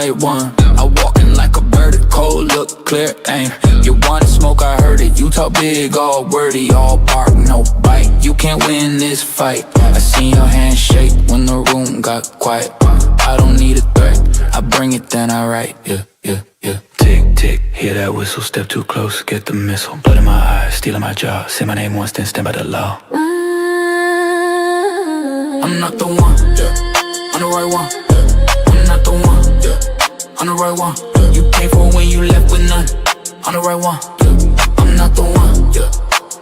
right one. I walking like a bird, cold look, clear aim. You wanted smoke, I heard it. You talk big, all wordy, all bark, no bite. You can't win this fight. I seen your hand shake when the room got quiet. I don't need a threat, I bring it, then I write. Yeah, yeah, yeah. Tick, tick, hear that whistle, step too close, get the missile. Blood in my eyes, stealing my jaw. Say my name once, then stand by the law. I'm not the one, yeah. I'm the right one, yeah. I'm not the one, yeah. I'm the right one, yeah. You paid for when you left with none. I'm the right one, yeah. I'm not the one, yeah.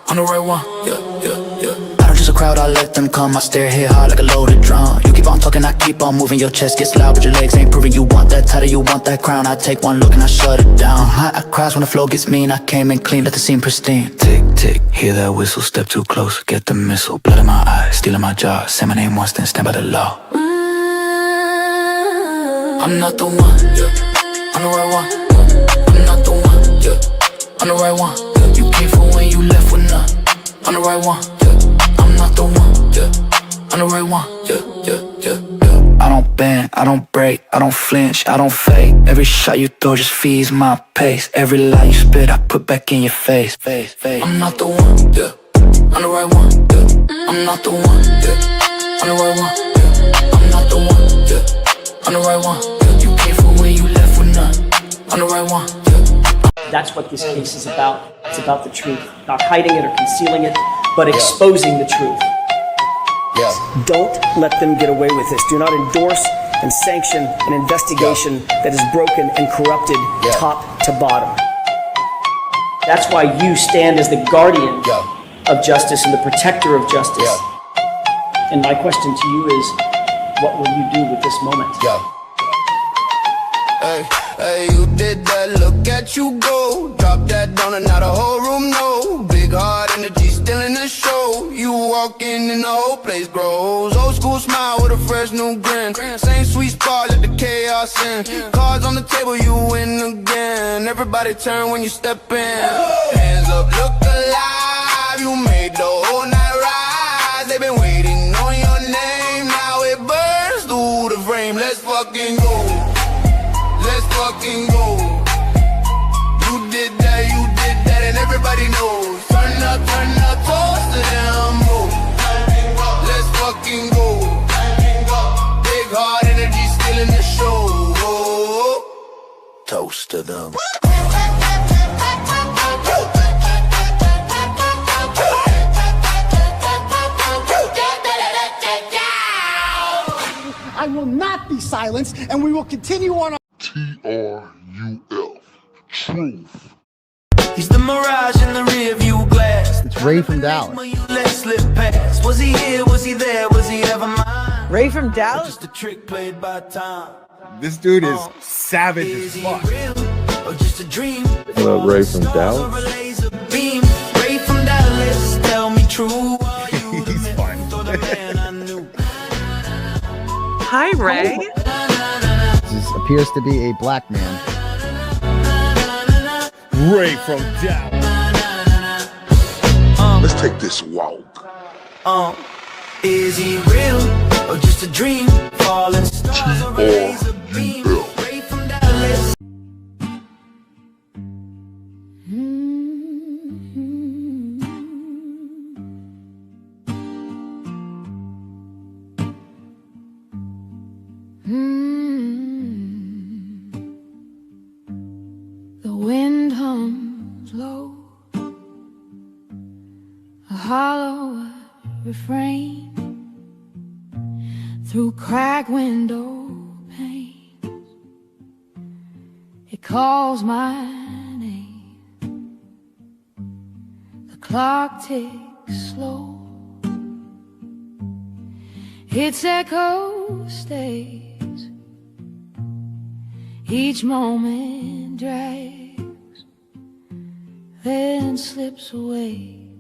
I'm the right one, yeah, yeah, yeah. I don't choose a crowd, I let them come. I stare hit hard like a loaded drum. You keep on talking, I keep on moving. Your chest gets loud, but your legs ain't proving. You want that title, you want that crown. I take one look and I shut it down. I cries when the flow gets mean. I came in clean, let the scene pristine. Tick, tick, hear that whistle, step too close, get the missile. Blood in my eyes, stealing my jaw. Say my name once, then stand by the law. I'm not the one, yeah. I'm the right one, yeah. I'm not the one, yeah. I'm the right one, yeah. You came for when you left with none. I'm the right one, yeah. I'm not the one, yeah. I'm the right one, yeah, yeah, yeah, yeah. I don't bend, I don't break, I don't flinch, I don't fake. Every shot you throw just feeds my pace. Every lie you spit, I put back in your face. I'm not the one, yeah. I'm the right one, yeah. I'm not the one, yeah. I'm the right one, yeah. I'm not the one, yeah. I'm the right one, yeah. You came for when you left with none. I'm the right one, yeah. That's what this case is about. It's about the truth. Not hiding it or concealing it, but exposing the truth. Yeah. Don't let them get away with this. Do not endorse and sanction an investigation that is broken and corrupted top to bottom. That's why you stand as the guardian of justice and the protector of justice. And my question to you is, what will you do with this moment? Hey, hey, you did that, look at you go. Drop that down and now the whole room know. Big heart energy still in the show. You walk in and the whole place grows. Old school smile with a fresh new grin. Same sweet spot, let the chaos in. Cards on the table, you win again. Everybody turn when you step in. Hands up, look alive. You made the whole night rise. They've been waiting on your name. Now it burns through the frame. Let's fucking go. Let's fucking go. You did that, and everybody knows. Turn up, toast to them both. Let's fucking go. Big heart energy still in the show. Toast to them. I will not be silenced, and we will continue on. TRUF. Truth. He's the mirage in the rear view glass. It's Ray from Dallas. Was he here? Was he there? Was he ever mine? Ray from Dallas? Just a trick played by time. This dude is savage as fuck. Or just a dream? What up, Ray from Dallas? Ray from Dallas, tell me true. He's fun. Hi, Ray. This appears to be a black man. Ray from Dallas. Let's take this walk. Is he real or just a dream? Falling stars or a laser beam? Ray from Dallas. The wind hums low, a hollow refrain through cracked window panes. It calls my name. The clock ticks slow. Its echo stays. Each moment drags, then slips away.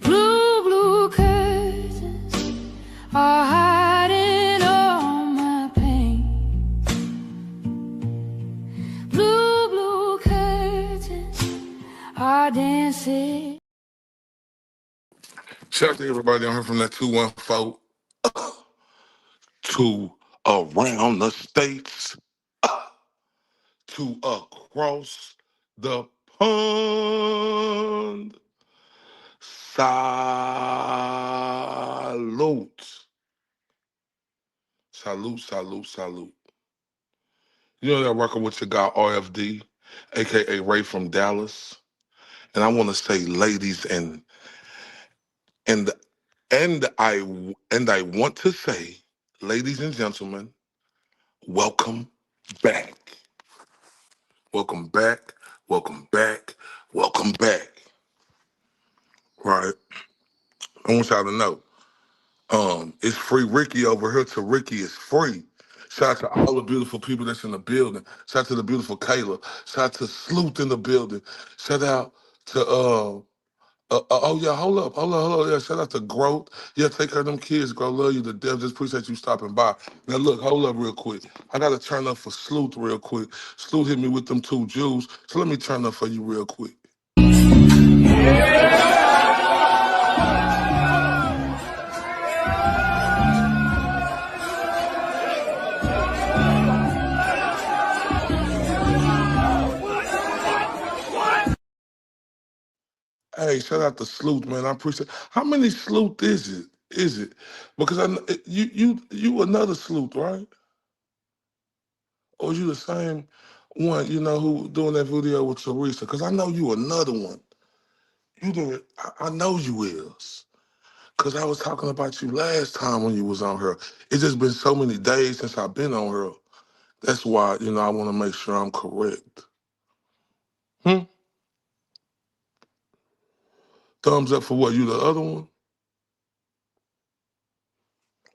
Blue curtains are hiding all my pain. Blue curtains are dancing. Shout out to everybody on here from that 214 to around the states to across the pond. Salute. Salute, salute, salute. You know they're working with your guy RFD, aka Ray from Dallas. And I want to say, ladies, and and I want to say, ladies and gentlemen, welcome back. Welcome back. Welcome back. Welcome back. Right. I want y'all to know. It's free Ricky over here to Ricky is free. Shout out to all the beautiful people that's in the building. Shout out to the beautiful Kayla. Shout out to Sleuth in the building. Shout out to oh yeah, hold up. Yeah, shout out to Growth. Yeah, take care of them kids, Grow. Love you to death. Just appreciate you stopping by. Now look, hold up real quick. I gotta turn up for Sleuth real quick. Sleuth hit me with them 2 Jews. So let me turn up for you real quick. Hey, shout out to Sleuth, man. I appreciate. How many Sleuth is it? Is it? Because you another Sleuth, right? Or you the same one? You know who doing that video with Teresa? Because I know you another one. You the I know you is. Because I was talking about you last time when you was on her. It's just been so many days since I've been on her. That's why I want to make sure I'm correct. Thumbs up for what? You the other one?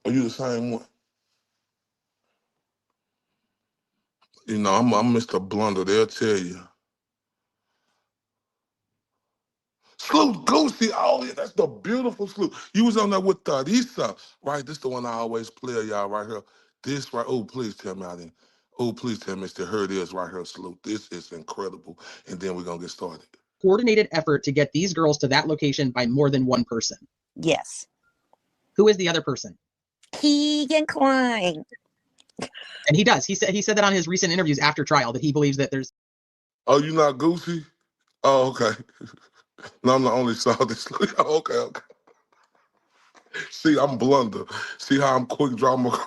Or you the same one? I'm Mr. Blunder. They'll tell you. Sleuth Goosey. Oh, yeah, that's the beautiful Sleuth. You was on there with Teresa, right? This the one I always play, y'all, right here. This right. Oh, please tell me I didn't. Oh, please tell me it's here it is right here, Sleuth. This is incredible. And then we're going to get started. Coordinated effort to get these girls to that location by more than one person. Yes. Who is the other person? Keegan Klein. And he does. He said that on his recent interviews after trial that he believes that there's. Oh, you not Goosey? Oh, okay. No, I'm the only salty Sleuth. Okay. See, I'm Blunder. See how I'm quick drama.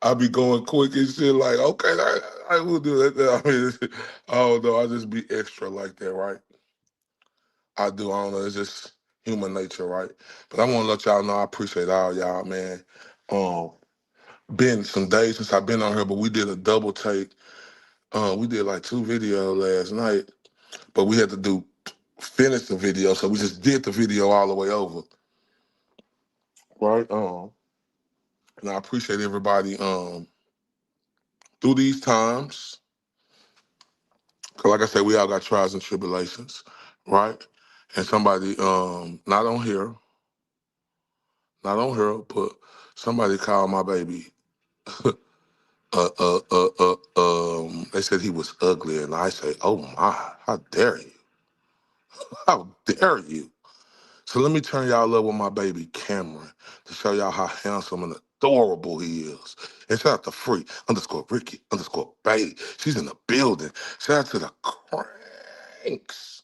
I be going quick and shit like, okay, I will do that. I mean, oh no, I just be extra like that, right? I do. I don't know. It's just human nature, right? But I want to let y'all know I appreciate all y'all, man. Been some days since I've been on here, but we did a double take. We did like 2 videos last night, but we had to finish the video, so we just did the video all the way over, right? And I appreciate everybody through these times. Cause like I said, we all got trials and tribulations, right? And somebody, not on here, but somebody called my baby. They said he was ugly, and I say, oh my, how dare you? How dare you? So let me turn y'all up with my baby Cameron to show y'all how handsome and adorable he is. And shout out to Free _Ricky _Baby. She's in the building. Shout out to the Cranks.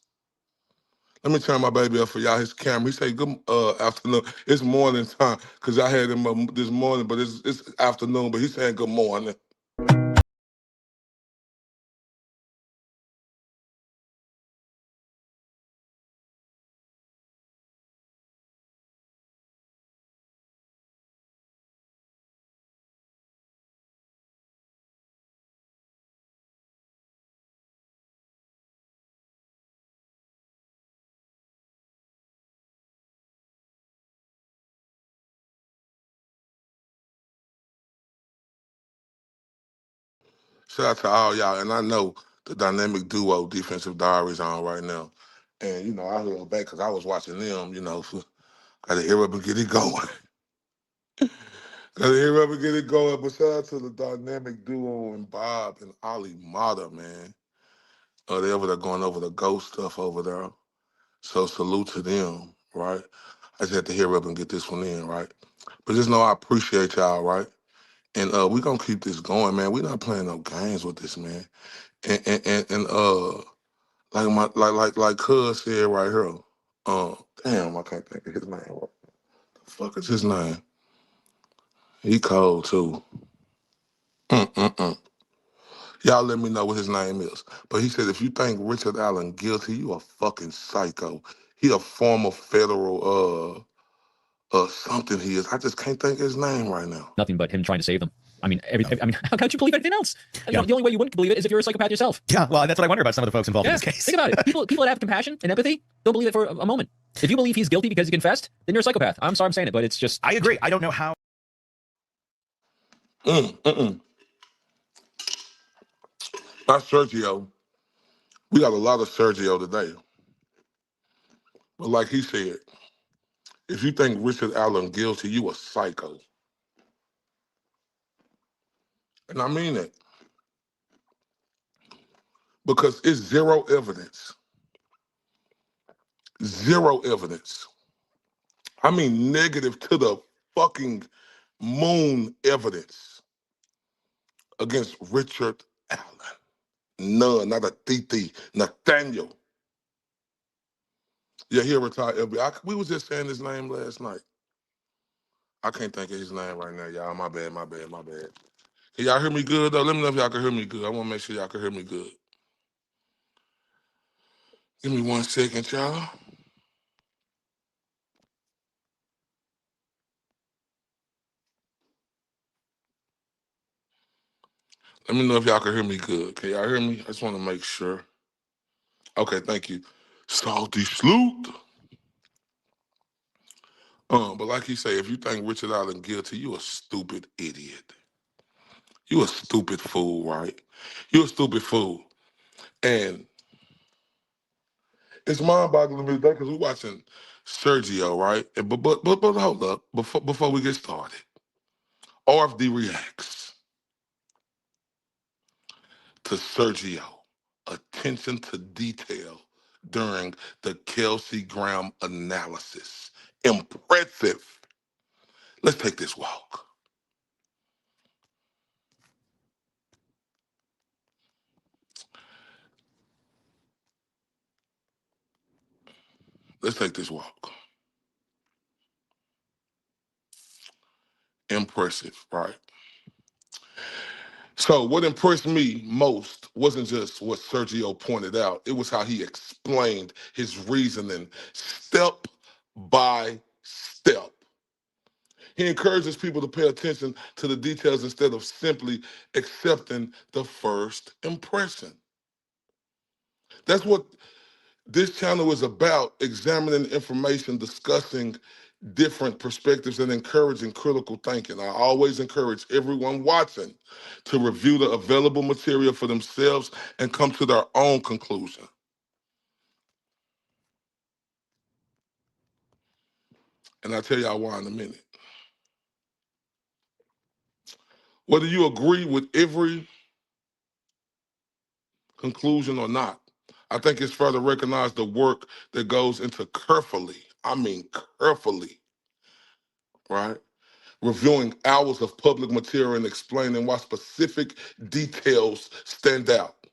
Let me turn my baby up for y'all. His camera. He say good afternoon. It's morning time because I had him this morning, but it's afternoon. But he's saying good morning. Shout out to all y'all, and I know the dynamic duo defensive diaries on right now, and I heard back because I was watching them. Got to hear up and get it going. Got to hear up and get it going. But shout out to the dynamic duo and Bob and Ali Mata, man. They over there going over the ghost stuff over there. So salute to them, right? I just had to hear up and get this one in, right? But just know I appreciate y'all, right? And we gonna keep this going, man. We not playing no games with this, man. And like Cuz said right here. Damn, I can't think of his name. What the fuck is his name? He cold too. Mm-mm-mm. Y'all let me know what his name is. But he said, if you think Richard Allen guilty, you a fucking psycho. He a former federal something he is. I just can't think of his name right now. Nothing but him trying to save them. I mean, how could you believe anything else? You know, the only way you wouldn't believe it is if you're a psychopath yourself. Yeah, well, that's what I wonder about some of the folks involved in this case. Think about it. People that have compassion and empathy don't believe it for a moment. If you believe he's guilty because he confessed, then you're a psychopath. I'm sorry I'm saying it, but it's just... I agree. I don't know how... Not Sergio. We got a lot of Sergio today. But like he said, if you think Richard Allen guilty, you a psycho. And I mean it. Because it's zero evidence. Zero evidence. I mean negative to the fucking moon evidence against Richard Allen. None, not a TT. Nathaniel. Yeah, he a retired FBI. We was just saying his name last night. I can't think of his name right now, y'all. My bad. Can y'all hear me good, though? Let me know if y'all can hear me good. I want to make sure y'all can hear me good. Give me 1 second, y'all. Let me know if y'all can hear me good. Can y'all hear me? I just want to make sure. Okay, thank you. Salty Sloot. But like he say, if you think Richard Allen guilty, you a stupid idiot. You a stupid fool, right? You a stupid fool. And it's mind-boggling to me today because we're watching Sergio, right? But hold up, before we get started. RFD Reacts to Sergio. Attention to detail during the Kelsi Graham analysis. Impressive. Let's take this walk. Let's take this walk. Impressive, right? So what impressed me most wasn't just what Sergio pointed out. It was how he explained his reasoning step by step. He encourages people to pay attention to the details instead of simply accepting the first impression. That's what this channel is about, examining information, discussing different perspectives, and encouraging critical thinking. I always encourage everyone watching to review the available material for themselves and come to their own conclusion. And I'll tell y'all why in a minute. Whether you agree with every conclusion or not, I think it's fair to recognize the work that goes into carefully, I mean carefully, right? Reviewing hours of public material and explaining why specific details stand out.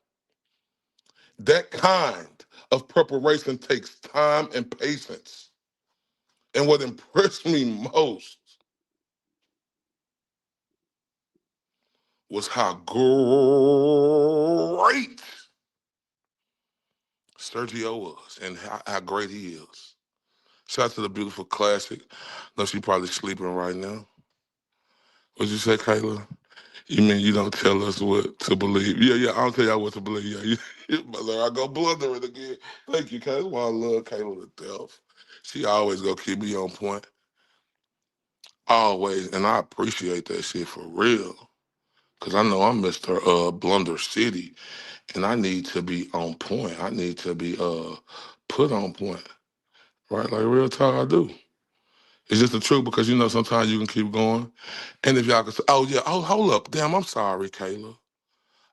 That kind of preparation takes time and patience. And what impressed me most was how great Sergio was and how great he is. Shout out to the beautiful classic. No, she probably sleeping right now. What'd you say, Kayla? You mean you don't tell us what to believe? Yeah, I don't tell y'all what to believe. Yeah, I go blundering again. Thank you, Kayla. That's why I love Kayla to death. She always gonna keep me on point. Always, and I appreciate that shit for real. Cause I know I'm Mr. Blunder City, and I need to be on point. I need to be put on point. Right? Like real talk, I do. It's just the truth because you know sometimes you can keep going. And if y'all can say, oh yeah, oh hold up. Damn, I'm sorry, Kayla.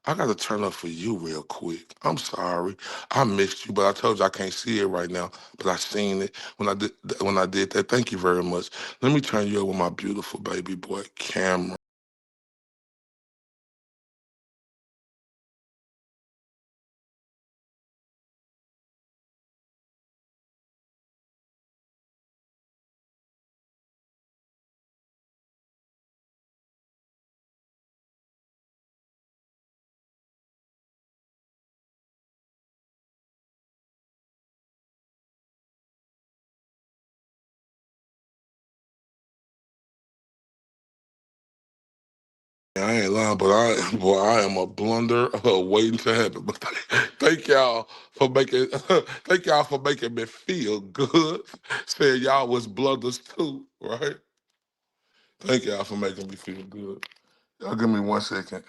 I got to turn up for you real quick. I'm sorry. I missed you, but I told you I can't see it right now. But I seen it when I did that. Thank you very much. Let me turn you over with my beautiful baby boy, Cameron. I ain't lying, but I am a blunder waiting to happen. But thank y'all for making thank y'all for making me feel good. Saying y'all was blunders too, right? Thank y'all for making me feel good. Y'all give me 1 second.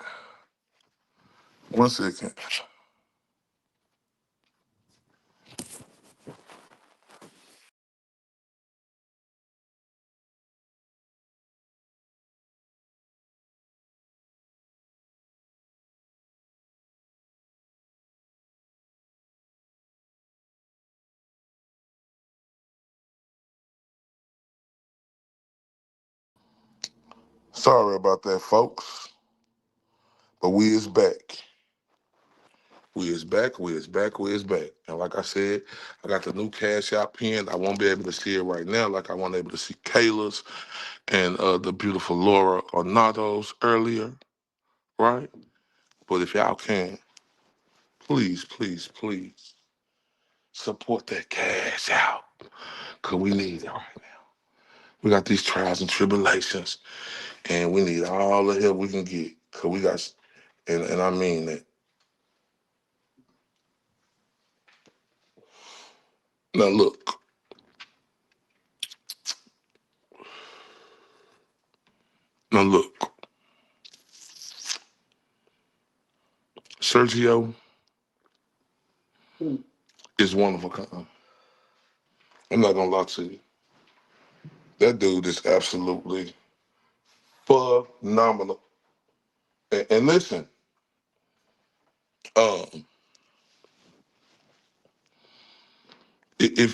1 second. Sorry about that, folks. But we is back. We is back, we is back, we is back. And like I said, I got the new Cash App pinned. I won't be able to see it right now like I wasn't able to see Kayla's and the beautiful Laura Ornado's earlier, right? But if y'all can, please, please, please support that Cash App because we need it right now. We got these trials and tribulations, and we need all the help we can get because we got, and I mean that. Now look, now look, Sergio is one of a kind. I'm not gonna lie to you. That dude is absolutely phenomenal. And listen, um,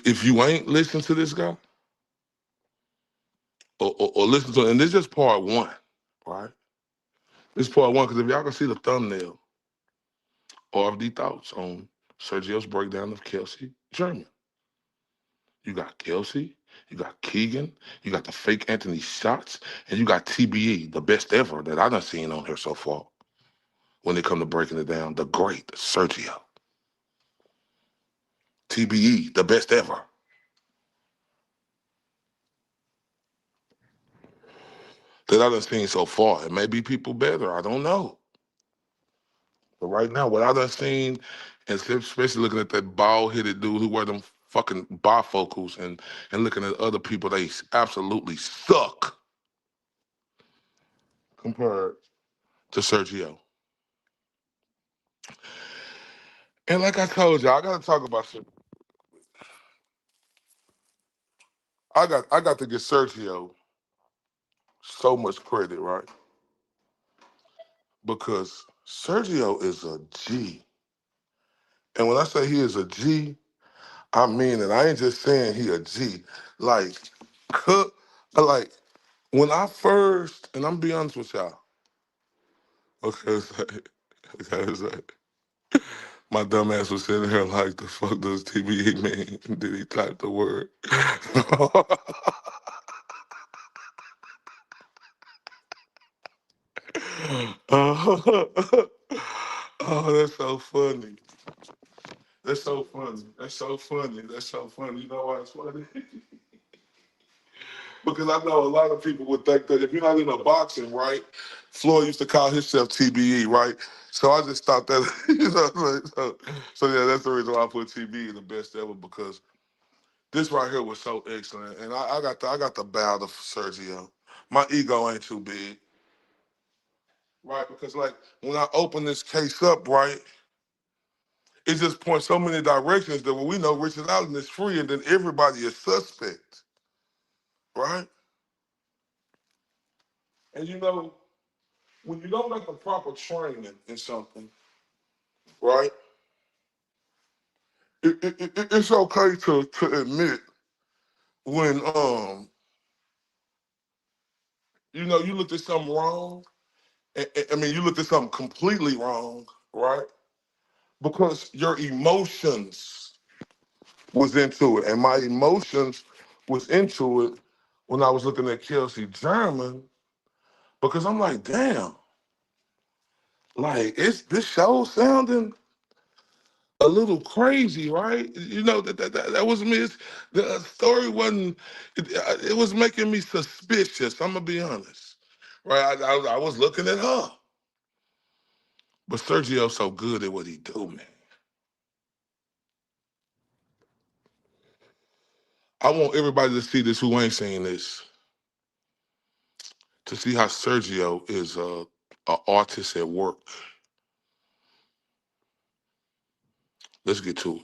if you ain't listened to this guy or listen to, and this is just part one, right? This is part one because if y'all can see the thumbnail, RFD thoughts on Sergio's breakdown of Kelsi German. You got Kelsi, you got Keegan, you got the fake Anthony shots, and you got TBE, the best ever that I done seen on here so far. When it come to breaking it down, the great Sergio. TBE, the best ever. That I done seen so far. It may be people better, I don't know. But right now, what I done seen, and especially looking at that bald-headed dude who wear them fucking bifocals and looking at other people, they absolutely suck compared to Sergio. And like I told you, I gotta talk about Sergio. I got to give Sergio so much credit, right? Because Sergio is a G. And when I say he is a G, I mean it. I ain't just saying he a G. Like, like when I first, and I'm be honest with y'all. Okay, it's like, my dumb ass was sitting here like, the fuck does TBE mean? Did he type the word? Oh, that's so funny. That's so funny. That's so funny. That's so funny. You know why it's funny? Because I know a lot of people would think that if you're not in a boxing, right? Floyd used to call himself TBE, right? So I just thought that, you know, so yeah, that's the reason why I put TBE in the best ever because this right here was so excellent, and I got the bow to Sergio. My ego ain't too big, right? Because like when I open this case up, right, it just points so many directions that when we know Richard Allen is free, and then everybody is suspect, right? And you know, when you don't get the proper training in something, right? It's okay to admit when you looked at something wrong. I mean, you looked at something completely wrong, right? Because your emotions was into it, and my emotions was into it when I was looking at Kelsi German, because I'm like, damn, like this show sounding a little crazy, right? That was me. The story wasn't. It was making me suspicious. I'm gonna be honest, right? I was looking at her, but Sergio's so good at what he do, man. I want everybody to see this who ain't seen this, to see how Sergio is a artist at work. Let's get to it.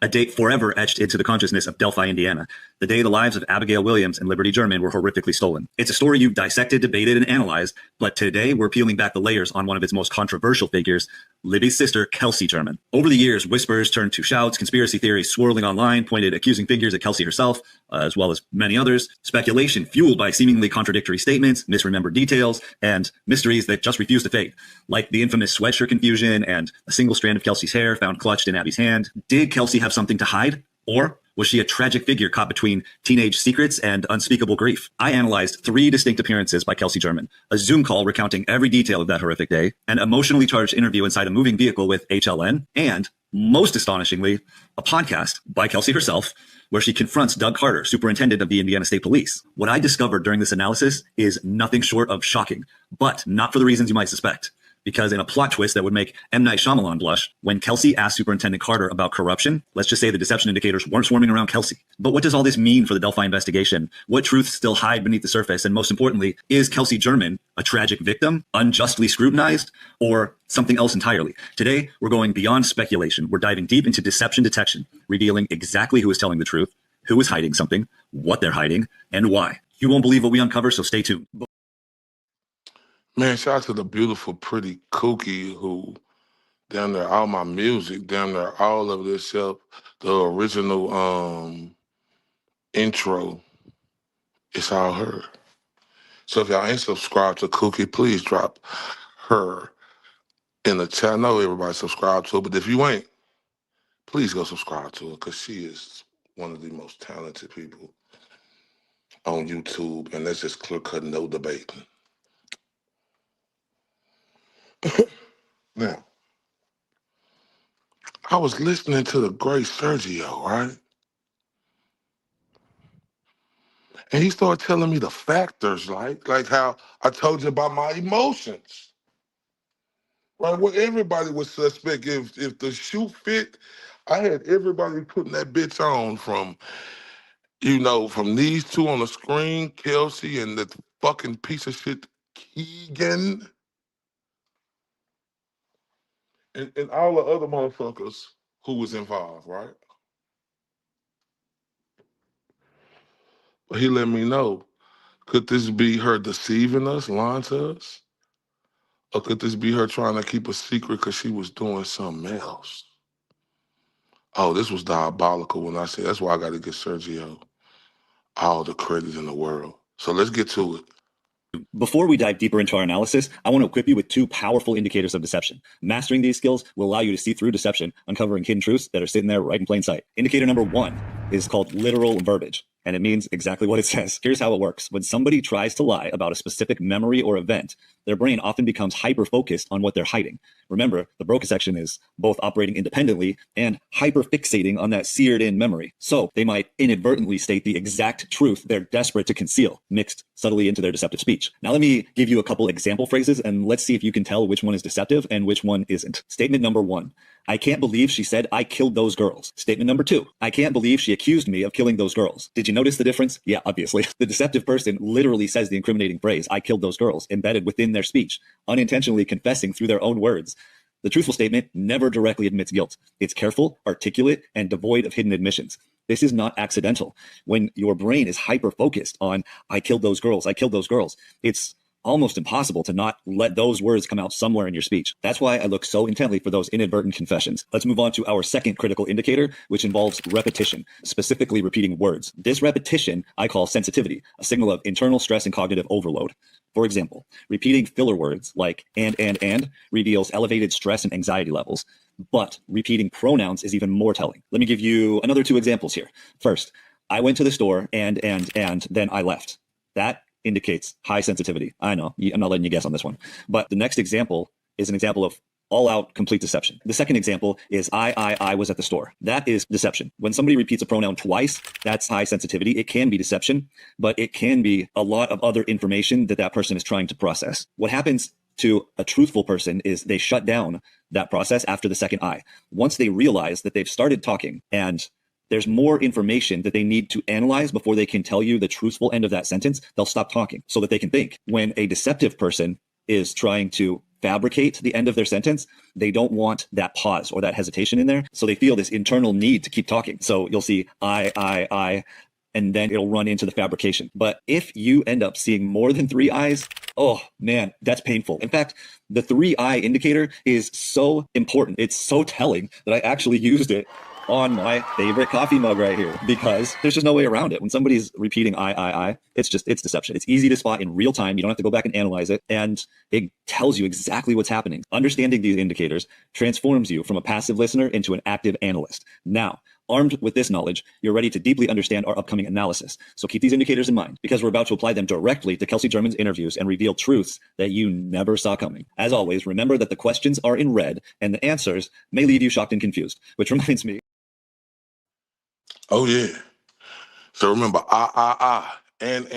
A date forever etched into the consciousness of Delphi, Indiana, the day the lives of Abigail Williams and Liberty German were horrifically stolen. It's a story you've dissected, debated, and analyzed, but today we're peeling back the layers on one of its most controversial figures, Libby's sister, Kelsi German. Over the years, whispers turned to shouts, conspiracy theories swirling online pointed accusing fingers at Kelsi herself, as well as many others, speculation fueled by seemingly contradictory statements, misremembered details, and mysteries that just refuse to fade, like the infamous sweatshirt confusion and a single strand of Kelsi's hair found clutched in Abby's hand. Did Kelsi have something to hide? Or was she a tragic figure caught between teenage secrets and unspeakable grief? I analyzed 3 distinct appearances by Kelsi German, a Zoom call recounting every detail of that horrific day, an emotionally charged interview inside a moving vehicle with HLN, and, most astonishingly, a podcast by Kelsi herself, where she confronts Doug Carter, superintendent of the Indiana State Police. What I discovered during this analysis is nothing short of shocking, but not for the reasons you might suspect. Because in a plot twist that would make M. Night Shyamalan blush, when Kelsi asked Superintendent Carter about corruption, let's just say the deception indicators weren't swarming around Kelsi. But what does all this mean for the Delphi investigation? What truths still hide beneath the surface? And most importantly, is Kelsi German a tragic victim, unjustly scrutinized, or something else entirely? Today, we're going beyond speculation. We're diving deep into deception detection, revealing exactly who is telling the truth, who is hiding something, what they're hiding, and why. You won't believe what we uncover, so stay tuned. Man, shout out to the beautiful, pretty Kookie who, damn near all my music, damn near all of this stuff, the original intro, it's all her. So if y'all ain't subscribed to Kookie, please drop her in the chat. I know everybody subscribed to her, but if you ain't, please go subscribe to her, because she is one of the most talented people on YouTube, and that's just clear cut, no debating. Now, I was listening to the Great Sergio, right? And he started telling me the factors, like how I told you about my emotions. Right? Well, everybody was suspect. If the shoe fit, I had everybody putting that bitch on, from these two on the screen, Kelsi and the fucking piece of shit Keegan, and all the other motherfuckers who was involved, right? But he let me know, could this be her deceiving us, lying to us? Or could this be her trying to keep a secret because she was doing something else? Oh, this was diabolical when I said, that's why I got to give Sergio all the credit in the world. So let's get to it. Before we dive deeper into our analysis, I want to equip you with 2 powerful indicators of deception. Mastering these skills will allow you to see through deception, uncovering hidden truths that are sitting there right in plain sight. Indicator number 1 is called literal verbiage, and it means exactly what it says. Here's how it works. When somebody tries to lie about a specific memory or event, their brain often becomes hyper-focused on what they're hiding. Remember, the Broca section is both operating independently and hyper-fixating on that seared-in memory. So they might inadvertently state the exact truth they're desperate to conceal, mixed subtly into their deceptive speech. Now let me give you a couple example phrases, and let's see if you can tell which one is deceptive and which one isn't. Statement number 1. I can't believe she said I killed those girls. Statement number 2. I can't believe she accused me of killing those girls. Did you notice the difference? Yeah, obviously. The deceptive person literally says the incriminating phrase, I killed those girls, embedded within their speech, unintentionally confessing through their own words. The truthful statement never directly admits guilt. It's careful, articulate, and devoid of hidden admissions. This is not accidental. When your brain is hyper focused on, I killed those girls, it's almost impossible to not let those words come out somewhere in your speech. That's why I look so intently for those inadvertent confessions. Let's move on to our second critical indicator, which involves repetition, specifically repeating words. This repetition I call sensitivity, a signal of internal stress and cognitive overload. For example, repeating filler words like and reveals elevated stress and anxiety levels. But repeating pronouns is even more telling. Let me give you another 2 examples here. First, I went to the store and then I left. That indicates high sensitivity. I know, I'm not letting you guess on this one. But the next example is an example of all-out complete deception. The second example is I was at the store. That is deception. When somebody repeats a pronoun twice, that's high sensitivity. It can be deception, but it can be a lot of other information that person is trying to process. What happens to a truthful person is they shut down that process after the second I. Once they realize that they've started talking and there's more information that they need to analyze before they can tell you the truthful end of that sentence, they'll stop talking so that they can think. When a deceptive person is trying to fabricate the end of their sentence, they don't want that pause or that hesitation in there. So they feel this internal need to keep talking. So you'll see I, and then it'll run into the fabrication. But if you end up seeing more than 3 I's, oh man, that's painful. In fact, the 3 I indicator is so important. It's so telling that I actually used it on my favorite coffee mug right here, because there's just no way around it. When somebody's repeating I, it's deception. It's easy to spot in real time. You don't have to go back and analyze it. And it tells you exactly what's happening. Understanding these indicators transforms you from a passive listener into an active analyst. Now, armed with this knowledge, you're ready to deeply understand our upcoming analysis. So keep these indicators in mind, because we're about to apply them directly to Kelsi German's interviews and reveal truths that you never saw coming. As always, remember that the questions are in red and the answers may leave you shocked and confused, which reminds me. Oh, yeah. So remember, and.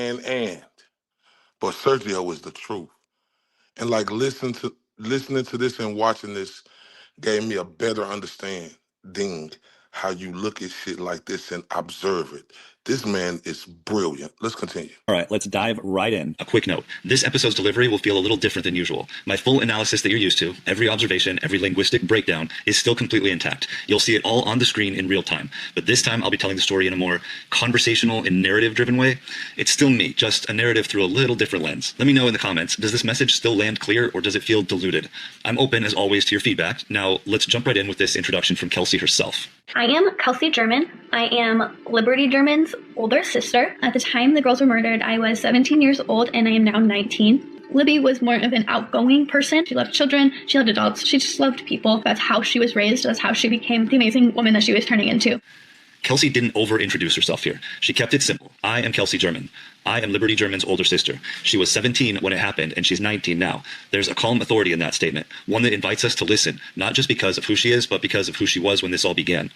But Sergio is the truth. And like listening to this and watching this gave me a better understanding how you look at shit like this and observe it. This man is brilliant. Let's continue. All right, let's dive right in. A quick note. This episode's delivery will feel a little different than usual. My full analysis that you're used to, every observation, every linguistic breakdown, is still completely intact. You'll see it all on the screen in real time. But this time I'll be telling the story in a more conversational and narrative-driven way. It's still me, just a narrative through a little different lens. Let me know in the comments, does this message still land clear or does it feel diluted? I'm open, as always, to your feedback. Now, let's jump right in with this introduction from Kelsi herself. I am Kelsi German. I am Liberty German's older sister. At the time the girls were murdered, I was 17 years old and I am now 19. Libby was more of an outgoing person. She loved children, she loved adults, she just loved people. That's how she was raised, that's how she became the amazing woman that she was turning into. Kelsi didn't over-introduce herself here. She kept it simple. I am Kelsi German. I am Liberty German's older sister. She was 17 when it happened, and she's 19 now. There's a calm authority in that statement, one that invites us to listen, not just because of who she is, but because of who she was when this all began.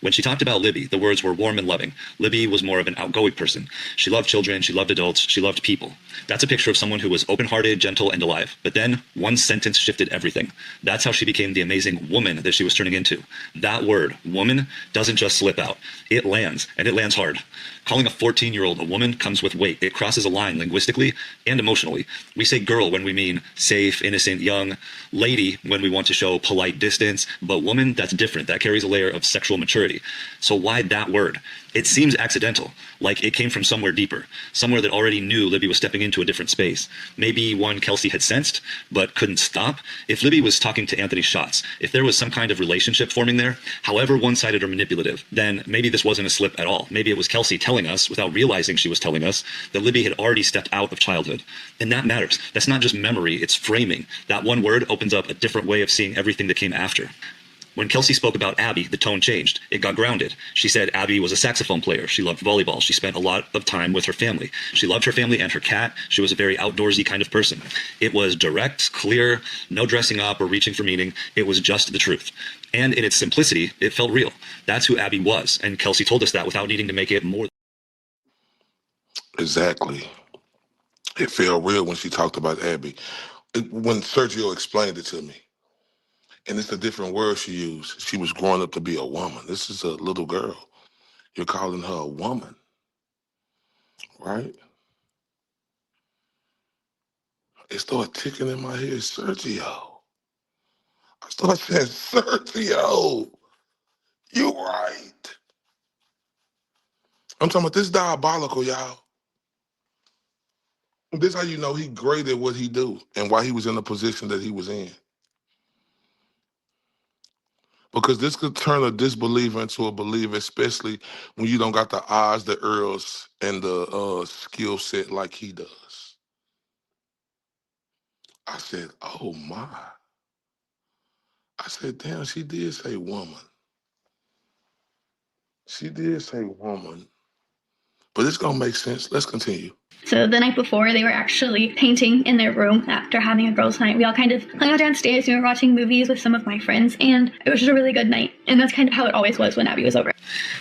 When she talked about Libby, the words were warm and loving. Libby was more of an outgoing person. She loved children, she loved adults, she loved people. That's a picture of someone who was open-hearted, gentle, and alive. But then, one sentence shifted everything. That's how she became the amazing woman that she was turning into. That word, woman, doesn't just slip out. It lands, and it lands hard. Calling a 14-year-old a woman comes with weight. It crosses a line linguistically and emotionally. We say girl when we mean safe, innocent, young, lady when we want to show polite distance, but woman, that's different. That carries a layer of sexual maturity. So why that word? It seems accidental, like it came from somewhere deeper, somewhere that already knew Libby was stepping into a different space. Maybe one Kelsi had sensed, but couldn't stop. If Libby was talking to Anthony Schatz, if there was some kind of relationship forming there, however one-sided or manipulative, then maybe this wasn't a slip at all. Maybe it was Kelsi telling us, without realizing she was telling us, that Libby had already stepped out of childhood. And that matters. That's not just memory, it's framing. That one word opens up a different way of seeing everything that came after. When Kelsi spoke about Abby, the tone changed. It got grounded. She said Abby was a saxophone player. She loved volleyball. She spent a lot of time with her family. She loved her family and her cat. She was a very outdoorsy kind of person. It was direct, clear, no dressing up or reaching for meaning. It was just the truth. And in its simplicity, it felt real. That's who Abby was. And Kelsi told us that without needing to make it more. Exactly. It felt real when she talked about Abby. When Sergio explained it to me. And it's a different word she used. She was growing up to be a woman. This is a little girl. You're calling her a woman, right? It started ticking in my head, Sergio. I started saying, Sergio, you right. I'm talking about this diabolical, y'all. This how you know he great at what he do and why he was in the position that he was in. Because this could turn a disbeliever into a believer, especially when you don't got the odds, the earls, and the skill set like he does. I said, oh my. I said, damn, she did say woman. She did say woman. But it's gonna make sense. Let's continue. So the night before, they were actually painting in their room after having a girls' night. We all kind of hung out downstairs. We were watching movies with some of my friends, and it was just a really good night. And that's kind of how it always was when Abby was over.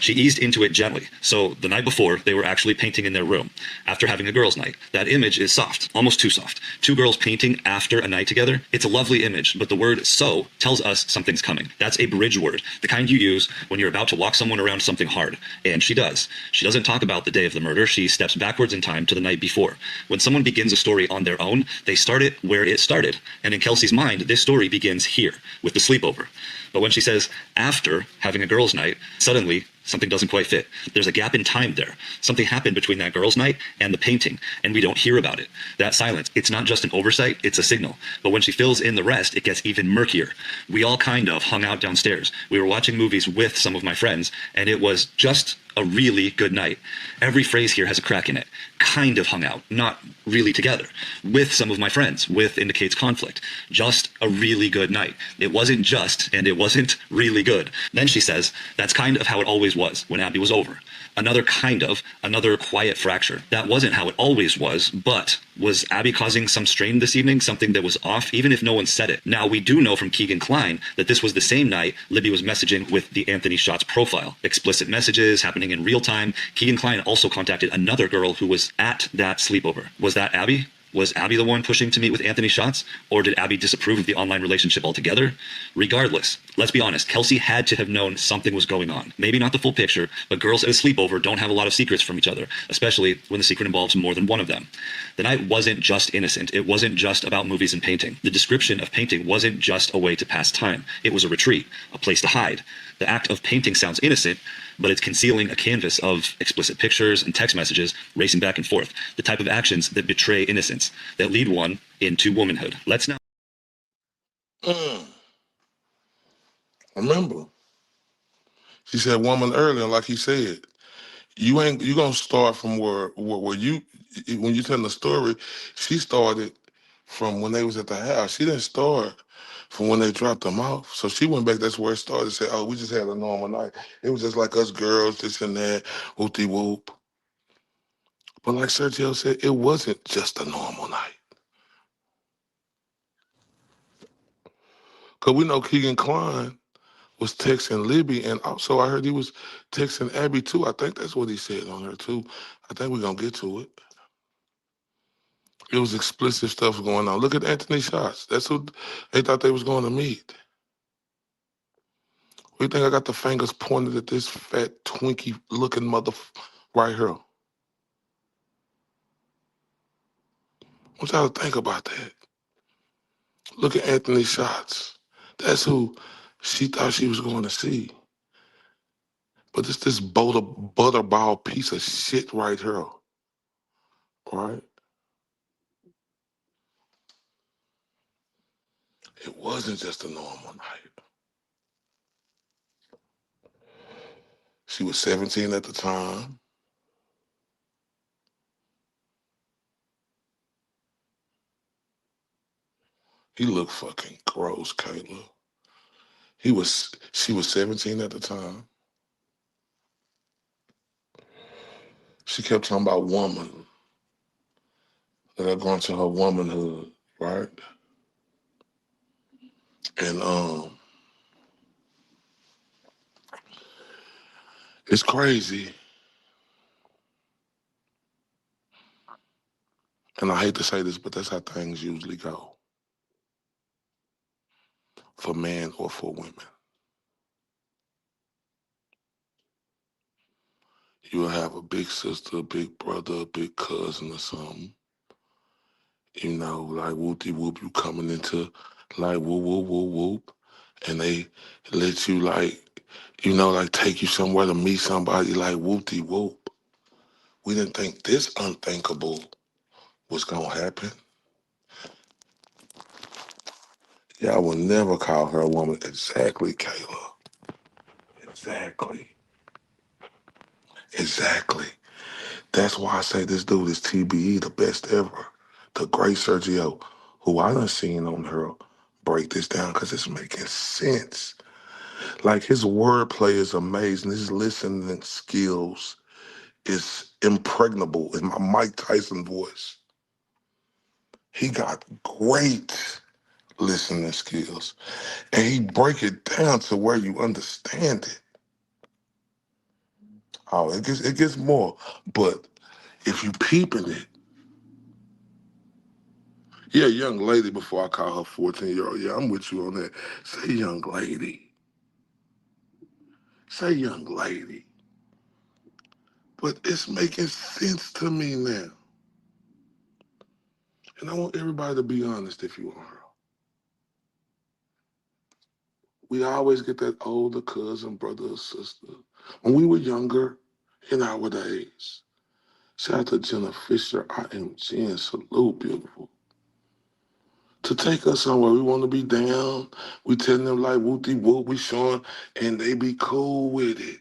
She eased into it gently. So the night before, they were actually painting in their room after having a girls' night. That image is soft, almost too soft. Two girls painting after a night together. It's a lovely image, but the word so tells us something's coming. That's a bridge word, the kind you use when you're about to walk someone around something hard. And she does. She doesn't talk about the day of the murder. She steps backwards in time to the night before. When someone begins a story on their own, they start it where it started. And in Kelsi's mind, this story begins here with the sleepover. But when she says after having a girls' night, suddenly something doesn't quite fit. There's a gap in time there. Something happened between that girls' night and the painting, and we don't hear about it. That silence, it's not just an oversight, it's a signal. But when she fills in the rest, it gets even murkier. We all kind of hung out downstairs. We were watching movies with some of my friends, and it was just a really good night. Every phrase here has a crack in it. Kind of hung out, not really together. With some of my friends, with indicates conflict. Just a really good night. It wasn't just, and it wasn't really good. Then she says, that's kind of how it always was when Abby was over. Another quiet fracture. That wasn't how it always was, but was Abby causing some strain this evening, something that was off, even if no one said it? Now, we do know from Keegan Kline that this was the same night Libby was messaging with the Anthony Shots profile. Explicit messages happening in real time. Keegan Kline also contacted another girl who was at that sleepover. Was that Abby? Was Abby the one pushing to meet with Anthony Shots? Or did Abby disapprove of the online relationship altogether? Regardless, let's be honest, Kelsi had to have known something was going on. Maybe not the full picture, but girls at a sleepover don't have a lot of secrets from each other, especially when the secret involves more than one of them. The night wasn't just innocent. It wasn't just about movies and painting. The description of painting wasn't just a way to pass time. It was a retreat, a place to hide. The act of painting sounds innocent, but it's concealing a canvas of explicit pictures and text messages racing back and forth, the type of actions that betray innocence, that lead one into womanhood. Let's now... Remember, she said woman earlier, like he said, you gonna start from where you, when you tell the story, she started from when they was at the house. She didn't start from when they dropped them off. So she went back, that's where it started, and said, oh, we just had a normal night. It was just like us girls, this and that, whoop-de-whoop. But like Sergio said, it wasn't just a normal night. Because we know Keegan Kline was texting Libby, and also I heard he was texting Abby too. I think that's what he said on her too. I think we're gonna get to it. It was explicit stuff going on. Look at Anthony Shots. That's who they thought they was going to meet. We think I got the fingers pointed at this fat, Twinkie-looking mother right here. What y'all think about that? Look at Anthony Shots. That's who she thought she was going to see. But it's this butterball piece of shit right here. Right? It wasn't just a normal night. She was 17 at the time. He looked fucking gross, Kayla. She was 17 at the time. She kept talking about woman. That had gone to her womanhood, right? And it's crazy. And I hate to say this, but that's how things usually go. For men or for women. You'll have a big sister, a big brother, a big cousin or something. You know, like whoop-de-whoop, you coming into like whoop-whoop-whoop-whoop. And they let you like, you know, like take you somewhere to meet somebody like whoop-de-whoop. We didn't think this unthinkable was gonna happen. Yeah, I would never call her a woman. Exactly, Kayla. Exactly. Exactly. That's why I say this dude is TBE, the best ever. The Great Sergio, who I done seen on her break this down because it's making sense. Like, his wordplay is amazing. His listening skills is impregnable in my Mike Tyson voice. He got great listening skills. And he break it down to where you understand it. Oh, it gets more. But if you peeping it, yeah, young lady before I call her 14-year-old. Yeah, I'm with you on that. Say young lady. Say young lady. But it's making sense to me now. And I want everybody to be honest if you are. We always get that older cousin, brother, or sister. When we were younger, in our days, shout out to Jenna Fisher, I am Jen, salute, beautiful. To take us somewhere, we want to be down. We telling them like whoop-de-whoop, we showing, and they be cool with it.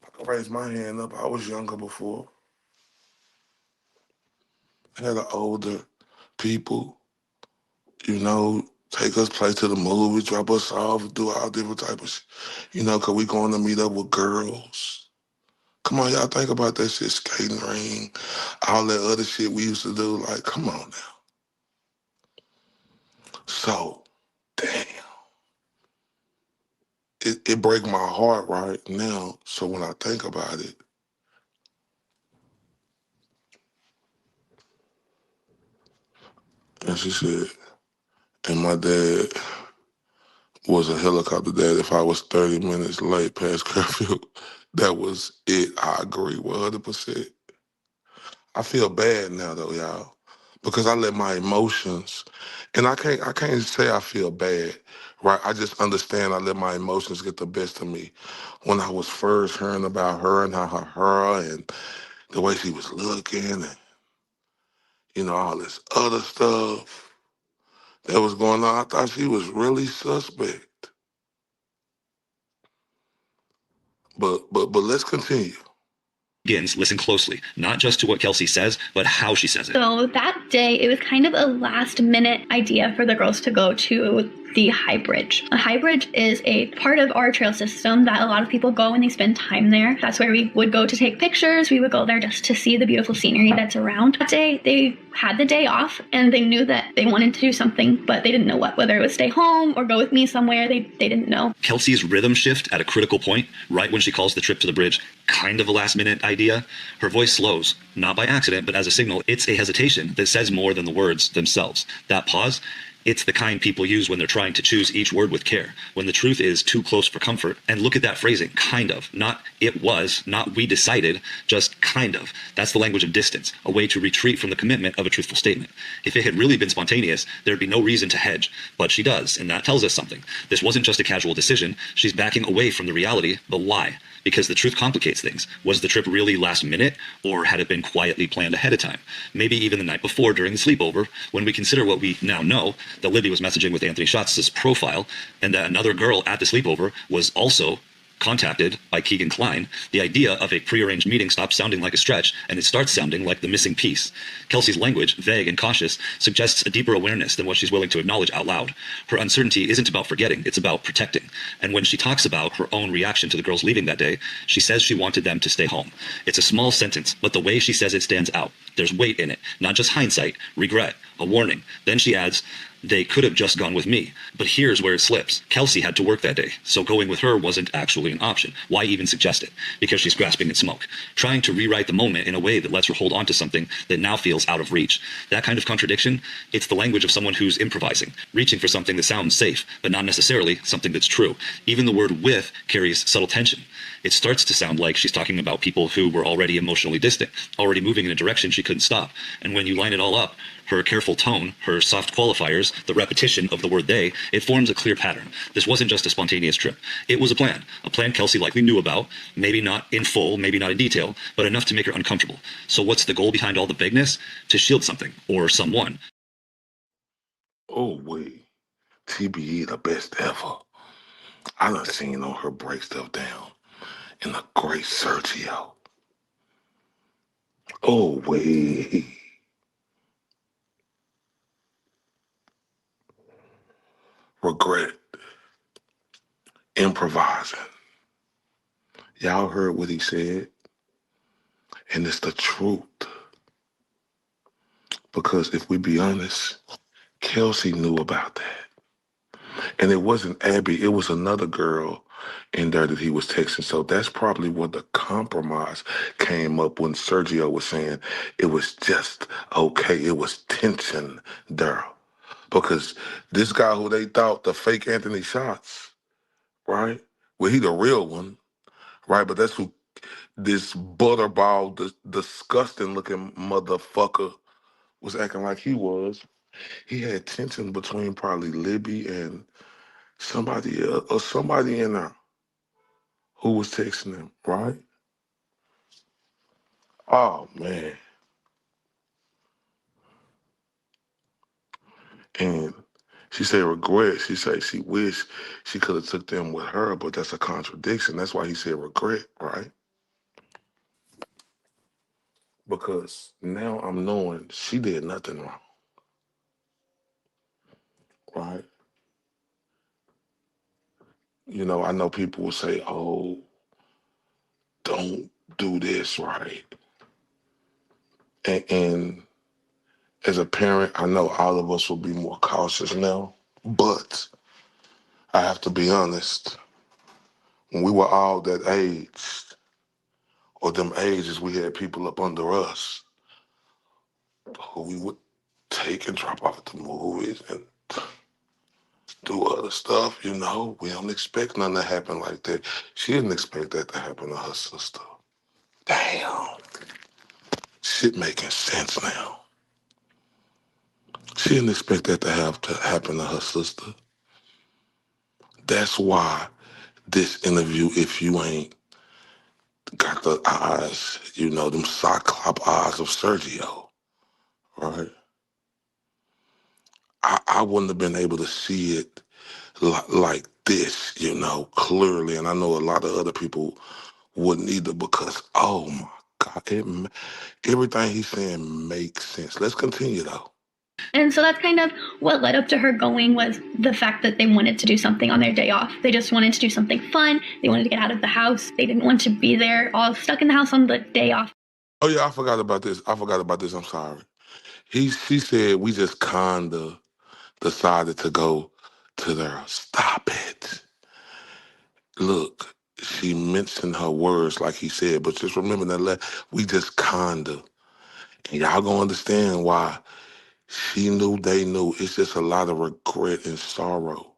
I can raise my hand up. I was younger before. I had the older people, take us play to the movies, drop us off, do all different type of shit. Because we going to meet up with girls. Come on, y'all think about that shit, skating ring, all that other shit we used to do. Like, come on now. So, damn. It break my heart right now. So when I think about it, and she said, and my dad was a helicopter dad. If I was 30 minutes late past curfew, that was it. I agree 100%. I feel bad now though, y'all, because I let my emotions, and I can't say I feel bad, right? I just understand I let my emotions get the best of me. When I was first hearing about her and her and the way she was looking and, all this other stuff that was going on, I thought she was really suspect. But let's continue. Begins, listen closely, not just to what Kelsi says, but how she says it. So that day, it was kind of a last minute idea for the girls to go to the High Bridge. A High Bridge is a part of our trail system that a lot of people go and they spend time there. That's where we would go to take pictures. We would go there just to see the beautiful scenery that's around. That day, they had the day off and they knew that they wanted to do something, but they didn't know what, whether it was stay home or go with me somewhere. They didn't know. Kelsi's rhythm shift at a critical point, right when she calls the trip to the bridge kind of a last minute idea. Her voice slows, not by accident, but as a signal. It's a hesitation that says more than the words themselves. That pause, it's the kind people use when they're trying to choose each word with care, when the truth is too close for comfort. And look at that phrasing, kind of, not it was, not we decided, just kind of. That's the language of distance, a way to retreat from the commitment of a truthful statement. If it had really been spontaneous, there'd be no reason to hedge, but she does, and that tells us something. This wasn't just a casual decision. She's backing away from the reality, but why? Because the truth complicates things. Was the trip really last minute, or had it been quietly planned ahead of time? Maybe even the night before during the sleepover, when we consider what we now know, that Libby was messaging with Anthony Schatz's profile, and that another girl at the sleepover was also contacted by Keegan Kline. The idea of a prearranged meeting stops sounding like a stretch, and it starts sounding like the missing piece. Kelsi's language, vague and cautious, suggests a deeper awareness than what she's willing to acknowledge out loud. Her uncertainty isn't about forgetting, it's about protecting. And when she talks about her own reaction to the girls leaving that day, she says she wanted them to stay home. It's a small sentence, but the way she says it stands out. There's weight in it, not just hindsight, regret, a warning. Then she adds, they could have just gone with me. But here's where it slips. Kelsi had to work that day, so going with her wasn't actually an option. Why even suggest it? Because she's grasping at smoke, trying to rewrite the moment in a way that lets her hold on to something that now feels out of reach. That kind of contradiction, it's the language of someone who's improvising, reaching for something that sounds safe, but not necessarily something that's true. Even the word with carries subtle tension. it starts to sound like she's talking about people who were already emotionally distant, already moving in a direction she couldn't stop. And when you line it all up, her careful tone, her soft qualifiers, the repetition of the word they, it forms a clear pattern. This wasn't just a spontaneous trip. It was a plan Kelsi likely knew about, maybe not in full, maybe not in detail, but enough to make her uncomfortable. So what's the goal behind all the bigness? To shield something or someone. Oh, wait. TBE the best ever. I done seen on her break stuff down in the Great Sergio. Oh, wait. Regret. Improvising. Y'all heard what he said? And it's the truth. Because if we be honest, Kelsi knew about that. And it wasn't Abby, it was another girl in there that he was texting. So that's probably what the compromise came up when Sergio was saying it was just okay. It was tension there. Because this guy who they thought the fake Anthony Shots, right? Well, he the real one, right? But that's who this butterball, disgusting looking motherfucker was acting like he was. He had tension between probably Libby and somebody else, or somebody in there who was texting him, right? Oh, man. And she said regret. She said she wished she could have took them with her, but that's a contradiction. That's why he said regret, right? Because now I'm knowing she did nothing wrong, right? You know, I know people will say, oh, don't do this, right? And as a parent, I know all of us will be more cautious now, but I have to be honest. When we were all that age, or them ages, we had people up under us who we would take and drop off at the movies and do other stuff, you know. We don't expect nothing to happen like that. She didn't expect that to happen to her sister. Damn. Shit making sense now. She didn't expect that to happen to her sister. That's why this interview, if you ain't got the eyes, you know, them cyclop eyes of Sergio, right? I wouldn't have been able to see it like this, you know, clearly. And I know a lot of other people wouldn't either because, oh my God, everything he's saying makes sense. Let's continue though. And so that's kind of what led up to her going, was the fact that they wanted to do something on their day off. They just wanted to do something fun. They wanted to get out of the house. They didn't want to be there all stuck in the house on the day off. Oh yeah, I forgot about this. I'm sorry. She said we just kinda decided to go to there. Stop it. Look, she mentioned her words like he said, but just remember that we just kinda. And y'all gonna understand why she knew they knew. It's just a lot of regret and sorrow.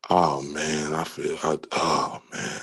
Oh man, oh man.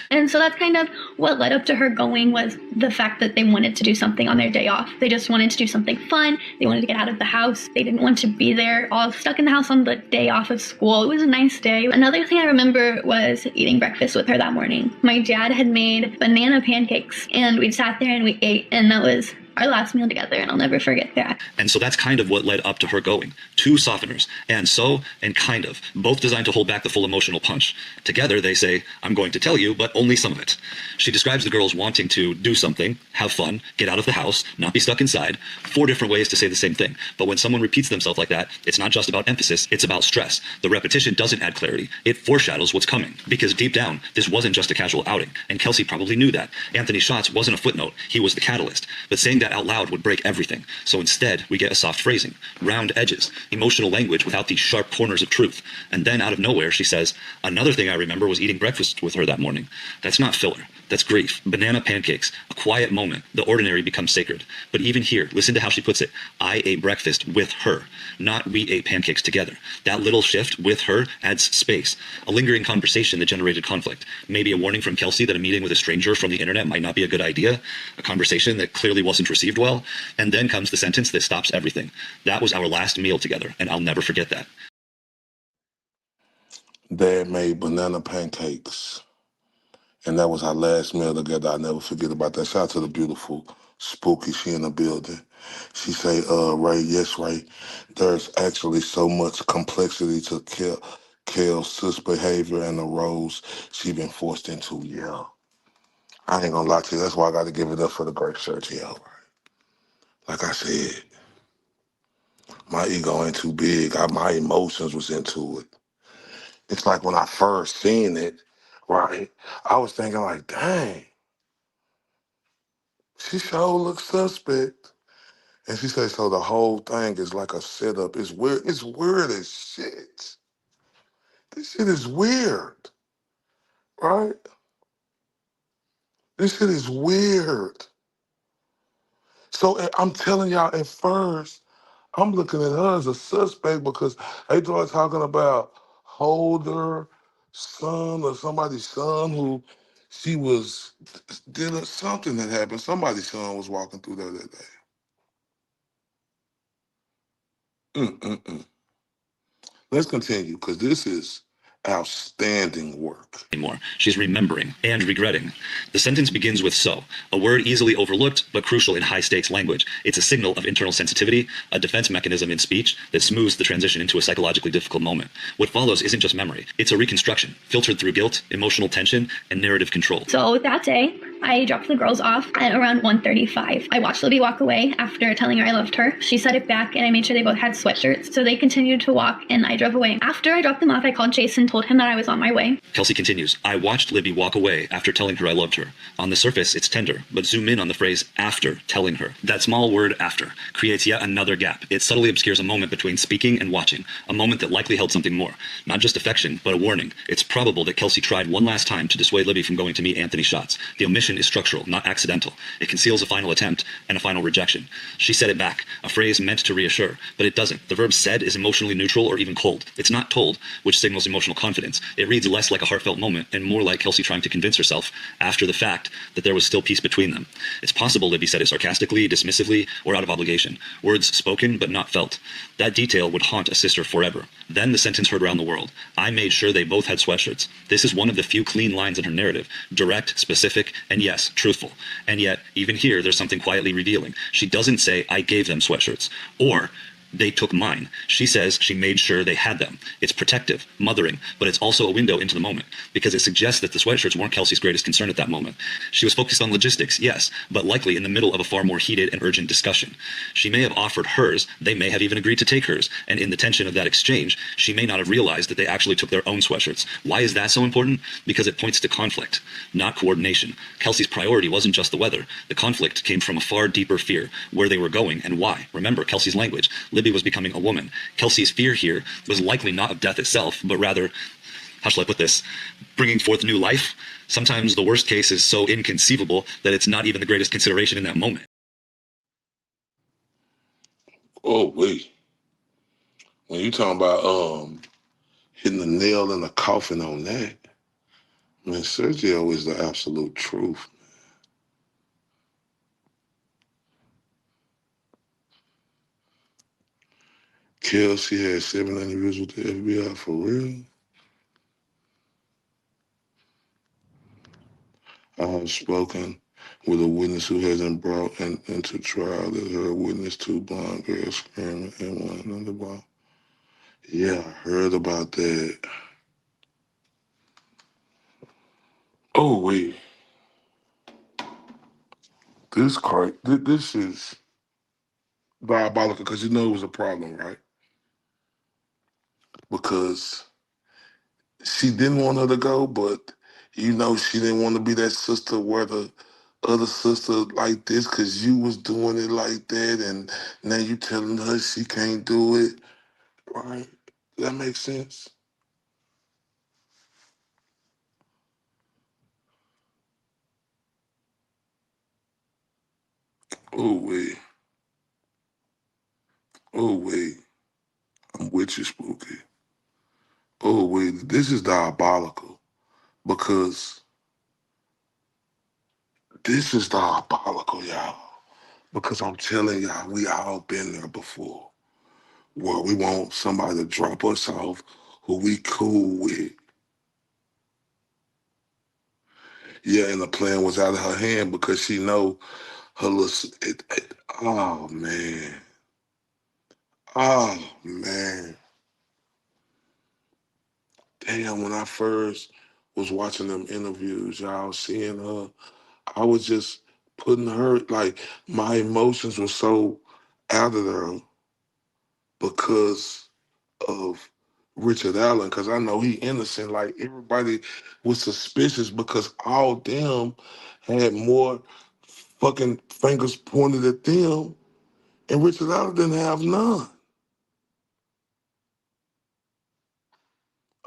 And so that's kind of what led up to her going, was the fact that they wanted to do something on their day off. They just wanted to do something fun. They wanted to get out of the house. They didn't want to be there all stuck in the house on the day off of school. It was a nice day. Another thing I remember was eating breakfast with her that morning. My dad had made banana pancakes, and we sat there and we ate, and that was our last meal together, and I'll never forget that. And so that's kind of what led up to her going. Two softeners, and so and kind of, both designed to hold back the full emotional punch. Together, they say, I'm going to tell you, but only some of it. She describes the girls wanting to do something, have fun, get out of the house, not be stuck inside. 4 different ways to say the same thing. But when someone repeats themselves like that, it's not just about emphasis, it's about stress. The repetition doesn't add clarity. It foreshadows what's coming. Because deep down, this wasn't just a casual outing, and Kelsi probably knew that. Anthony Shots wasn't a footnote. He was the catalyst. But saying that out loud would break everything. So instead, we get a soft phrasing, round edges, emotional language without these sharp corners of truth. And then out of nowhere, she says, another thing I remember was eating breakfast with her that morning. That's not filler. That's grief. Banana pancakes. A quiet moment. The ordinary becomes sacred. But even here, listen to how she puts it. I ate breakfast with her, not we ate pancakes together. That little shift, with her, adds space. A lingering conversation that generated conflict. Maybe a warning from Kelsi that a meeting with a stranger from the internet might not be a good idea. A conversation that clearly wasn't received well. And then comes the sentence that stops everything. That was our last meal together, and I'll never forget that. Dad made banana pancakes. And that was our last meal together. I'll never forget about that. Shout out to the beautiful Spooky. She in the building. She say, Ray, yes, Ray, there's actually so much complexity to Kel's sis behavior and the roles she been forced into. Yeah. I ain't gonna lie to you. That's why I got to give it up for the Great Sergio. Right? Like I said, my ego ain't too big. My emotions was into it. It's like when I first seen it, right, I was thinking like, dang, she sure looks suspect. And she said, so the whole thing is like a setup. It's weird. It's weird as shit. This shit is weird, right? This shit is weird. So I'm telling y'all, at first, I'm looking at her as a suspect because they started talking about Holder, son, or somebody's son who she was dealing, something that happened. Somebody's son was walking through there that day. Mm-mm-mm. Let's continue, because this is outstanding work. Anymore. She's remembering and regretting. The sentence begins with so, a word easily overlooked but crucial in high-stakes language. It's a signal of internal sensitivity, a defense mechanism in speech that smooths the transition into a psychologically difficult moment. What follows isn't just memory. It's a reconstruction, filtered through guilt, emotional tension, and narrative control. So that day, I dropped the girls off at around 1:35. I watched Libby walk away after telling her I loved her. She said it back, and I made sure they both had sweatshirts. So they continued to walk, and I drove away. After I dropped them off, I called Jason, told him that I was on my way. Kelsi continues, I watched Libby walk away after telling her I loved her. On the surface, it's tender, but zoom in on the phrase after telling her. That small word after creates yet another gap. It subtly obscures a moment between speaking and watching, a moment that likely held something more. Not just affection, but a warning. It's probable that Kelsi tried one last time to dissuade Libby from going to meet Anthony Schatz. The omission is structural, not accidental. It conceals a final attempt and a final rejection. She said it back, a phrase meant to reassure, but it doesn't. The verb said is emotionally neutral or even cold. It's not told, which signals emotional confidence. It reads less like a heartfelt moment and more like Kelsi trying to convince herself, after the fact, that there was still peace between them. It's possible Libby said it sarcastically, dismissively, or out of obligation. Words spoken but not felt. That detail would haunt a sister forever. Then the sentence heard around the world. I made sure they both had sweatshirts. This is one of the few clean lines in her narrative. Direct, specific, and yes, truthful. And yet, even here, there's something quietly revealing. She doesn't say, I gave them sweatshirts. Or, they took mine. She says she made sure they had them. It's protective, mothering, but it's also a window into the moment, because it suggests that the sweatshirts weren't Kelsi's greatest concern at that moment. She was focused on logistics, yes, but likely in the middle of a far more heated and urgent discussion. She may have offered hers, they may have even agreed to take hers, and in the tension of that exchange, she may not have realized that they actually took their own sweatshirts. Why is that so important? Because it points to conflict, not coordination. Kelsi's priority wasn't just the weather. The conflict came from a far deeper fear, where they were going and why. Remember Kelsi's language. Libby was becoming a woman. Kelsi's fear here was likely not of death itself, but rather, how shall I put this, bringing forth new life. Sometimes the worst case is so inconceivable that it's not even the greatest consideration in that moment. Oh, wait. When you talking about hitting the nail in the coffin on that, man, Sergio is the absolute truth. Kelsi had 7 interviews with the FBI, for real? I have spoken with a witness who hasn't brought into trial that heard witness 2 blonde girls screaming and one another about. Yeah, I heard about that. Oh, wait. This is diabolical, because you know it was a problem, right? Because she didn't want her to go, but you know she didn't want to be that sister where the other sister like this because you was doing it like that, and now you telling her she can't do it, right? Does that make sense? Oh, wait. Oh, wait. I'm with you, Spooky. Oh, wait. This is diabolical because this is diabolical, y'all. Because I'm telling y'all, we all been there before where we want somebody to drop us off who we cool with. Yeah, and the plan was out of her hand because she know her little, oh, man. Oh, man. Damn, when I first was watching them interviews, y'all, seeing her, I was just putting her, like, my emotions were so out of there because of Richard Allen, because I know he innocent. Like, everybody was suspicious because all them had more fucking fingers pointed at them, and Richard Allen didn't have none.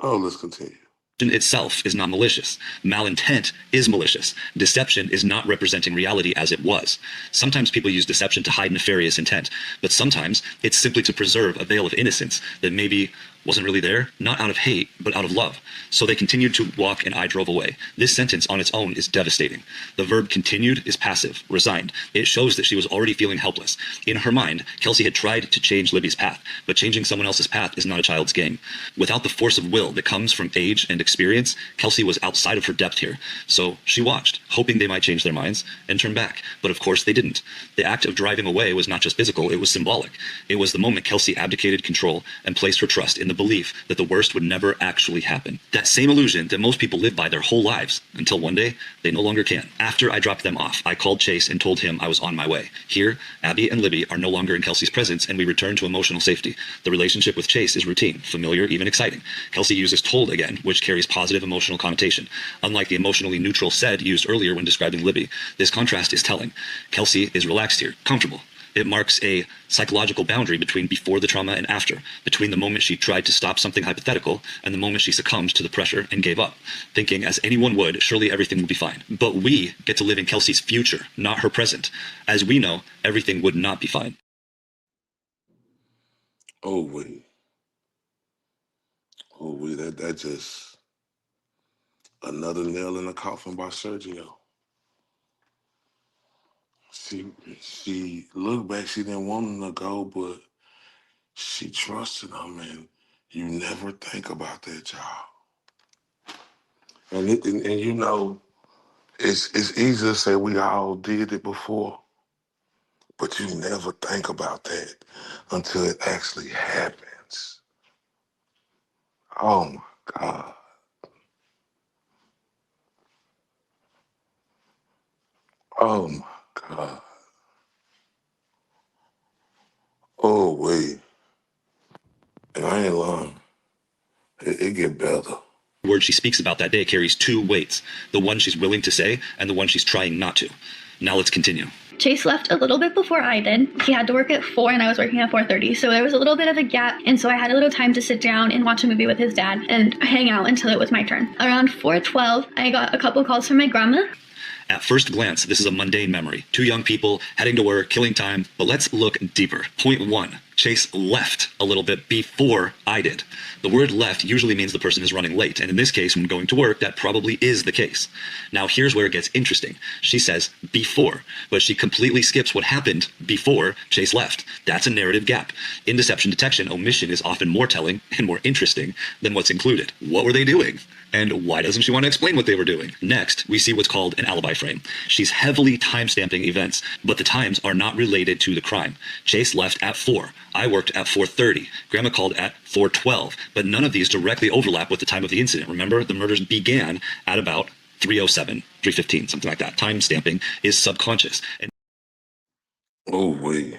Oh, let's continue. Itself is not malicious. Malintent is malicious. Deception is not representing reality as it was. Sometimes people use deception to hide nefarious intent, but sometimes it's simply to preserve a veil of innocence that maybe wasn't really there, not out of hate, but out of love. So they continued to walk and I drove away. This sentence on its own is devastating. The verb continued is passive, resigned. It shows that she was already feeling helpless. In her mind, Kelsi had tried to change Libby's path, but changing someone else's path is not a child's game. Without the force of will that comes from age and experience, Kelsi was outside of her depth here. So she watched, hoping they might change their minds and turn back. But of course they didn't. The act of driving away was not just physical, it was symbolic. It was the moment Kelsi abdicated control and placed her trust in the belief that the worst would never actually happen. That same illusion that most people live by their whole lives, until one day, they no longer can. After I dropped them off, I called Chase and told him I was on my way. Here, Abby and Libby are no longer in Kelsi's presence, and we return to emotional safety. The relationship with Chase is routine, familiar, even exciting. Kelsi uses told again, which carries positive emotional connotation. Unlike the emotionally neutral said used earlier when describing Libby, this contrast is telling. Kelsi is relaxed here, comfortable. It marks a psychological boundary between before the trauma and after, between the moment she tried to stop something hypothetical and the moment she succumbed to the pressure and gave up, thinking as anyone would, surely everything will be fine. But we get to live in Kelsi's future, not her present. As we know, everything would not be fine. Oh, wait. Oh, wait, that just another nail in the coffin by Sergio. She looked back, she didn't want him to go, but she trusted him, and you never think about that, child. And you know, it's easy to say we all did it before, but you never think about that until it actually happens. Oh my God. Oh my God. Oh wait. And I ain't lying. It get better. The word she speaks about that day carries two weights, the one she's willing to say and the one she's trying not to. Now let's continue. Chase left a little bit before I did. He had to work at 4 and I was working at 4:30. So there was a little bit of a gap. And so I had a little time to sit down and watch a movie with his dad and hang out until it was my turn. Around 4:12, I got a couple calls from my grandma. At first glance, this is a mundane memory. Two young people heading to work, killing time. But let's look deeper. Point 1. Chase left a little bit before I did. The word left usually means the person is running late. And in this case, when going to work, that probably is the case. Now, here's where it gets interesting. She says before, but she completely skips what happened before Chase left. That's a narrative gap. In deception detection, omission is often more telling and more interesting than what's included. What were they doing? And why doesn't she want to explain what they were doing? Next, we see what's called an alibi frame. She's heavily timestamping events, but the times are not related to the crime. Chase left at 4. I worked at 4:30. Grandma called at 4:12, but none of these directly overlap with the time of the incident. Remember, the murders began at about 3:07, 3:15, something like that. Time stamping is subconscious. Oh wait.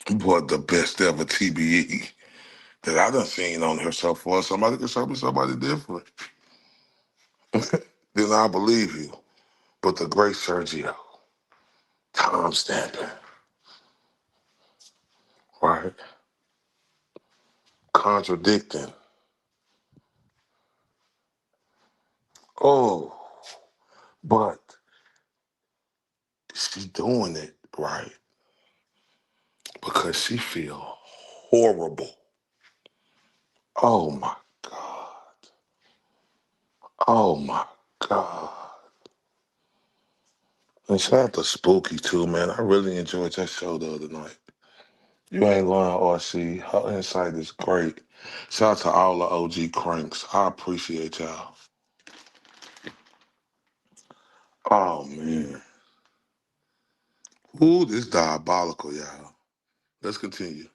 But the best ever TBE that I done seen on her so far. Somebody can show me somebody different. Then I believe you. But the great Sergio, time stamping, right? Contradicting. Oh, but she's doing it right because she feel horrible. Oh my God. Oh my God. And shout out to Spooky too, man. I really enjoyed that show the other night. You ain't going to RC. Her insight is great. Shout out to all the OG cranks. I appreciate y'all. Oh man. Ooh, this diabolical, y'all. Let's continue.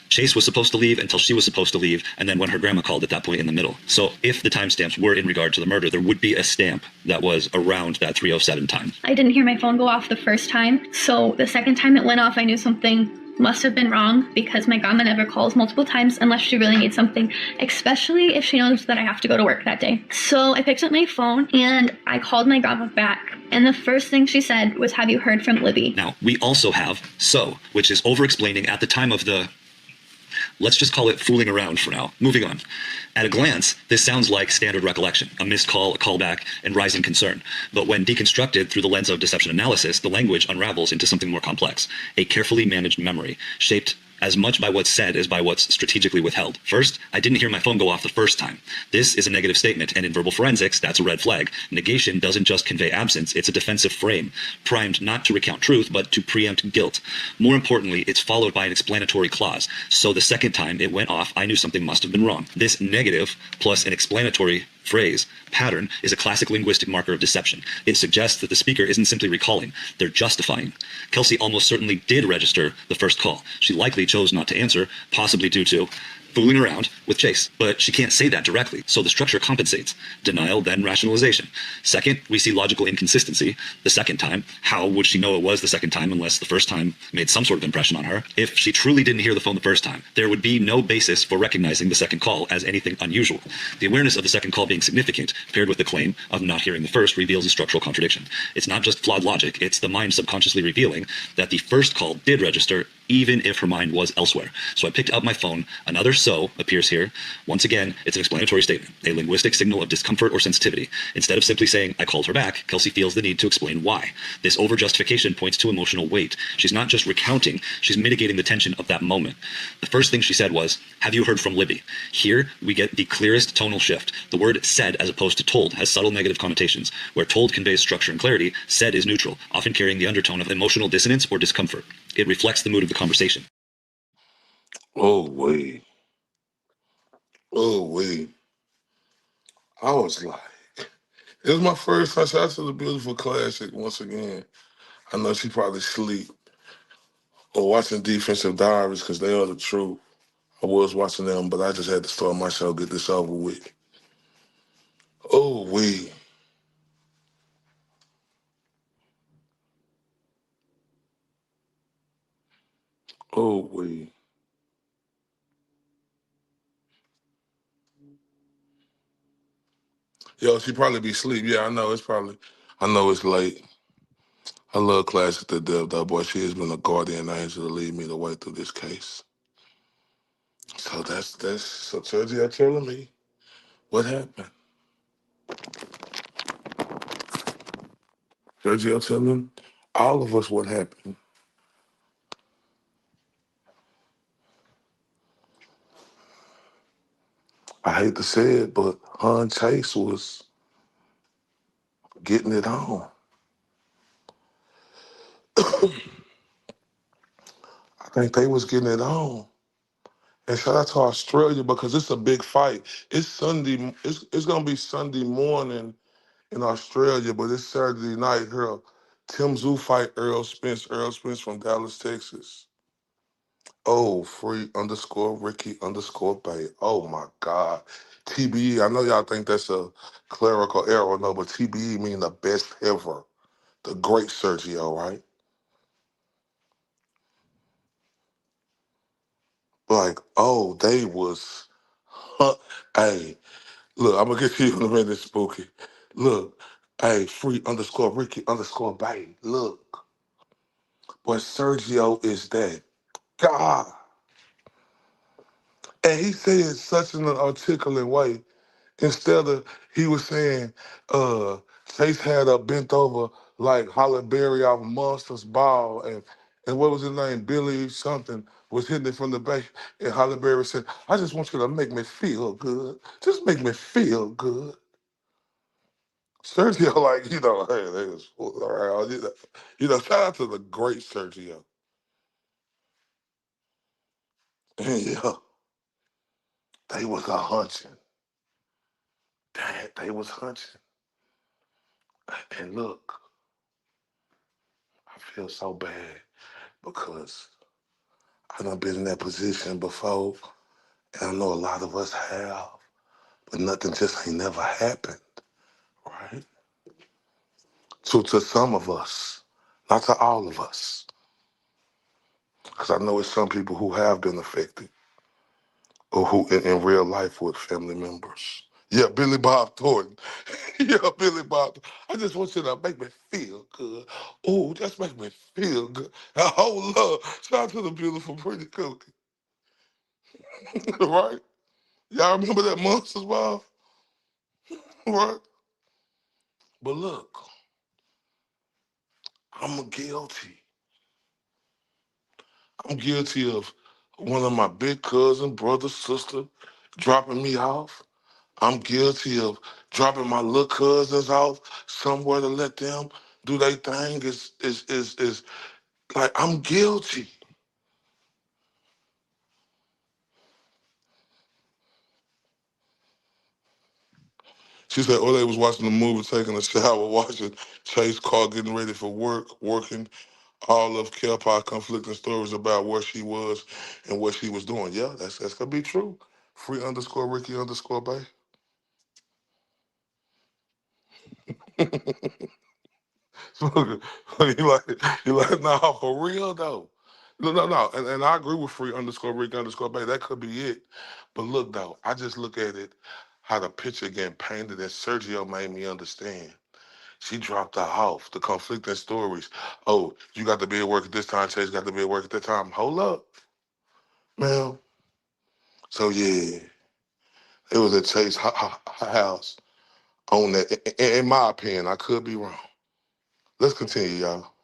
Chase was supposed to leave until she was supposed to leave, and then when her grandma called at that point in the middle. So if the timestamps were in regard to the murder, there would be a stamp that was around that 3:07 time. I didn't hear my phone go off the first time, so the second time it went off, I knew something must have been wrong because my grandma never calls multiple times unless she really needs something, especially if she knows that I have to go to work that day. So I picked up my phone and I called my grandma back. And the first thing she said was, "Have you heard from Libby?" Now, we also have so, which is over-explaining at the time of the, let's just call it fooling around for now. Moving on. At a glance, this sounds like standard recollection, a missed call, a callback, and rising concern. But when deconstructed through the lens of deception analysis, the language unravels into something more complex, a carefully managed memory, shaped as much by what's said as by what's strategically withheld. First, I didn't hear my phone go off the first time. This is a negative statement, and in verbal forensics, that's a red flag. Negation doesn't just convey absence, it's a defensive frame, primed not to recount truth, but to preempt guilt. More importantly, it's followed by an explanatory clause. So the second time it went off, I knew something must have been wrong. This negative plus an explanatory phrase pattern is a classic linguistic marker of deception. It suggests that the speaker isn't simply recalling, they're justifying. Kelsi almost certainly did register the first call. She likely chose not to answer, possibly due to fooling around with Chase. But she can't say that directly, so the structure compensates. Denial, then rationalization. Second, we see logical inconsistency. The second time, how would she know it was the second time unless the first time made some sort of impression on her? If she truly didn't hear the phone the first time, there would be no basis for recognizing the second call as anything unusual. The awareness of the second call being significant, paired with the claim of not hearing the first, reveals a structural contradiction. It's not just flawed logic, it's the mind subconsciously revealing that the first call did register even if her mind was elsewhere. So I picked up my phone. Another "so" appears here. Once again, it's an explanatory statement, a linguistic signal of discomfort or sensitivity. Instead of simply saying, "I called her back," Kelsi feels the need to explain why. This over-justification points to emotional weight. She's not just recounting, she's mitigating the tension of that moment. The first thing she said was, "Have you heard from Libby?" Here, we get the clearest tonal shift. The word "said" as opposed to "told" has subtle negative connotations. Where "told" conveys structure and clarity, "said" is neutral, often carrying the undertone of emotional dissonance or discomfort. It reflects the mood of the conversation. Oh, wait. Oh, wait. I was like, it was my first time. Shout out to the beautiful classic once again. I know she probably sleep or watching Defensive Diaries because they are the truth. I was watching them, but I just had to start my show, get this over with. Oh, wait. Oh, wait. Yo, she probably be asleep. Yeah, I know. I know it's late. I love Classic to death, though, boy. She has been a guardian angel to lead me the way through this case. So so Sergio telling me what happened. Sergio telling all of us what happened. I hate to say it, but her and Chase was getting it on. I think they was getting it on. And shout out to Australia because it's a big fight. It's Sunday. It's gonna be Sunday morning in Australia, but it's Saturday night here. Tim Zoo fight Earl Spence. Earl Spence from Dallas, Texas. Oh, free underscore Ricky underscore Bay. Oh my God. TBE. I know y'all think that's a clerical error, no, but TBE mean the best ever. The great Sergio, right? Like, oh, they was, hey, look, I'm gonna get to you in a minute, Spooky. Look, Hey, free_Ricky_Bay. Look, but Sergio is that God. And he said it such an articulate way. Instead of, he was saying, Chase had a bent over like Halle Berry off Monsters Ball, and what was his name? Billy something was hitting it from the back, and Halle Berry said, I just want you to make me feel good. Just make me feel good. Sergio, like, hey, they was fooling around. Shout out to the great Sergio. And yeah, they was a hunching. They was hunching. And look, I feel so bad because I done been in that position before, and I know a lot of us have, but nothing just ain't never happened, right? So to some of us, not to all of us, because I know it's some people who have been affected or who in real life with family members. Yeah, Billy Bob Thornton. Yeah, Billy Bob. I just want you to make me feel good. Oh, just make me feel good. Oh, love. Shout out to the beautiful, pretty cookie. Right? Y'all remember that Monsters Ball? Right? But look, I'm guilty. I'm guilty of one of my big cousin, brother, sister dropping me off. I'm guilty of dropping my little cousins off somewhere to let them do their thing. Is like I'm guilty. She said, oh, they was watching the movie, taking a shower, watching Chase car, getting ready for work, working. All of Kelpie conflicting stories about where she was and what she was doing. Yeah, that's gonna be true. Free_Ricky_Bay. you like, nah, for real though. No. And I agree with free_Ricky_Bay. That could be it. But look though, I just look at it how the picture getting painted, and Sergio made me understand. She dropped her off, the conflicting stories. Oh, you got to be at work at this time, Chase got to be at work at that time. Hold up, man. So yeah, it was at Chase house on that. In my opinion, I could be wrong. Let's continue, y'all.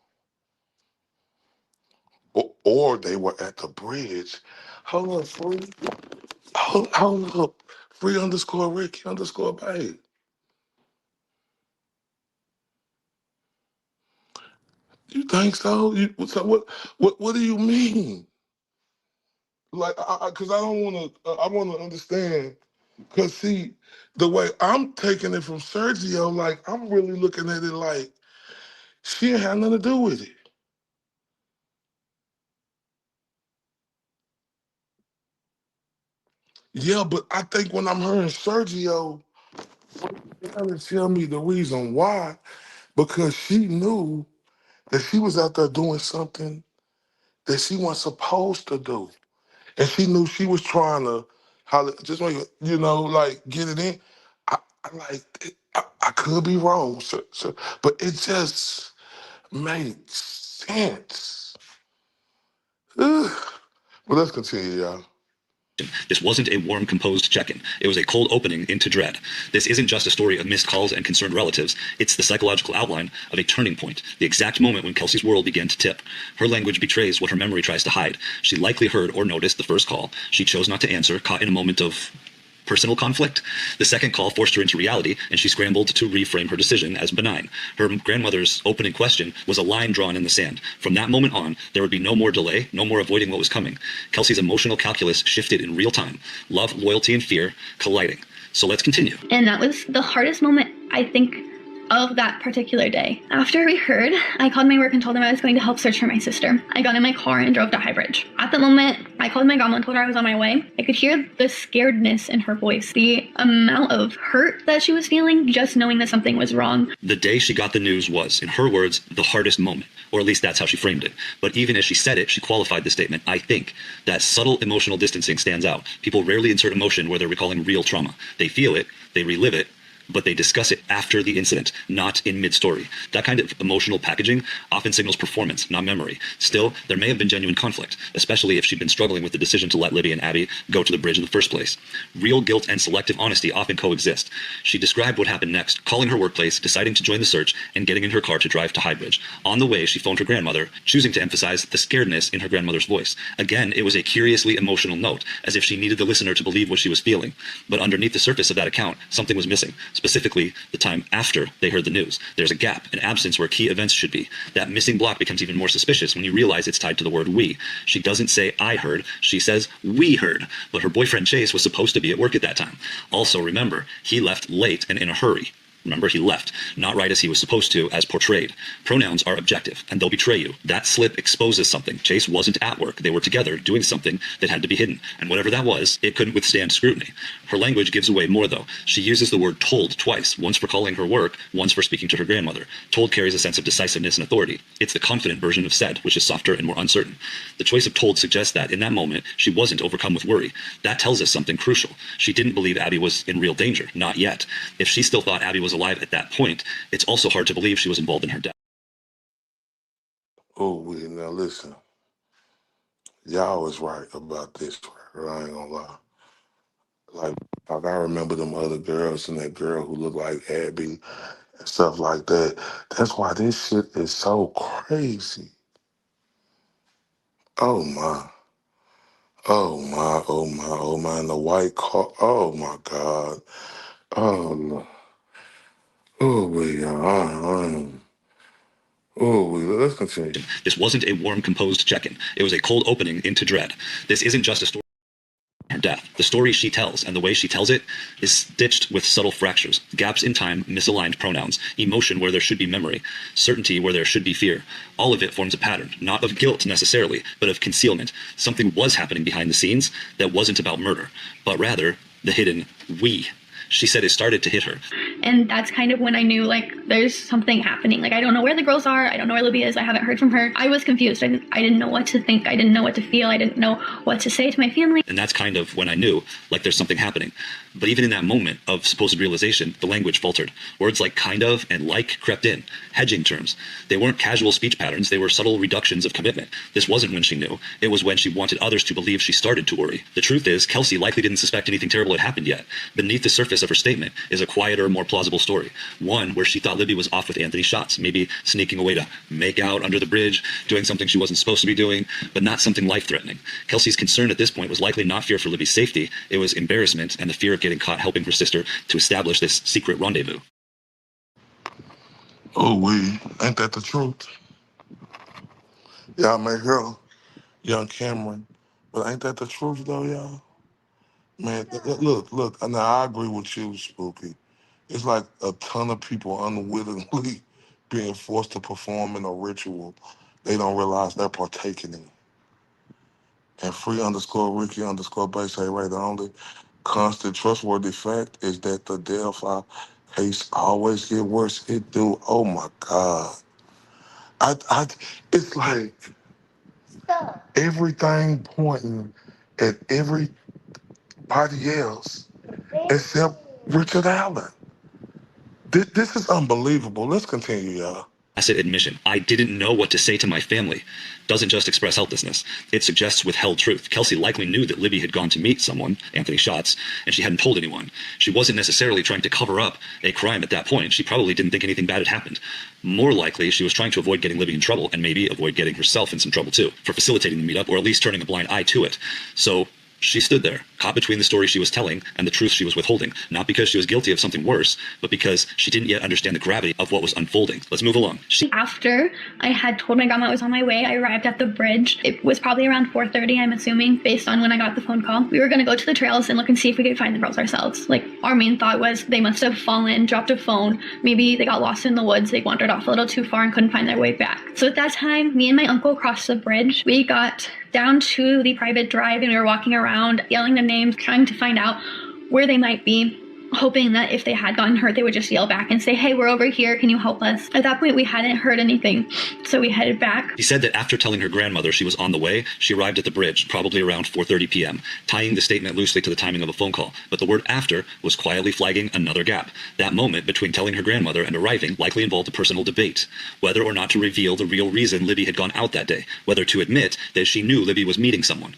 Or they were at the bridge. Hold up, free. Hold up. Free_Ricky_Bay. You think so? So what do you mean? Like, because I don't want to. I want to understand. Because see, the way I'm taking it from Sergio, like I'm really looking at it like she ain't had nothing to do with it. Yeah, but I think when I'm hearing Sergio, trying to tell me the reason why, because she knew that she was out there doing something that she wasn't supposed to do. And she knew she was trying to just make it, like get it in. I could be wrong, but it just makes sense. Ugh. Well, let's continue, y'all. This wasn't a warm, composed check-in. It was a cold opening into dread. This isn't just a story of missed calls and concerned relatives. It's the psychological outline of a turning point, the exact moment when Kelsi's world began to tip. Her language betrays what her memory tries to hide. She likely heard or noticed the first call. She chose not to answer, caught in a moment of personal conflict. The second call forced her into reality, and she scrambled to reframe her decision as benign. Her grandmother's opening question was a line drawn in the sand. From that moment on, there would be no more delay, no more avoiding what was coming. Kelsi's emotional calculus shifted in real time. Love, loyalty, and fear colliding. So let's continue. And that was the hardest moment, I think, of that particular day. After we heard, I called my work and told them I was going to help search for my sister. I got in my car and drove to High Bridge. At the moment, I called my grandma and told her I was on my way. I could hear the scaredness in her voice, the amount of hurt that she was feeling just knowing that something was wrong. The day she got the news was, in her words, the hardest moment, or at least that's how she framed it. But even as she said it, she qualified the statement, I think. That subtle emotional distancing stands out. People rarely insert emotion where they're recalling real trauma. They feel it, they relive it, but they discuss it after the incident, not in mid-story. That kind of emotional packaging often signals performance, not memory. Still, there may have been genuine conflict, especially if she'd been struggling with the decision to let Libby and Abby go to the bridge in the first place. Real guilt and selective honesty often coexist. She described what happened next, calling her workplace, deciding to join the search, and getting in her car to drive to Highbridge. On the way, she phoned her grandmother, choosing to emphasize the scaredness in her grandmother's voice. Again, it was a curiously emotional note, as if she needed the listener to believe what she was feeling. But underneath the surface of that account, something was missing, specifically the time after they heard the news. There's a gap, an absence where key events should be. That missing block becomes even more suspicious when you realize it's tied to the word we. She doesn't say I heard, she says we heard, but her boyfriend Chase was supposed to be at work at that time. Also remember, he left late and in a hurry. Remember, he left, not right as he was supposed to, as portrayed. Pronouns are objective, and they'll betray you. That slip exposes something. Chase wasn't at work. They were together doing something that had to be hidden. And whatever that was, it couldn't withstand scrutiny. Her language gives away more, though. She uses the word told twice, once for calling her work, once for speaking to her grandmother. Told carries a sense of decisiveness and authority. It's the confident version of said, which is softer and more uncertain. The choice of told suggests that, in that moment, she wasn't overcome with worry. That tells us something crucial. She didn't believe Abby was in real danger. Not yet. If she still thought Abby was alive at that point, it's also hard to believe she was involved in her death. Oh, now listen. Y'all was right about this, right? I ain't gonna lie. Like I remember them other girls and that girl who looked like Abby and stuff like that. That's why this shit is so crazy. Oh my. Oh my, oh my, oh my. And the white car. Oh my God. Oh no. Oh, let's continue. This wasn't a warm, composed check-in. It was a cold opening into dread. This isn't just a story of her death. The story she tells and the way she tells it is stitched with subtle fractures, gaps in time, misaligned pronouns, emotion where there should be memory, certainty where there should be fear. All of it forms a pattern, not of guilt necessarily, but of concealment. Something was happening behind the scenes that wasn't about murder, but rather the hidden we. She said it started to hit her. And that's kind of when I knew, like, there's something happening. Like, I don't know where the girls are. I don't know where Libby is. I haven't heard from her. I was confused. I didn't know what to think. I didn't know what to feel. I didn't know what to say to my family. And that's kind of when I knew, like, there's something happening. But even in that moment of supposed realization, the language faltered. Words like kind of and like crept in. Hedging terms. They weren't casual speech patterns. They were subtle reductions of commitment. This wasn't when she knew. It was when she wanted others to believe she started to worry. The truth is, Kelsi likely didn't suspect anything terrible had happened yet. Beneath the surface of her statement is a quieter, more plausible story. One where she thought Libby was off with Anthony Schatz, maybe sneaking away to make out under the bridge, doing something she wasn't supposed to be doing, but not something life-threatening. Kelsi's concern at this point was likely not fear for Libby's safety. It was embarrassment and the fear of getting caught helping her sister to establish this secret rendezvous. Oh, ain't that the truth? Y'all may hear young Cameron, but ain't that the truth though, y'all? Man, look, now I agree with you, Spooky. It's like a ton of people unwittingly being forced to perform in a ritual they don't realize they're partaking in. And free_Ricky_Bay say, right, the only constant trustworthy fact is that the Delphi case always get worse. It do. Oh my God. It's like everything pointing at everybody else except Richard Allen. This is unbelievable. Let's continue, y'all. Tacit admission. I didn't know what to say to my family. Doesn't just express helplessness. It suggests withheld truth. Kelsi likely knew that Libby had gone to meet someone, Anthony Schatz, and she hadn't told anyone. She wasn't necessarily trying to cover up a crime at that point. She probably didn't think anything bad had happened. More likely, she was trying to avoid getting Libby in trouble and maybe avoid getting herself in some trouble too, for facilitating the meetup or at least turning a blind eye to it. So she stood there, caught between the story she was telling and the truth she was withholding, not because she was guilty of something worse, but because she didn't yet understand the gravity of what was unfolding. Let's move along. After I had told my grandma I was on my way, I arrived at the bridge. It was probably around 4:30, I'm assuming, based on when I got the phone call. We were going to go to the trails and look and see if we could find the girls ourselves. Like, our main thought was they must have fallen, dropped a phone. Maybe they got lost in the woods. They wandered off a little too far and couldn't find their way back. So at that time, me and my uncle crossed the bridge. We got down to the private drive and we were walking around, yelling the names, trying to find out where they might be, hoping that if they had gotten hurt, they would just yell back and say, hey, we're over here. Can you help us? At that point, we hadn't heard anything. so we headed back. He said that after telling her grandmother she was on the way, she arrived at the bridge, probably around 4:30 p.m., tying the statement loosely to the timing of a phone call. But the word after was quietly flagging another gap. That moment between telling her grandmother and arriving likely involved a personal debate, whether or not to reveal the real reason Libby had gone out that day, whether to admit that she knew Libby was meeting someone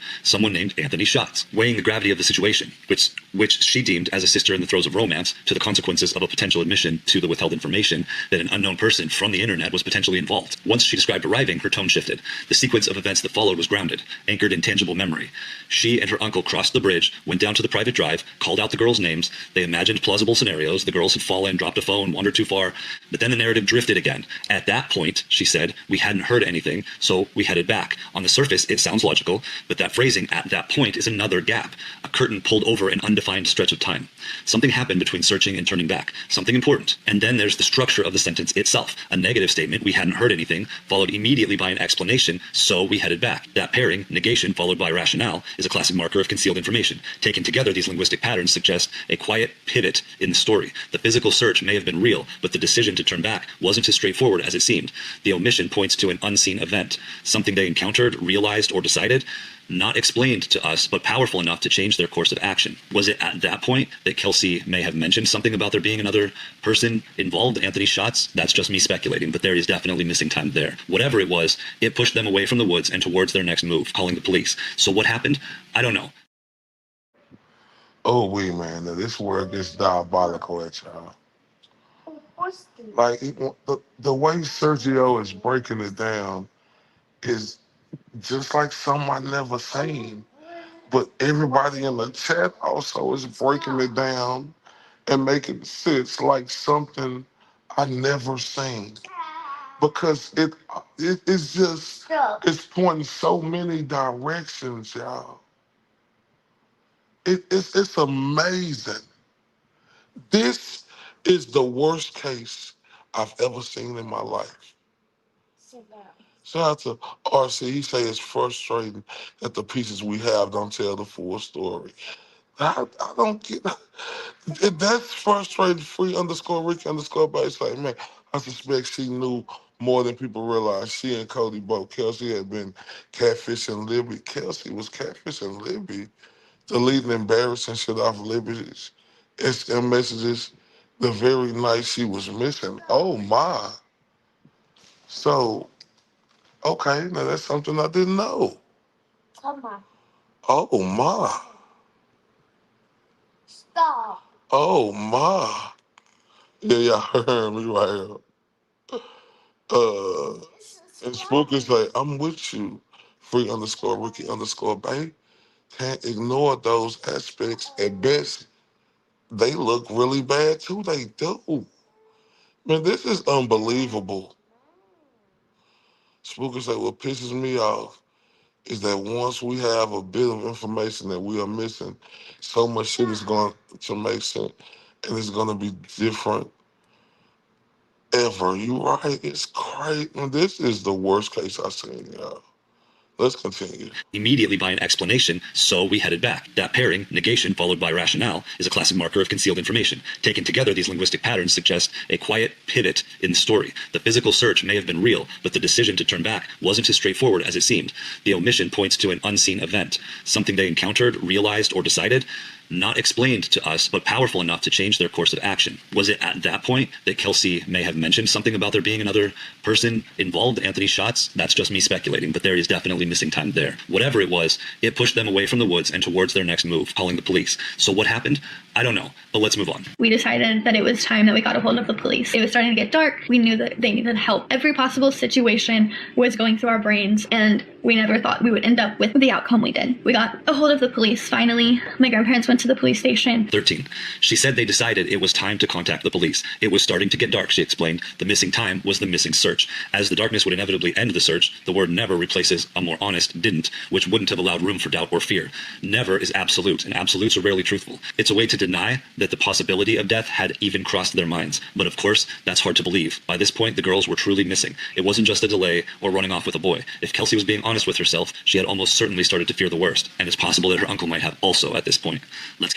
named Anthony Schatz, weighing the gravity of the situation, which she deemed as a sister in the throes of romance, to the consequences of a potential admission to the withheld information that an unknown person from the internet was potentially involved. Once she described arriving, her tone shifted. The sequence of events that followed was grounded, anchored in tangible memory. She and her uncle crossed the bridge, went down to the private drive, called out the girls' names. They imagined plausible scenarios. The girls had fallen, dropped a phone, wandered too far. But then the narrative drifted again. At that point, she said, we hadn't heard anything, so we headed back. On the surface, it sounds logical, but that phrasing, at that point, is another gap. A curtain pulled over an undefined stretch of time. Something happened between searching and turning back. Something important. And then there's the structure of the sentence itself. A negative statement, we hadn't heard anything, followed immediately by an explanation, so we headed back. That pairing, negation followed by rationale, is a classic marker of concealed information. Taken together, these linguistic patterns suggest a quiet pivot in the story. The physical search may have been real, but the decision to turn back wasn't as straightforward as it seemed. The omission points to an unseen event, something they encountered, realized, or decided, not explained to us, but powerful enough to change their course of action. Was it at that point that Kelsi may have mentioned something about there being another person involved, Anthony Schatz? That's just me speculating, but there is definitely missing time there. Whatever it was, it pushed them away from the woods and towards their next move, calling the police. So what happened? I don't know. Oh, man, now this word gets diabolical at y'all. Like, the way Sergio is breaking it down is just like something I never seen. But everybody in the chat also is breaking it down and making sense like something I never seen. Because it's just, it's pointing so many directions, y'all. It's amazing. This is the worst case I've ever seen in my life. Shout out to RC. He say it's frustrating that the pieces we have don't tell the full story. I don't get that. That's frustrating. Free_Ricky_Bass. Like, man, I suspect she knew more than people realize. She and Cody both. Kelsi had been catfishing Libby. Kelsi was catfishing Libby, deleting embarrassing shit off Libby's SM messages the very night she was missing. Oh my. So, okay, now that's something I didn't know. Oh my. Stop. Oh my. Yeah, I heard me right here. And Spook is like, I'm with you. Free_Ricky_Bay. Can't ignore those aspects. At best, they look really bad too. They do. Man, this is unbelievable. Spook is like, what pisses me off is that once we have a bit of information that we are missing, so much shit is going to make sense, and it's going to be different ever. You right? It's crazy. This is the worst case I've seen, y'all. Let's continue. Immediately by an explanation, so we headed back. That pairing, negation followed by rationale, is a classic marker of concealed information. Taken together, these linguistic patterns suggest a quiet pivot in the story. The physical search may have been real, but the decision to turn back wasn't as straightforward as it seemed. The omission points to an unseen event, something they encountered, realized, or decided, not explained to us, but powerful enough to change their course of action. Was it at that point that Kelsi may have mentioned something about there being another person involved, Anthony Schatz? That's just me speculating, but there is definitely missing time there. Whatever it was, it pushed them away from the woods and towards their next move, calling the police. So what happened? I don't know, but let's move on. We decided that it was time that we got a hold of the police. It was starting to get dark. We knew that they needed help. Every possible situation was going through our brains, and we never thought we would end up with the outcome we did. We got a hold of the police. Finally, my grandparents went to the police station. 13. She said they decided it was time to contact the police. It was starting to get dark, she explained. The missing time was the missing search. As the darkness would inevitably end the search, the word never replaces a more honest didn't, which wouldn't have allowed room for doubt or fear. Never is absolute, and absolutes are rarely truthful. It's a way to deny that the possibility of death had even crossed their minds. But of course, that's hard to believe. By this point, the girls were truly missing. It wasn't just a delay or running off with a boy. If Kelsi was being honest with herself, she had almost certainly started to fear the worst, and it's possible that her uncle might have also at this point. Let's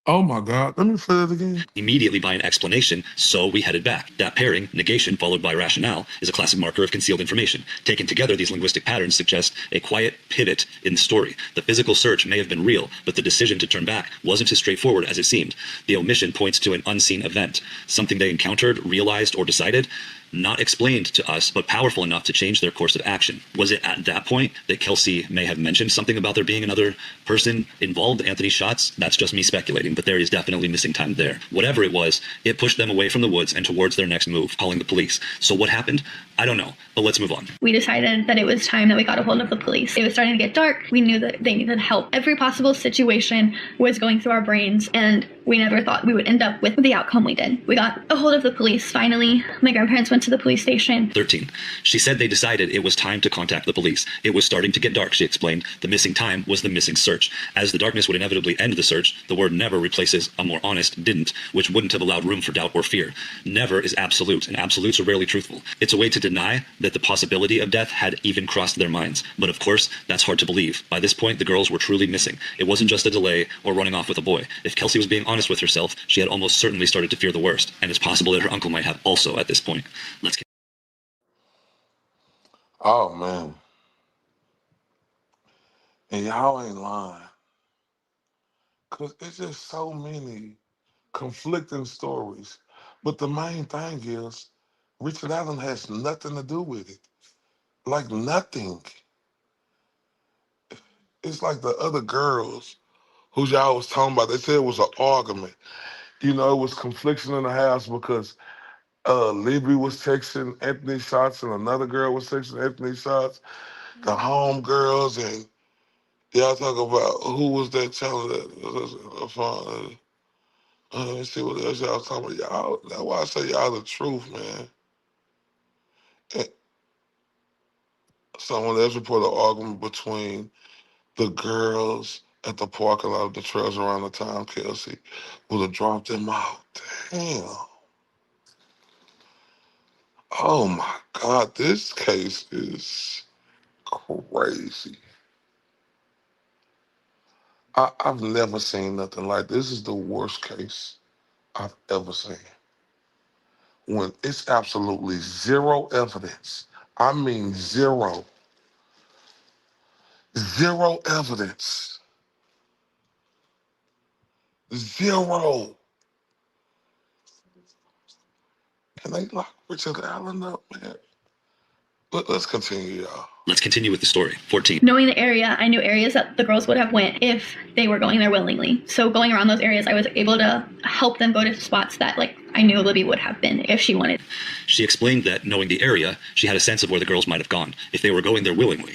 Oh my God. Let me say that again. Immediately by an explanation, so we headed back. That pairing, negation followed by rationale, is a classic marker of concealed information. Taken together, these linguistic patterns suggest a quiet pivot in the story. The physical search may have been real, but the decision to turn back wasn't as straightforward as it seemed. The omission points to an unseen event, something they encountered, realized, or decided, not explained to us, but powerful enough to change their course of action. Was it at that point that Kelsi may have mentioned something about there being another person involved, Anthony's shots? That's just me speculating, but there is definitely missing time there. Whatever it was, it pushed them away from the woods and towards their next move, calling the police. So what happened? I don't know, but let's move on. We decided that it was time that we got a hold of the police. It was starting to get dark. We knew that they needed help. Every possible situation was going through our brains, and we never thought we would end up with the outcome we did. We got a hold of the police. Finally, my grandparents went to the police station. 13. She said they decided it was time to contact the police. It was starting to get dark, she explained. The missing time was the missing search. As the darkness would inevitably end the search, the word never replaces a more honest didn't, which wouldn't have allowed room for doubt or fear. Never is absolute, and absolutes are rarely truthful. It's a way to deny that the possibility of death had even crossed their minds. But of course, that's hard to believe. By this point, the girls were truly missing. It wasn't just a delay or running off with a boy. If Kelsi was being honest with herself, she had almost certainly started to fear the worst, and it's possible that her uncle might have also at this point. Let's get Oh man. And y'all ain't lying. Cause it's just so many conflicting stories. But the main thing is Richard Allen has nothing to do with it. Like nothing. It's like the other girls who y'all was talking about, they said it was an argument. You know, it was confliction in the house because Libby was texting Anthony shots and another girl was texting Anthony shots. The home girls and y'all talk about who was that channel that let me see what else y'all talking about. Y'all, that's why I say y'all the truth, man. And someone else reported an argument between the girls at the parking lot of the trails around the time Kelsi would have dropped them out. Damn. Oh my God, this case is crazy. I've never seen nothing like this. This is the worst case I've ever seen. When it's absolutely zero evidence. I mean zero. Zero evidence. Zero. Can they lock Richard Allen up, man? Let's continue, y'all. Let's continue with the story. 14. Knowing the area, I knew areas that the girls would have went if they were going there willingly. So going around those areas, I was able to help them go to spots that like I knew Libby would have been if she wanted. She explained that, knowing the area, she had a sense of where the girls might have gone, if they were going there willingly.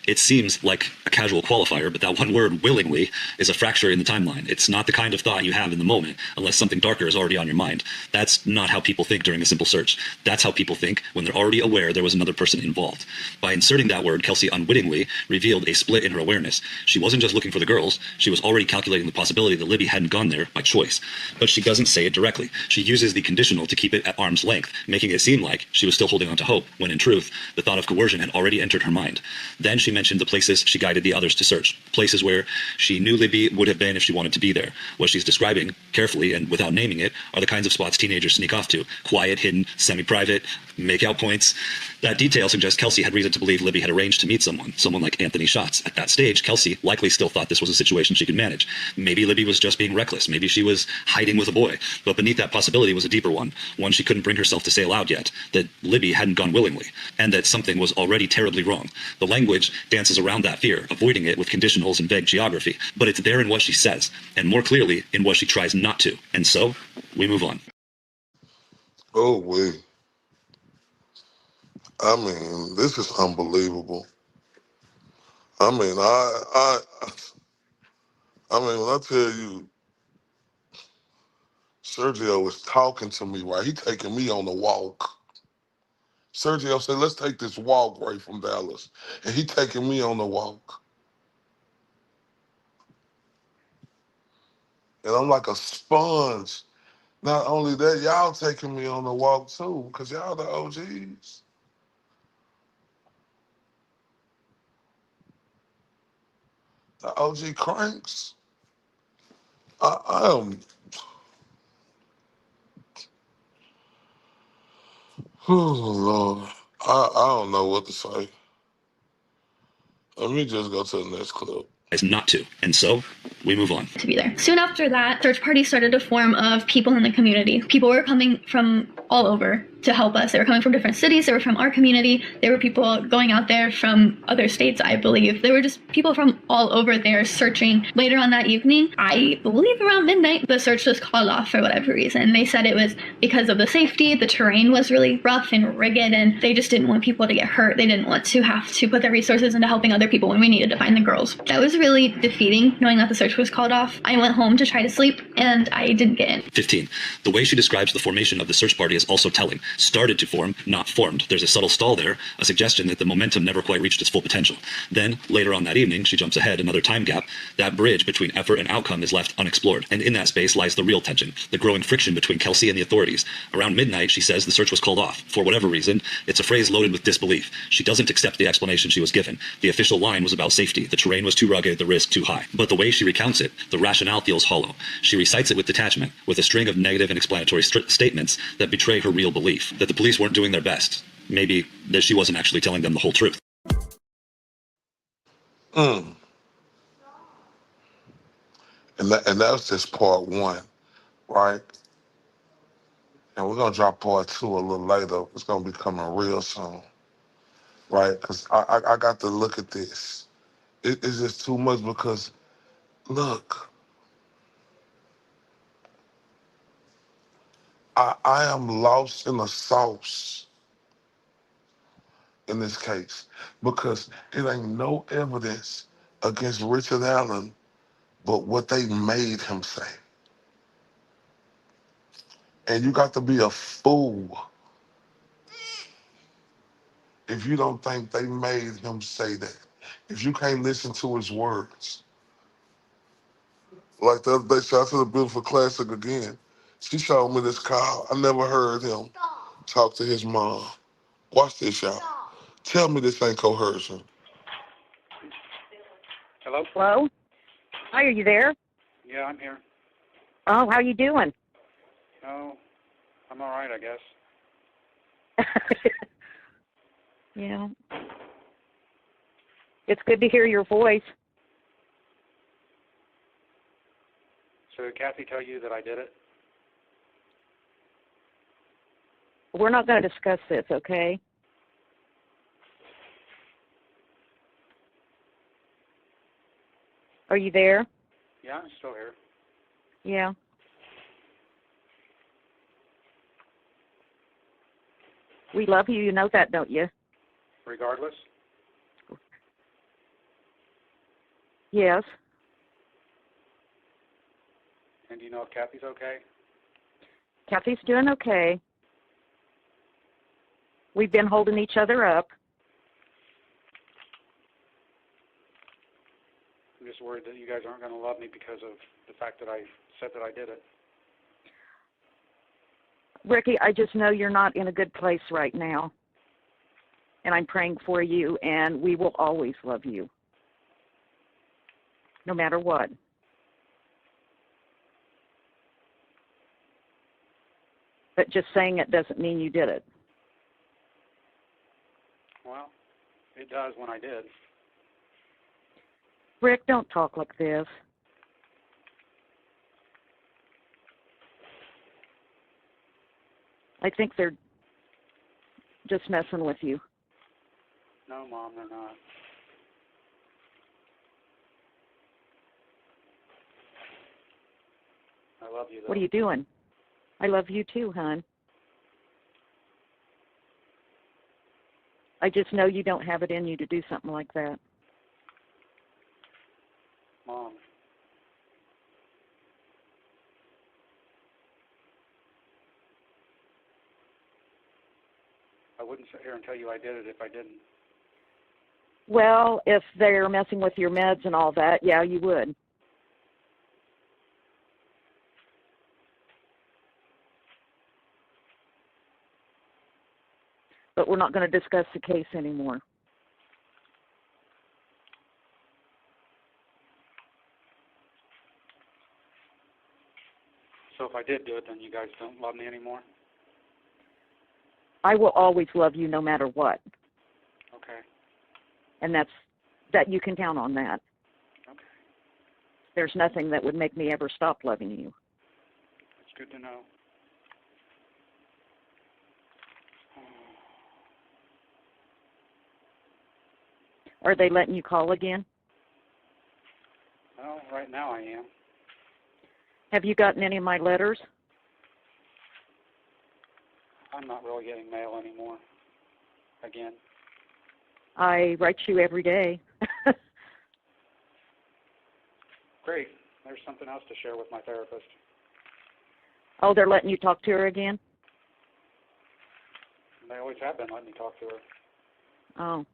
It seems like a casual qualifier, but that one word, willingly, is a fracture in the timeline. It's not the kind of thought you have in the moment, unless something darker is already on your mind. That's not how people think during a simple search. That's how people think when they're already aware there was another person involved. By inserting that word, Kelsi unwittingly revealed a split in her awareness. She wasn't just looking for the girls, she was already calculating the possibility that Libby hadn't gone there by choice. But she doesn't say it directly. She uses the conditional to keep it at arm's length, making it seem like she was still holding on to hope, when in truth, the thought of coercion had already entered her mind. Then she mentioned the places she guided the others to search, places where she knew Libby would have been if she wanted to be there. What she's describing, carefully and without naming it, are the kinds of spots teenagers sneak off to. Quiet, hidden, semi-private, make-out points. That detail suggests Kelsi had reason to believe Libby had arranged to meet someone like Anthony Schatz. At that stage, Kelsi likely still thought this was a situation she could manage. Maybe Libby was just being reckless. Maybe she was hiding with a boy. But beneath that possibility was a deeper one she couldn't bring herself to say aloud yet, that Libby hadn't gone willingly, and that something was already terribly wrong. The language dances around that fear, avoiding it with conditionals and vague geography, but it's there in what she says, and more clearly in what she tries not to. And so, we move on. Oh, wait. I mean, this is unbelievable. I mean, I mean, when I tell you, Sergio was talking to me, right? He taking me on the walk. Sergio said, let's take this walk right from Dallas. And he taking me on the walk. And I'm like a sponge. Not only that, y'all taking me on the walk too, because y'all the OGs. The OG cranks. I am. Oh Lord, I don't know what to say. Let me just go to the next clip. Not to, and so we move on. To be there. Soon after that, search parties started to form of people in the community. People were coming from all over to help us. They were coming from different cities. They were from our community. There were people going out there from other states, I believe. There were just people from all over there searching. Later on that evening, I believe around midnight, the search was called off for whatever reason. They said it was because of the safety. The terrain was really rough and rugged, and they just didn't want people to get hurt. They didn't want to have to put their resources into helping other people when we needed to find the girls. That was really defeating, knowing that the search was called off. I went home to try to sleep, and I didn't get in. 15. The way she describes the formation of the search party is also telling. Started to form, not formed. There's a subtle stall there, a suggestion that the momentum never quite reached its full potential. Then, later on that evening, she jumps ahead another time gap. That bridge between effort and outcome is left unexplored. And in that space lies the real tension, the growing friction between Kelsi and the authorities. Around midnight, she says the search was called off. For whatever reason, it's a phrase loaded with disbelief. She doesn't accept the explanation she was given. The official line was about safety. The terrain was too rugged, the risk too high. But the way she recounts it, the rationale feels hollow. She recites it with detachment, with a string of negative and explanatory statements that betray her real belief, that the police weren't doing their best. Maybe that she wasn't actually telling them the whole truth. And that was just part one, right? And we're gonna drop part two a little later. It's gonna be coming real soon, right? Because I got to look at this. It's just too much because, look, I am lost in the sauce in this case because it ain't no evidence against Richard Allen but what they made him say. And you got to be a fool if you don't think they made him say that. If you can't listen to his words. Like the other day, shout out to the Beautiful Classic again. She showed me this call. I never heard him talk to his mom. Watch this, y'all. Tell me this ain't coercion. Hello? Hello? Hi, are you there? Yeah, I'm here. Oh, how you doing? Oh, I'm all right, I guess. Yeah. It's good to hear your voice. So did Kathy tell you that I did it? We're not going to discuss this, okay? Are you there? Yeah, I'm still here. Yeah. We love you. You know that, don't you? Regardless? Yes. And do you know if Kathy's okay? Kathy's doing okay. We've been holding each other up. I'm just worried that you guys aren't going to love me because of the fact that I said that I did it. Ricky, I just know you're not in a good place right now. And I'm praying for you, and we will always love you. No matter what. But just saying it doesn't mean you did it. Well, it does when I did. Rick, don't talk like this. I think they're just messing with you. No, Mom, they're not. I love you, though. What are you doing? I love you too, hon. I just know you don't have it in you to do something like that. Mom. I wouldn't sit here and tell you I did it if I didn't. Well, if they're messing with your meds and all that, yeah, you would. But we're not going to discuss the case anymore. So if I did do it, then you guys don't love me anymore? I will always love you no matter what. Okay. And that you can count on that. Okay. There's nothing that would make me ever stop loving you. It's good to know. Are they letting you call again? Well, right now I am. Have you gotten any of my letters? I'm not really getting mail anymore. Again. I write you every day. Great. There's something else to share with my therapist. Oh, they're letting you talk to her again? They always have been letting me talk to her. Oh.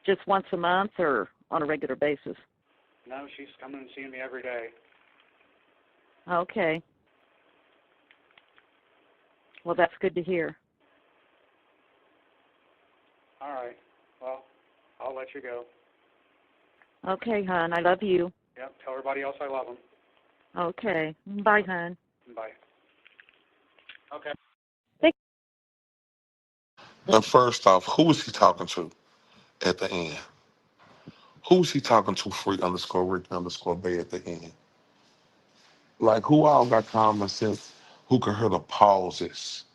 Just once a month or on a regular basis? No, she's coming and seeing me every day. Okay. Well, that's good to hear. All right. Well, I'll let you go. Okay, hon. I love you. Yep. Tell everybody else I love them. Okay. Bye, hon. Bye. Okay. Now, first off, who was he talking to at the end? Who was he talking to, Freak_Rick_Bay at the end? Like, who all got common sense? Who can hear the pauses?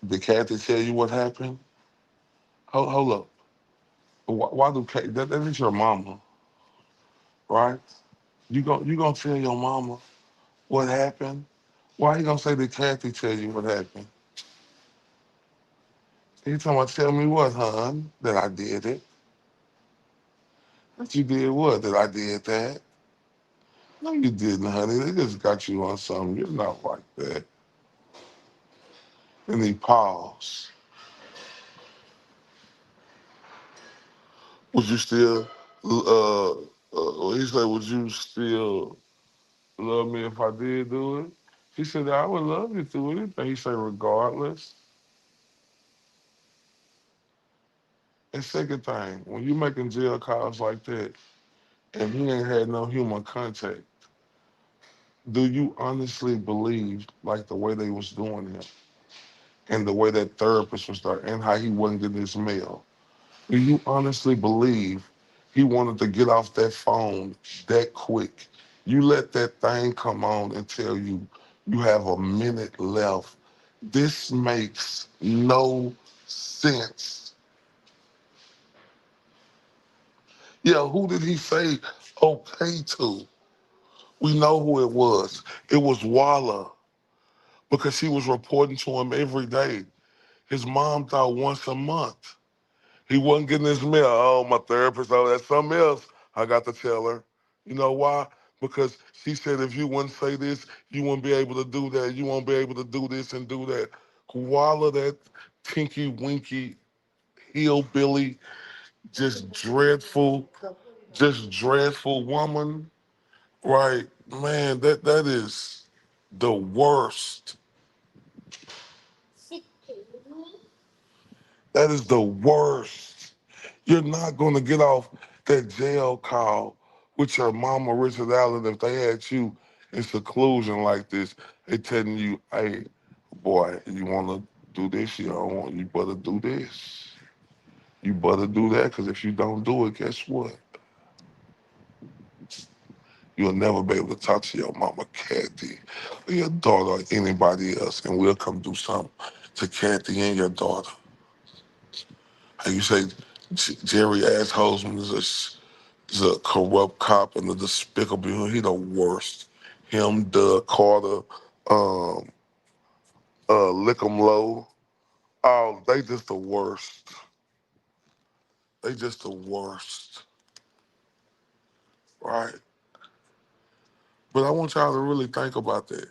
Did Kathy tell you what happened? Hold up. Why do Kathy? That is your mama, right? You gonna tell your mama what happened? Why you gonna say did Kathy tell you what happened? He talking about tell me what, hon? That I did it. That you did what? That I did that? No, you didn't, honey. They just got you on something. You're not like that. And he paused. Would you still, he said, would you still love me if I did do it? He said, I would love you through anything. He said, regardless. And second thing, when you making jail calls like that, and he ain't had no human contact, do you honestly believe, like the way they was doing it, and the way that therapist was there, and how he wasn't getting his mail, do you honestly believe he wanted to get off that phone that quick? You let that thing come on and tell you you have a minute left. This makes no sense. Yeah, who did he say okay to? We know who it was. It was Walla, because he was reporting to him every day. His mom thought once a month. He wasn't getting his mail. Oh, my therapist, oh, that's something else I got to tell her. You know why? Because she said if you wouldn't say this, you wouldn't be able to do that. You won't be able to do this and do that. Koala, that tinky winky hillbilly, just dreadful woman, right? Man, that is the worst. That is the worst. You're not going to get off that jail call with your mama, Richard Allen, if they had you in seclusion like this. They telling you, hey, boy, you want to do this? You better do this. You better do that, because if you don't do it, guess what? You'll never be able to talk to your mama, Kathy, or your daughter, or anybody else, and we'll come do something to Kathy and your daughter. How you say Jerry Assholzman is a corrupt cop and a despicable. He the worst. Him, Doug Carter, Lickum Low. Oh, they just the worst. They just the worst. Right? But I want y'all to really think about that.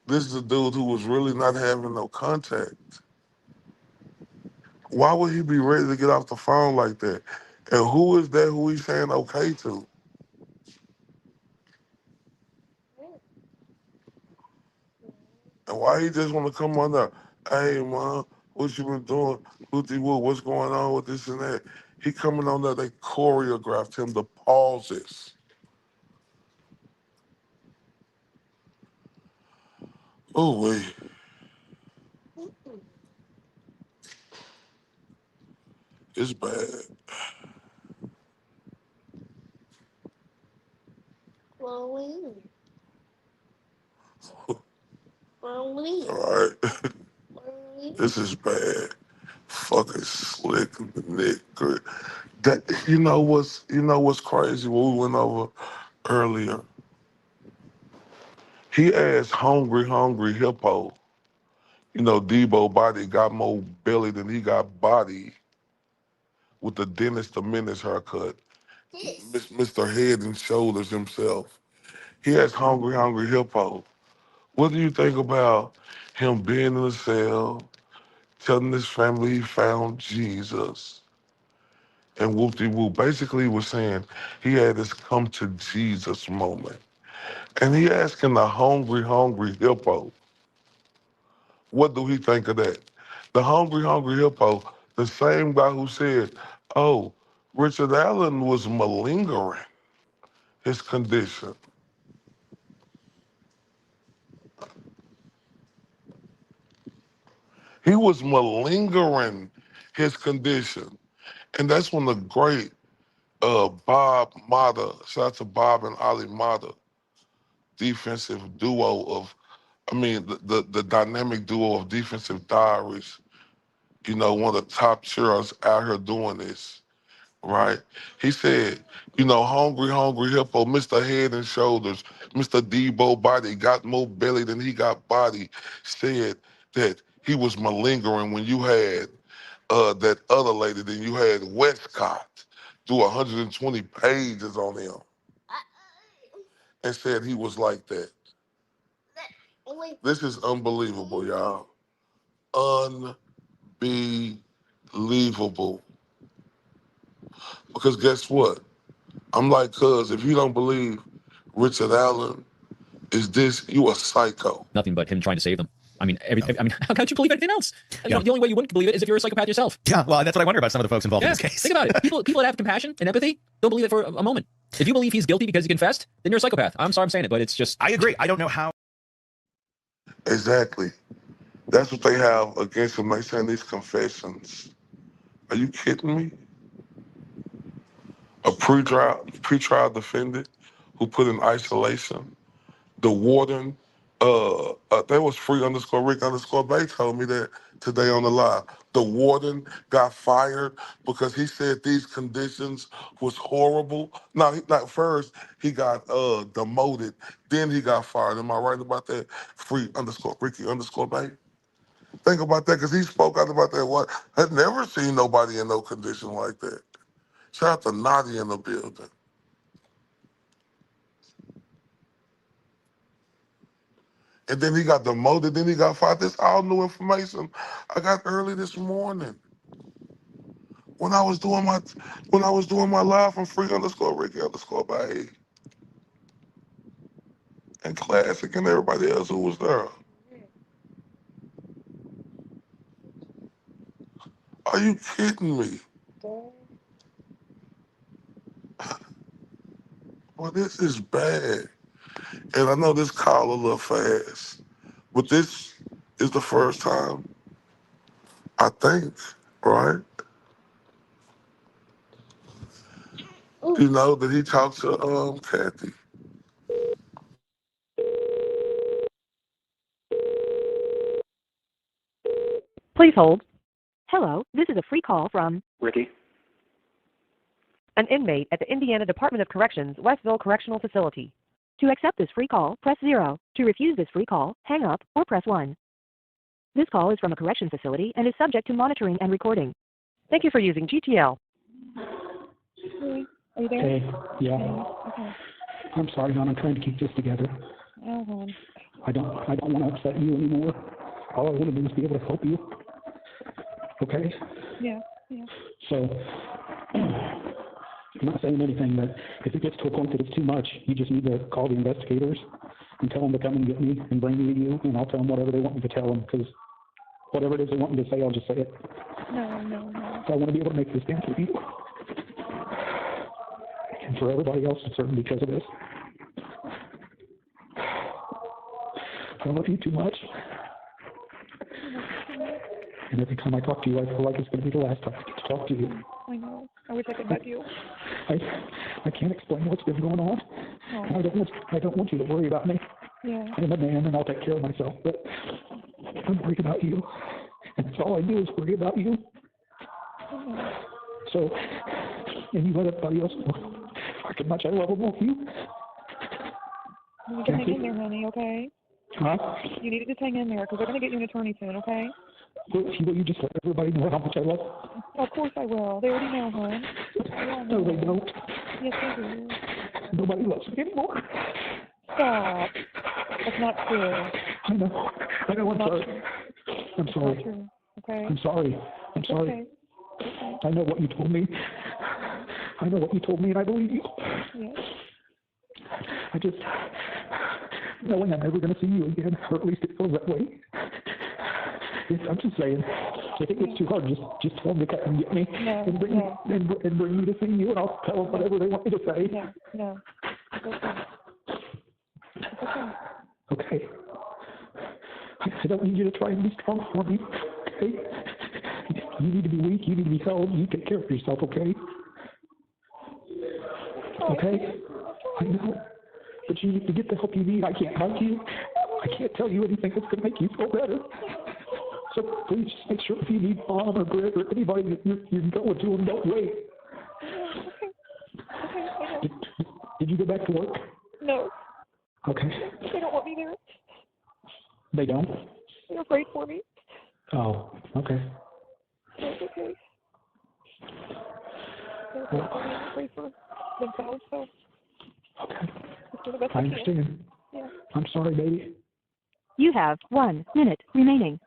This is a dude who was really not having no contact. Why would he be ready to get off the phone like that? And who is that who he's saying okay to? And why he just want to come on there? Hey, man, what you been doing? What's going on with this and that? He coming on there, they choreographed him the pauses. Oh, wait. It's bad. All right. This is bad. Fucking slick Nick. That you know what's crazy? What we went over earlier. He asked Hungry Hippo. You know, Debo body got more belly than he got body with the dentist the menace haircut. Mr. Head and Shoulders himself. He asked Hungry Hippo, what do you think about him being in the cell, telling his family he found Jesus? And whoop-de-whoop basically was saying he had this come to Jesus moment. And he asking the Hungry Hippo, what do he think of that? The Hungry Hippo, the same guy who said, oh, Richard Allen was malingering his condition. He was malingering his condition. And that's when the great Bob Mata, shout out to Bob and Ali Mata, defensive duo of, the dynamic duo of Defensive Diaries, you know, one of the top cheerers out here doing this, right? He said, you know, Hungry Hippo, Mr. Head and Shoulders, Mr. Debo Body, got more belly than he got body, said that he was malingering when you had that other lady, then you had Westcott do 120 pages on him and said he was like that. This is unbelievable, y'all. Unbelievable. Because guess what? I'm like, cuz if you don't believe Richard Allen is this, you a psycho. Nothing but him trying to save them. I mean, how could you believe anything else? You know, the only way you wouldn't believe it is if you're a psychopath yourself. Yeah, well, that's what I wonder about some of the folks involved in this case. Think about it. People that have compassion and empathy don't believe it for a moment. If you believe he's guilty because he confessed, then you're a psychopath. I'm sorry I'm saying it, but it's just... I agree. I don't know how... Exactly. That's what they have against him. They saying these confessions. Are you kidding me? A pre-trial defendant who put in isolation. The warden, that was free_Rick_Bay told me that today on the live. The warden got fired because he said these conditions was horrible. No, not first, he got demoted, then he got fired. Am I right about that? Free_Ricky_Bay. Think about that, because he spoke out about that. What? I'd never seen nobody in no condition like that. Shout out to Naughty in the building. And then he got demoted, then he got fired. This all new information I got early this morning. When I was doing my live from free_Ricky_Bay. And Classic and everybody else who was there. Are you kidding me? Well, this is bad. And I know this call a little fast, but this is the first time, I think, right? You know, that he talked to Kathy. Please hold. Hello, this is a free call from Ricky? an inmate at the Indiana Department of Corrections, Westville Correctional Facility. To accept this free call, press 0. To refuse this free call, hang up or press 1. This call is from a correction facility and is subject to monitoring and recording. Thank you for using GTL. Hey, are you there? Hey, yeah. Okay. I'm sorry, hon. I'm trying to keep this together. Oh, hon. I don't want to upset you anymore. All I want to do is be able to help you. Okay? Yeah. So, I'm not saying anything, but if it gets to a point that it's too much, you just need to call the investigators and tell them to come and get me and bring me to you, and I'll tell them whatever they want me to tell them, because whatever it is they want me to say, I'll just say it. No. So I want to be able to make this dance with you. And for everybody else, it's certain because of this. I love you too much. And every time I talk to you, I feel like it's going to be the last time I get to talk to you. I know. I wish I could hug you. I can't explain what's been going on. Oh. And I don't want you to worry about me. Yeah. I'm a man and I'll take care of myself, but I'm worried about you. And that's all I do is worry about you. So, and you let everybody else know how much I love them with you. You need to hang in there, honey, okay? Huh? You need to just hang in there because they're going to get you an attorney soon, okay? Will you just let everybody know how much I love? Of course I will. They already know, hon. No, they don't. Yes, they do. Nobody loves me anymore. Stop. That's not true. I know. I'm sorry. I'm sorry. Not true. Okay. I'm sorry. I'm sorry. Okay. Okay. I know what you told me. I know what you told me, and I believe you. Yes. I just, knowing I'm never going to see you again, or at least it feels that way. I'm just saying, if it gets too hard, just tell them to come and get me and bring me and bring me to see you, and I'll tell them whatever they want me to say. No. It's okay. It's okay. Okay. I don't need you to try and be strong for me. Okay. You need to be weak. You need to be held. You take care of yourself. Okay. Okay. I know. But you need to get the help you need. I can't hug you. I can't tell you anything that's going to make you feel better. So please just make sure if you need Mom or Greg or anybody that you're going to them, don't wait. Okay. Did you go back to work? No. Okay. They don't want me there. They don't? They're afraid for me. Oh, okay. That's okay. They're afraid for me. I'm afraid for themselves, so. Okay. Let's do the best I we can. understand. Yeah. I'm sorry, baby. You have 1 minute remaining.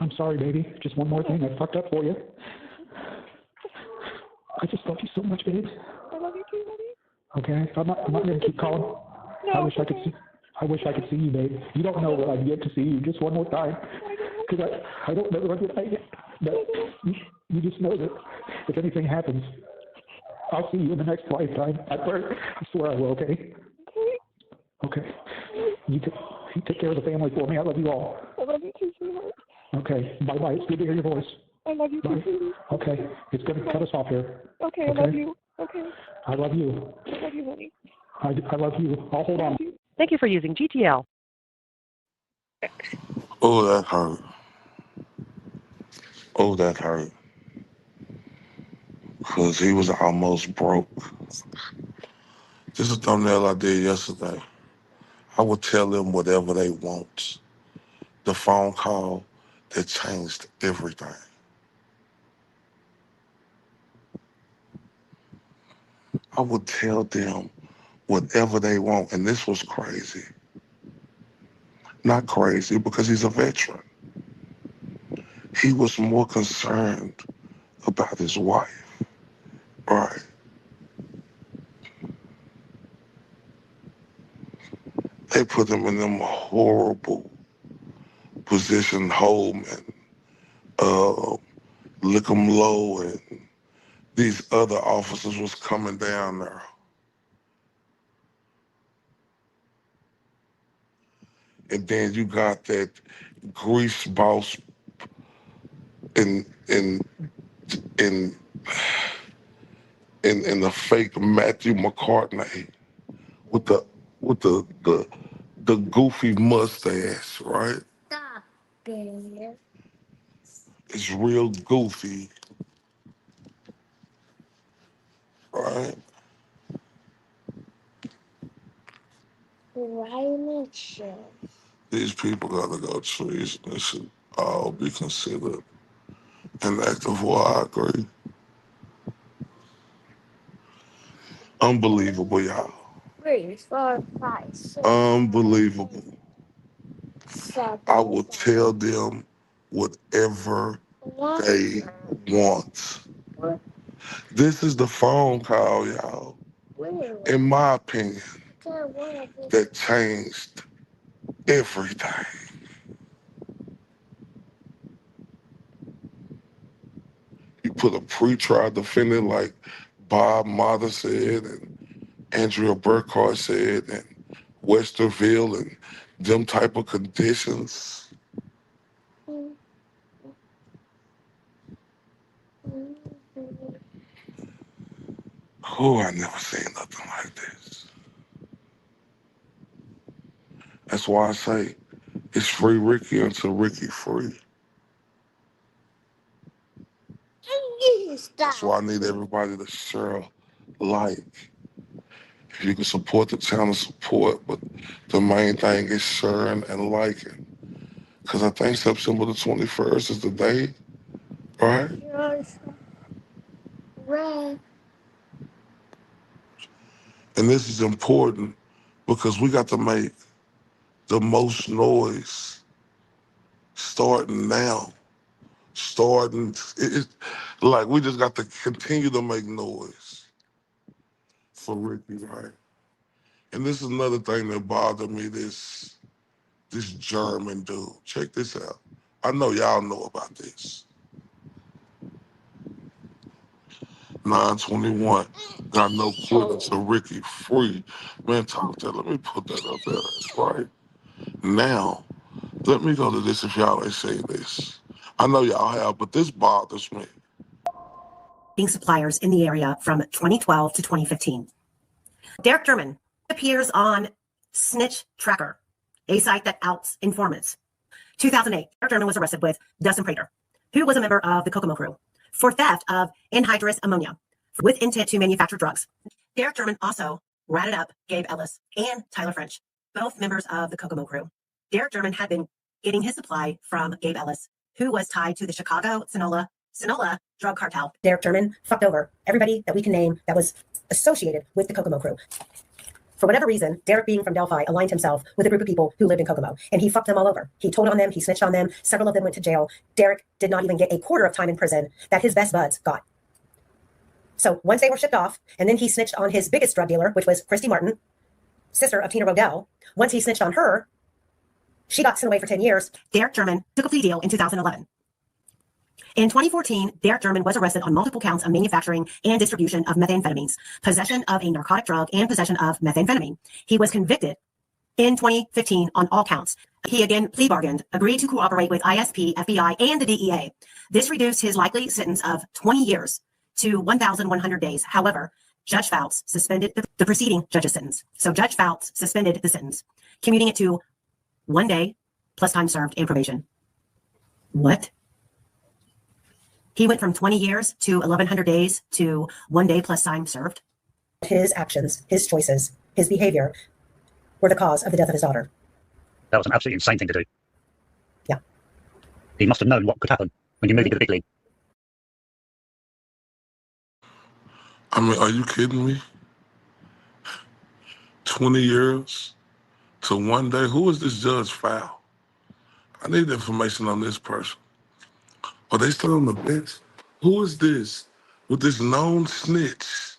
I'm sorry, baby. Just one more thing. I fucked up for you. I just love you so much, babe. I love you too, honey. Okay? I'm not going to keep calling. No, I wish I could see you, babe. You don't know what I'd get to see you just one more time. Because I don't know what I get. But you just know that if anything happens, I'll see you in the next lifetime. I swear I will, okay? Okay. You take care of the family for me. I love you all. I love you too, sweetheart. Okay. Bye-bye. It's good to hear your voice. I love you too, sweetie. Okay. It's going to cut us off here. Okay, I love you. Okay. I love you. I love you, honey. I love you. I'll hold on. Thank you for using GTL. Oh, that hurt. Oh, that hurt. Because he was almost broke. This is a thumbnail I did yesterday. I would tell them whatever they want. The phone call that changed everything. I would tell them whatever they want. And this was crazy. Not crazy because he's a veteran. He was more concerned about his wife. Right. They put him in them horrible position, Holman, Lick 'em Low, and these other officers was coming down there. And then you got that grease boss in the fake Matthew McCartney with the goofy mustache, right? Stop it. It's real goofy, right? These people gotta go treason. They should all be considered an act of war. I agree. Unbelievable, y'all. 3, 4, 5, 6. Unbelievable. I will tell them whatever they want. This is the phone call, y'all, in my opinion, that changed everything. You put a pre-trial defendant like Bob Mother said, and Andrea Burkhardt said, and Westerville, and them type of conditions. Oh, I never seen nothing like this. That's why I say it's free Ricky until Ricky free. That's why I need everybody to share a like. If you can support the channel, support, but the main thing is sharing and liking. Because I think September the 21st is the day, right? Red. And this is important because we got to make the most noise starting now. Like we just got to continue to make noise for Ricky, right? And this is another thing that bothered me, this German dude. Check this out. I know y'all know about this. 921 got no quitting to Ricky free. Man, talk that. Let me put that up there. That's right. Now, let me go to this if y'all ain't seen this. I know y'all have, but this bothers me. Suppliers in the area from 2012 to 2015. Derek German appears on Snitch Tracker, a site that outs informants. 2008, Derek German was arrested with Dustin Prater, who was a member of the Kokomo crew, for theft of anhydrous ammonia with intent to manufacture drugs. Derek German also ratted up Gabe Ellis and Tyler French, both members of the Kokomo crew. Derek German had been getting his supply from Gabe Ellis, who was tied to the Chicago Sonoma drug cartel. Derek German fucked over everybody that we can name that was associated with the Kokomo crew. For whatever reason, Derek, being from Delphi, aligned himself with a group of people who lived in Kokomo, and he fucked them all over. He told on them, he snitched on them, several of them went to jail. Derek did not even get a quarter of time in prison that his best buds got. So once they were shipped off, and then he snitched on his biggest drug dealer, which was Christy Martin, sister of Tina Rodell. Once he snitched on her, she got sent away for 10 years. Derek German took a plea deal in 2011. In 2014, Derek German was arrested on multiple counts of manufacturing and distribution of methamphetamines, possession of a narcotic drug, and possession of methamphetamine. He was convicted in 2015 on all counts. He again plea bargained, agreed to cooperate with ISP, FBI, and the DEA. This reduced his likely sentence of 20 years to 1,100 days. However, Judge Fouts suspended the preceding judge's sentence. So Judge Fouts suspended the sentence, commuting it to 1 day plus time served and probation. What? He went from 20 years to 1,100 days to 1 day plus time served. His actions, his choices, his behavior were the cause of the death of his daughter. That was an absolutely insane thing to do. Yeah. He must have known what could happen when you move into the big league. I mean, are you kidding me? 20 years to 1 day? Who is this Judge Fowl? I need information on this person. Are they still on the bench? Who is this with this known snitch?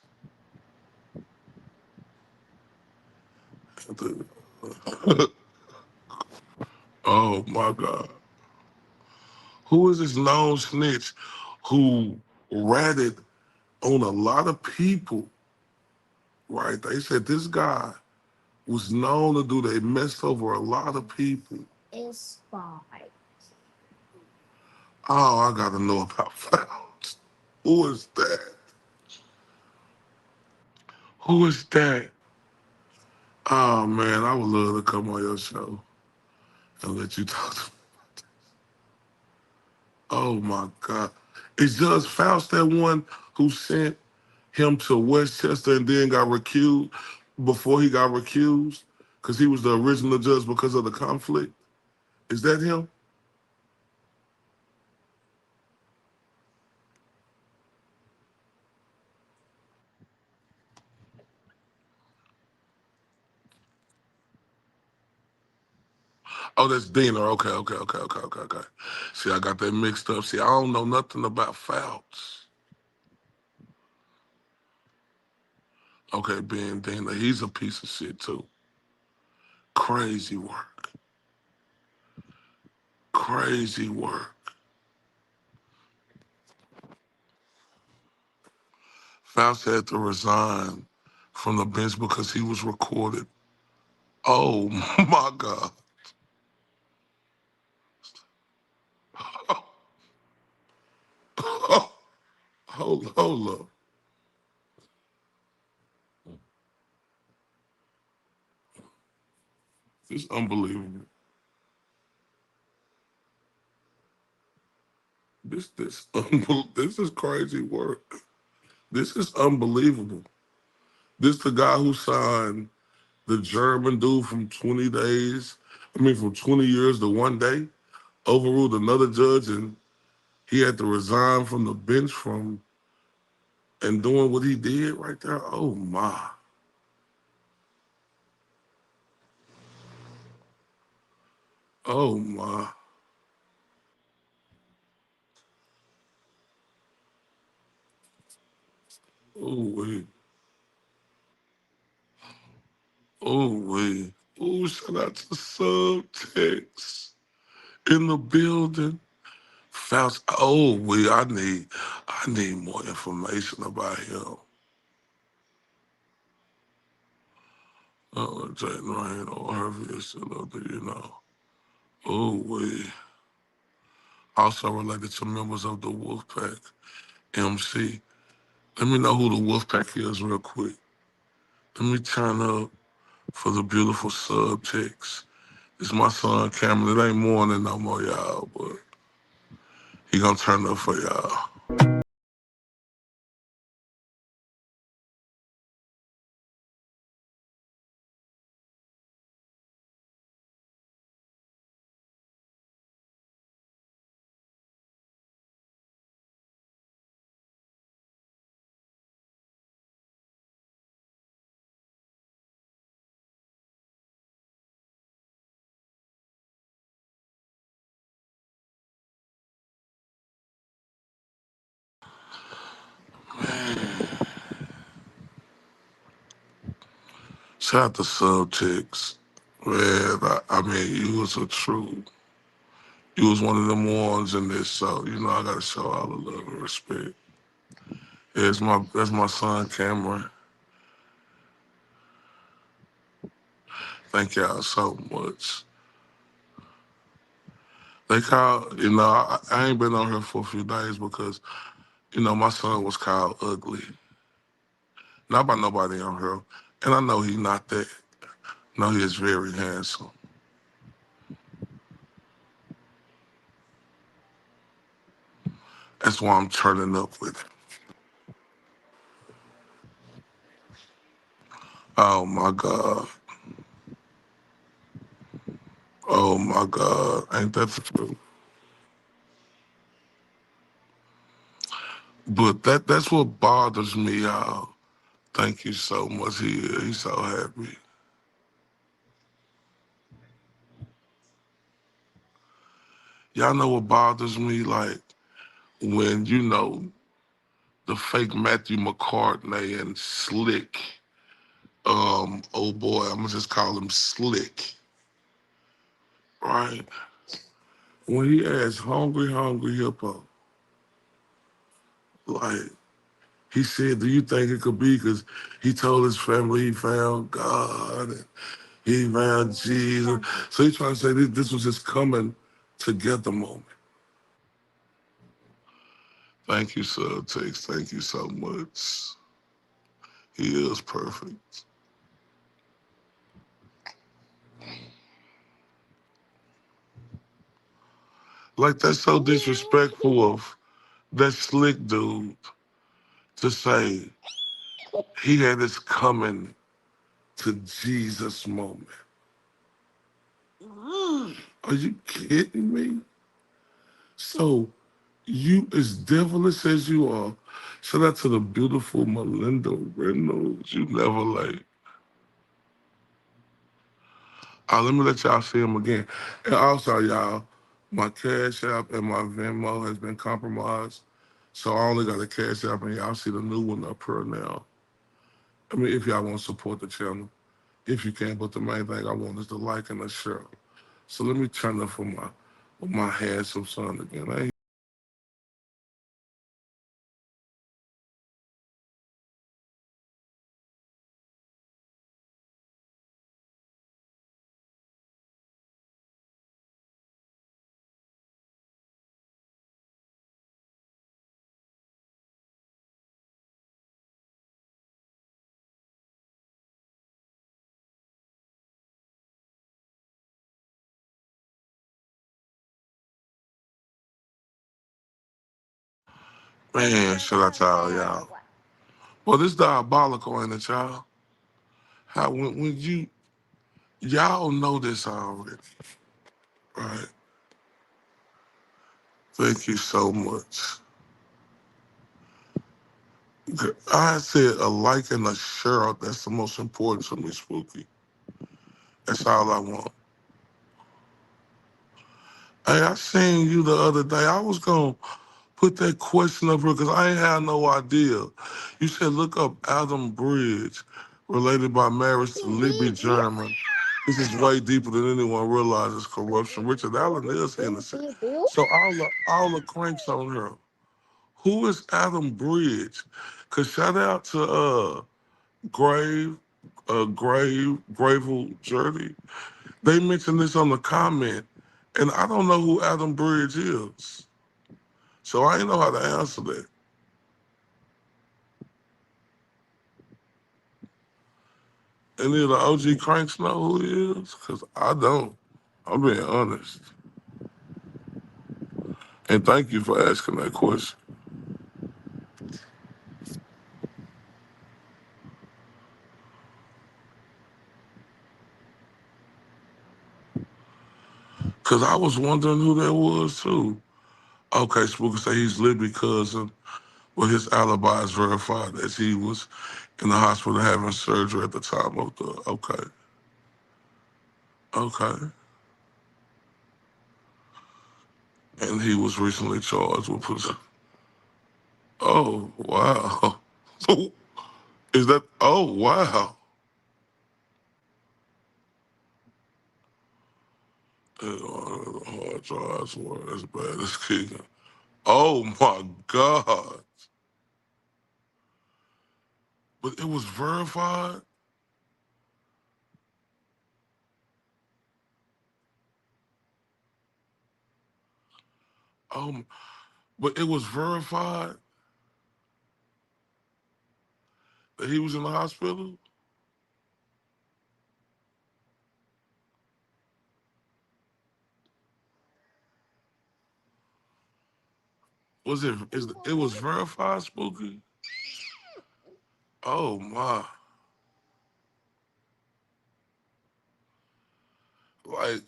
Oh my God. Who is this known snitch who ratted on a lot of people, right? They said this guy was known to do, they messed over a lot of people. It's fine. Oh, I gotta know about Fouts. Who is that? Who is that? Oh man, I would love to come on your show and let you talk to me. Oh my God. Is Judge Faust that one who sent him to Westchester and then got recused before he got recused? Because he was the original judge because of the conflict? Is that him? Oh, that's Diener. Okay. See, I got that mixed up. See, I don't know nothing about Fouts. Okay, Ben Diener, he's a piece of shit too. Crazy work. Crazy work. Faust had to resign from the bench because he was recorded. Oh my God. Hold up. It's unbelievable. This is crazy work. This is unbelievable. This the guy who signed the German dude from 20 days, from 20 years to 1 day, overruled another judge, and he had to resign from the bench from and doing what he did right there. Oh my. Oh my. Oh wait. Oh wait. Oh, shout out to Subtext in the building. Faust. Oh wait, I need more information about him. Jane Ryan or Harvey is still up there, Oh wait. Also related to members of the Wolfpack. MC. Let me know who the Wolfpack is real quick. Let me turn up for the beautiful subtext. It's my son Cameron. It ain't morning no more, y'all, but he gonna turn up for y'all. Shout out to Subtext. Man, you was you was one of them ones in this, so I gotta show all the love and respect. Yeah, that's my son Cameron. Thank y'all so much. They called, I ain't been on here for a few days because, my son was called ugly. Not by nobody on here. And I know he's not that. No, he is very handsome. That's why I'm turning up with him. Oh my God. Oh my God. Ain't that the truth? But that's what bothers me, y'all. Thank you so much. He's so happy. Y'all know what bothers me? Like when, the fake Matthew McCartney and Slick, oh boy, I'm gonna just call him Slick, right? When he asked Hungry Hungry Hippo, like, he said, do you think it could be? Because he told his family he found God and he found Jesus. So he's trying to say this was his coming together moment. Thank you, Subtext. Thank you so much. He is perfect. Like, that's so disrespectful of that Slick dude to say he had his coming to Jesus moment. Are you kidding me? So, you as devilish as you are, shout out to the beautiful Melinda Reynolds. You never late. Let me let y'all see him again. And also, y'all, my Cash App and my Venmo has been compromised. So I only got a Cash App, and y'all see the new one up here now. If y'all want to support the channel, if you can, but the main thing I want is the like and the share. So let me turn up for my handsome son again. Man, should I tell y'all? Well, this diabolical, ain't it, y'all? How when y'all know this already, right? Thank you so much. I said a like and a share. That's the most important to me, Spooky. That's all I want. Hey, I seen you the other day. I was gonna put that question up here because I ain't had no idea. You said look up Adam Bridge, related by marriage to Libby German. This is way deeper than anyone realizes corruption. Richard Allen is innocent. So all the cranks on her. Who is Adam Bridge? Cause shout out to Gravel Journey. They mentioned this on the comment, and I don't know who Adam Bridge is. So I didn't know how to answer that. Any of the OG cranks know who he is? Because I don't. I'm being honest. And thank you for asking that question. Because I was wondering who that was, too. Okay, Spooky say he's Libby's cousin. Well, his alibi is verified as he was in the hospital having surgery at the time of the... Okay. Okay. And he was recently charged with... Oh, wow. Is that... Oh, wow. Hard drives were as bad as Keegan. Oh, my God. But it was verified? But it was verified that he was in the hospital? It was verified, Spooky? Oh, my. Like,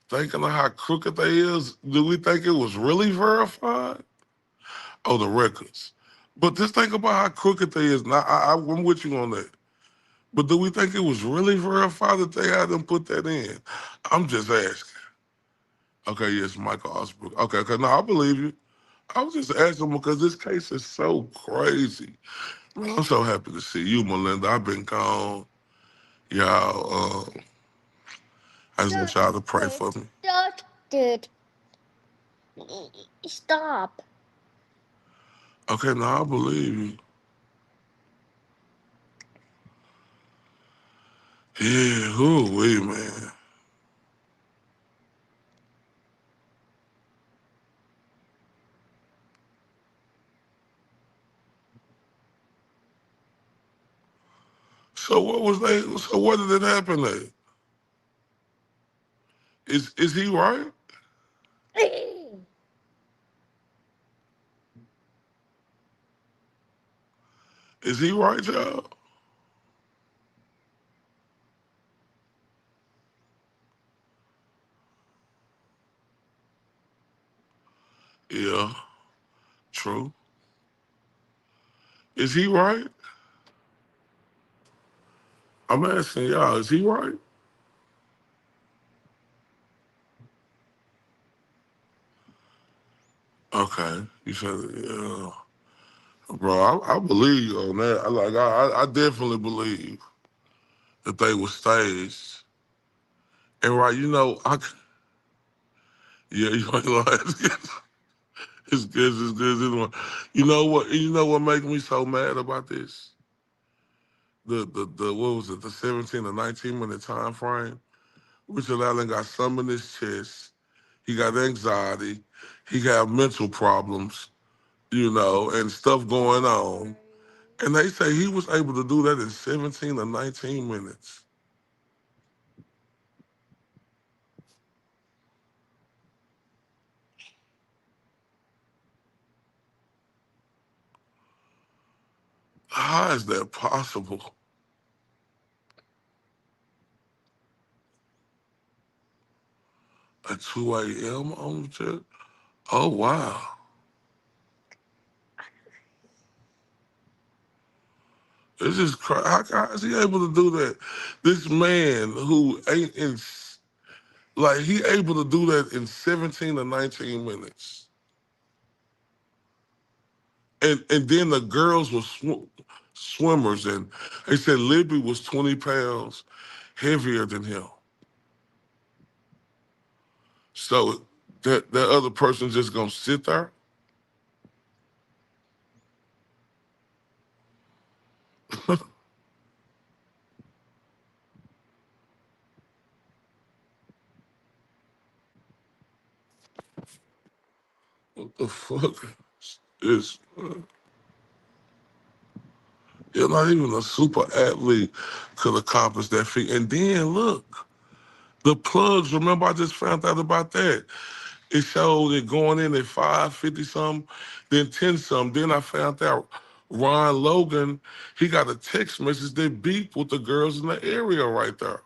thinking of how crooked they is, do we think it was really verified? Oh, the records. But just think about how crooked they is. Now, I'm with you on that. But do we think it was really verified that they had them put that in? I'm just asking. Okay, yes, Michael Osbrook. Okay, no, I believe you. I was just asking because this case is so crazy. Man, I'm so happy to see you, Melinda. I've been gone. Y'all, I just want y'all to pray for me. Dude. Stop. Okay, now I believe you. Yeah, who man. So what did it happen at? Is he right? Is he right, y'all? Yeah, true. Is he right? I'm asking y'all, is he right? Okay, you said, yeah. Bro, I believe you on that. I definitely believe that they were staged. And right, yeah, you ain't lying. It's good. You know what makes me so mad about this? The what was it, the 17 to 19 minute time frame? Richard Allen got some in his chest. He got anxiety. He got mental problems, and stuff going on. And they say he was able to do that in 17 to 19 minutes. How is that possible? At 2 a.m. on the jet? Oh, wow. It's just crazy. How is he able to do that? This man who ain't in, like, he able to do that in 17 or 19 minutes. And then the girls were swimmers, and they said Libby was 20 pounds heavier than him. So that other person just gonna sit there? What the fuck is? You're not even a super athlete could accomplish that feat. And then look, the plugs. Remember, I just found out about that. It showed it going in at 550 something, then 10 something. Then I found out Ron Logan, he got a text message that beeped with the girls in the area right there.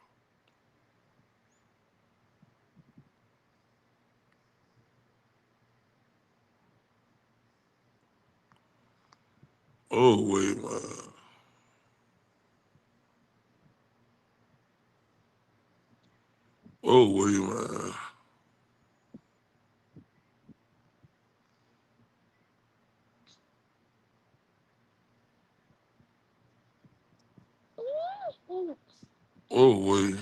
Oh wait, man. Oh wait, man. Oh wait.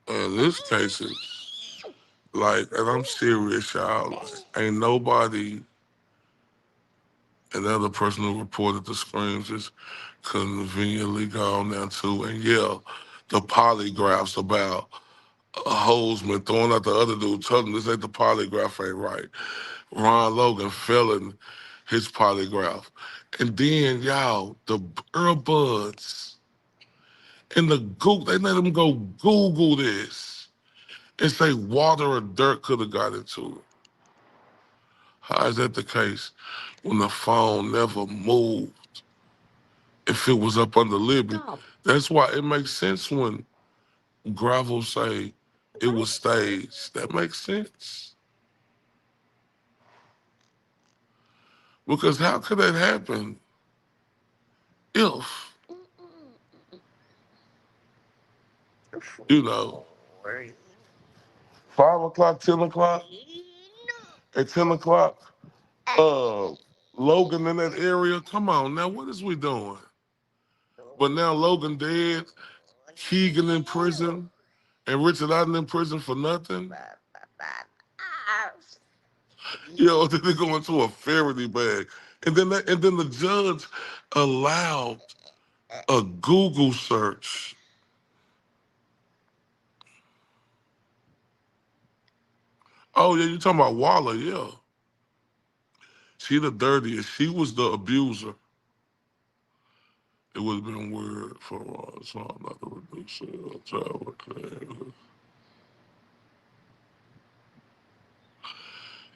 And this case is like, and I'm serious, y'all. Like, ain't nobody. And the other person who reported the screams is conveniently gone now too. And yeah, the polygraphs about Holzman throwing out the other dude, telling him this ain't the polygraph ain't right. Ron Logan failing his polygraph. And then, y'all, the earbuds and the Google, they let him go Google this and say water or dirt could have got into it. How is that the case when the phone never moved if it was up under Libby? That's why it makes sense when Gravel say it was staged. That makes sense. Because how could that happen if, you know, 5 o'clock, 10 o'clock, at 10 o'clock, Logan in that area? Come on now, what is we doing? But now Logan dead, Keegan in prison, and Richard Allen in prison for nothing? Yo, then they go into a Faraday bag. And then the judge allowed a Google search. Oh yeah, you talking about Waller, yeah. She the dirtiest. She was the abuser. It would have been weird for so I'm not the producer.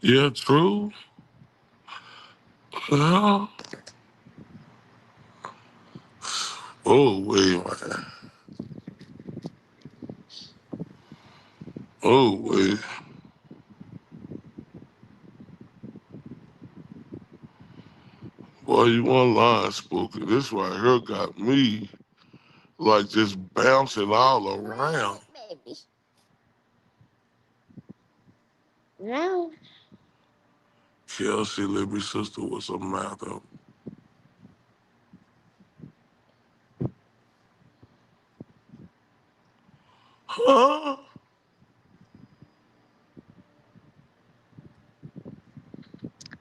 Yeah, true. Yeah. Oh wait, man. Oh wait. Boy, you one line, Spooky. This right here got me like just bouncing all around. Baby. No. Kelsi, Libby's sister, was a matter. Huh?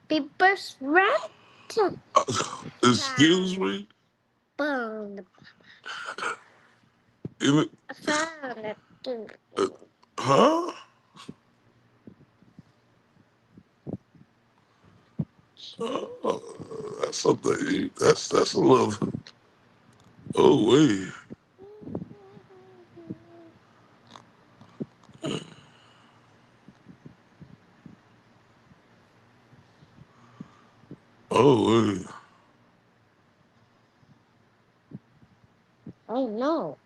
Paper's wrapped. Excuse me? Found. It, I found it. huh? That's something. That's a little. Oh wait. Oh, Oh no.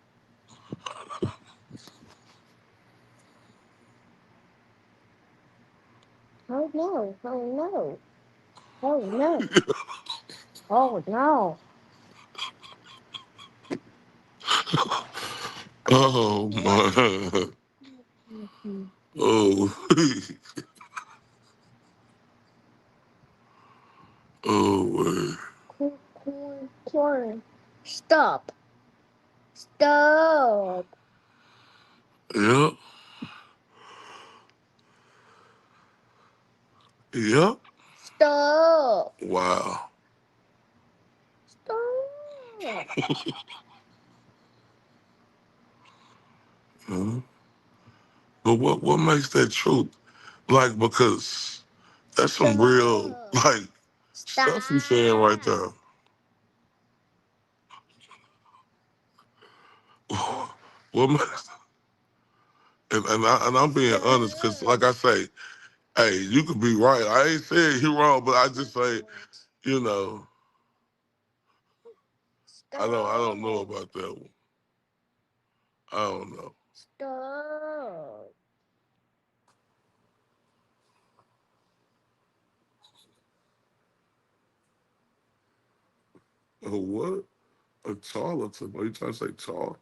Oh no. Oh no. Oh no. Oh no. oh my. Oh. oh, Corn. Stop. Stop. Yep. Yep. Stop. Wow. Stop. Mhm. But what makes that truth? Like, because that's some real, like, stuff you saying right there. What makes, and I'm being honest, because, like I say, hey, you could be right. I ain't saying you wrong, but I just say, you know, I don't know about that one. I don't know. Stop. What? A charlatan? Are you trying to say tall?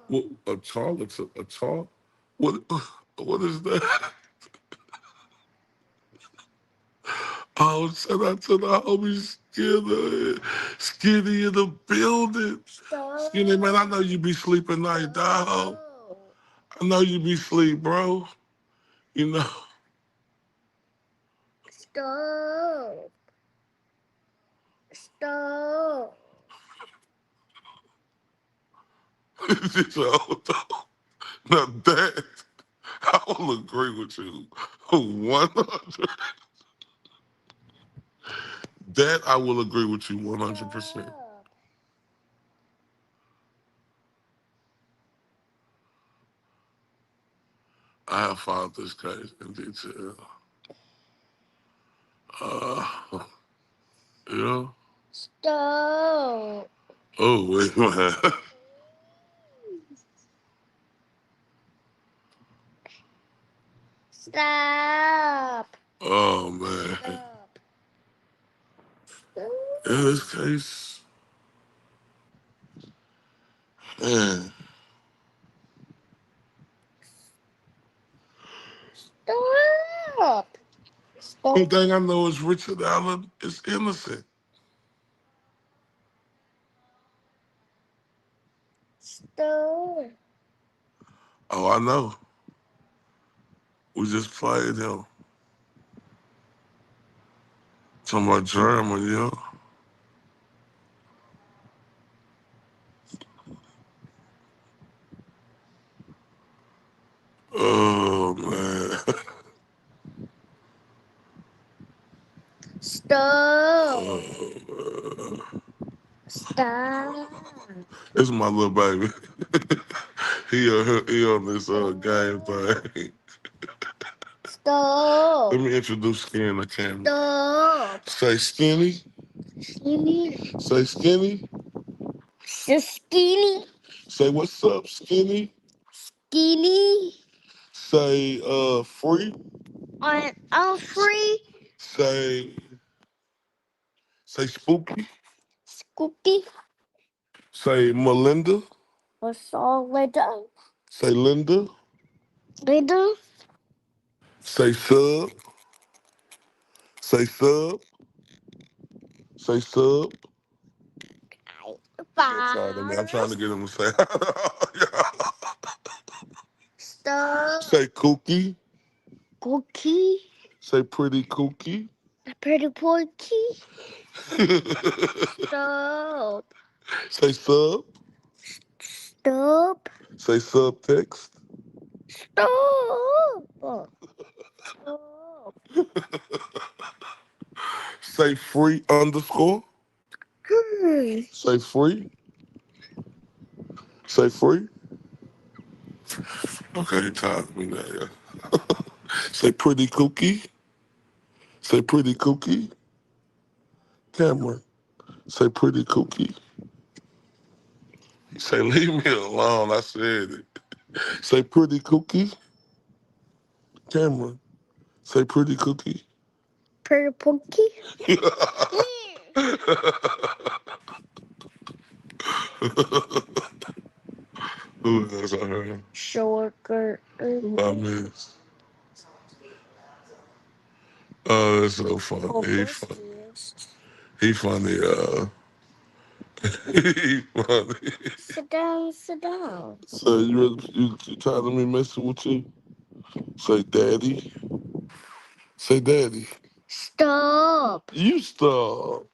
What? A charlatan? A tall? What? What is that? Oh, shout out to the homies Skinny in the building. Skinny, man, I know you be sleeping night, dog. I know you be sleep, bro. You know. Stop. Stop. So, now that, I will agree with you 100. That I will agree with you 100%. I have filed this case in detail. Yeah. Stop. Oh, wait, man. Stop. Oh, man. In this case, man. Stop. One thing I know is Richard Allen is innocent. Stop. Oh, I know. We just played him. Talking about German, yeah. Oh, man. Stop. Stop. This is my little baby. he on this game thing. Stop. Let me introduce Skinny in the camera. Stop. Say Skinny. Skinny. Say Skinny. So skinny. Say what's up, Skinny. Skinny. Say free. I'm free. Say spooky. Scoopy. Say Melinda. What's all later? Say Linda. Later. Say sub. Say sub. Say sub. Sorry, man. I'm trying to get him to say. Stop. Say kooky. Cookie. Say pretty kooky. Pretty porky. Stop. Say sub. Stop. Say subtext. Stop. Say free underscore. Say free. Say free. Okay, you tired of me now, yeah. Say pretty kooky. Say pretty kooky. Cameron, say pretty kooky. He say, leave me alone. I said it. Say pretty kooky. Cameron, say pretty cookie. Pretty pokey. Who else I heard? Sugar. I miss. Oh, that's so funny. He funny. He funny, he funny. Sit down, sit down. So you tired of me messing with you? Say daddy. Say daddy. Stop. You stop.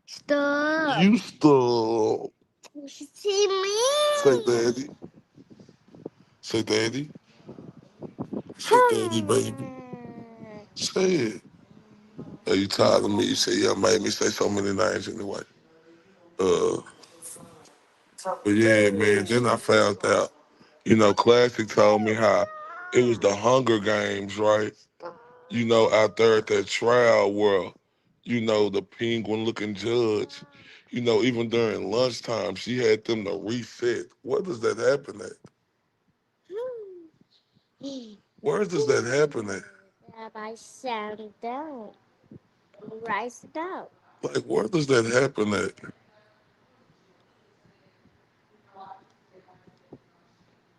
Stop. You stop. See me. Say daddy. Say daddy. Say daddy, baby. Say it. Are you tired of me? You say, yeah, made me say so many names anyway. But yeah, man, then I found out, Classic told me how it was the Hunger Games, right? Out there at that trial where, the penguin looking judge, even during lunchtime, she had them to reset. Where does that happen at? Where does that happen at? I sat down. Rise down. Like, where does that happen at?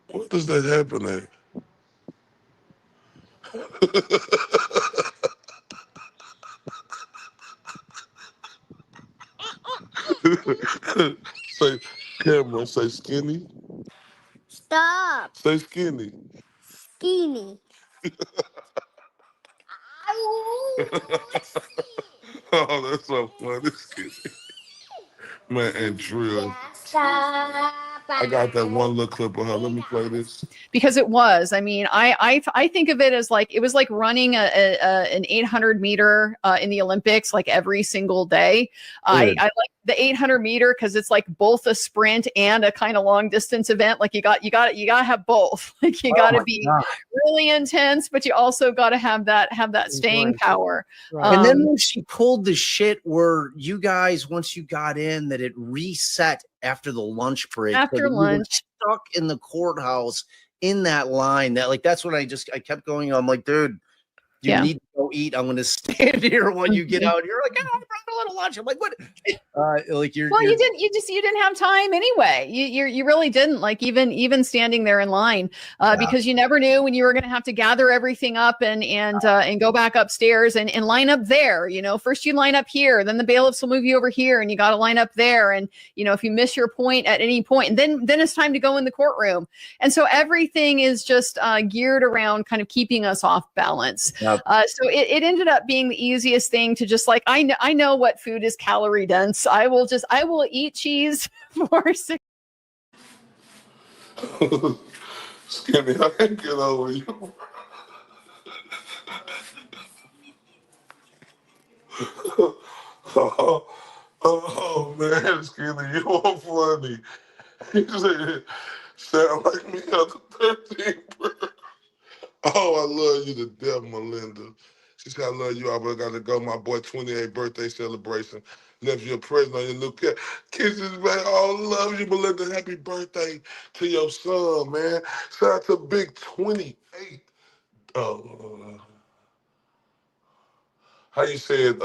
Where does that happen at? Say, Cameron, say skinny. Stop. Say skinny. Skinny. Oh, that's so funny. Skinny. Man, and Drill. I got that one little clip of her. Let me play this. Because it was. I mean, I think of it as like it was like running an 800 meter in the Olympics like every single day. I like the 800 meter because it's like both a sprint and a kind of long distance event. Like you got to have both. Like you got to be really intense, but you also got to have that staying power. Right. And then when she pulled the shit where you guys, once you got in, that it reset after the lunch break. After that lunch. You were stuck in the courthouse in that line. That's when I kept going. I'm like, dude, you need to go eat. I'm going to stand here when you get out. You're like, oh, I brought a little lunch. I'm like, what? You didn't have time anyway. You really didn't, like even standing there in line because you never knew when you were going to have to gather everything up and go back upstairs and line up there. First you line up here, then the bailiffs will move you over here and you got to line up there. And, if you miss your point at any point, then it's time to go in the courtroom. And so everything is just geared around kind of keeping us off balance. Yep. So it ended up being the easiest thing to just like, I know what food is calorie dense. I will eat cheese for 6. Skinny, I can't get over you. Oh, man, Skinny, you are funny. You said, sound like me on the 13th birthday. Oh, I love you to death, Melinda. She said, I love you. I got to go. My boy 28th birthday celebration. Left you a present on your new cat. Kisses, man. Oh, love you, Melinda. Happy birthday to your son, man. Shout out to Big 28. How you say it?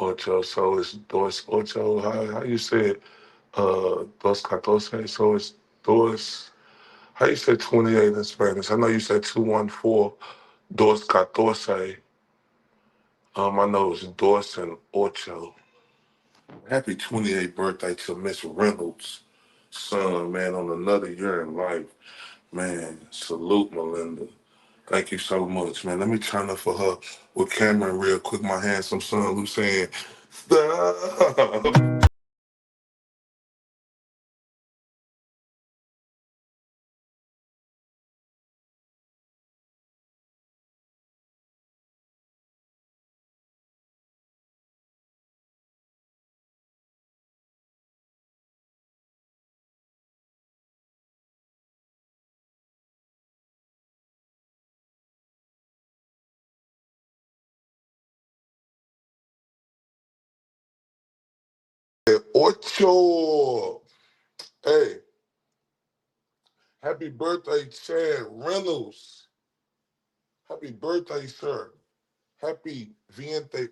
Ocho. So it's dos ocho. How you say it? Dos catorce. So it's dos. How you say 28 in Spanish? I know you said 214, dos catorce. I know it's dos and ocho. Happy 28th birthday to Miss Reynolds' son, man, on another year in life. Man, salute, Melinda. Thank you so much, man. Let me turn up for her with Cameron real quick. My handsome son who's saying, stop. Ocho. Hey, happy birthday, Chad Reynolds. Happy birthday, sir. Happy 28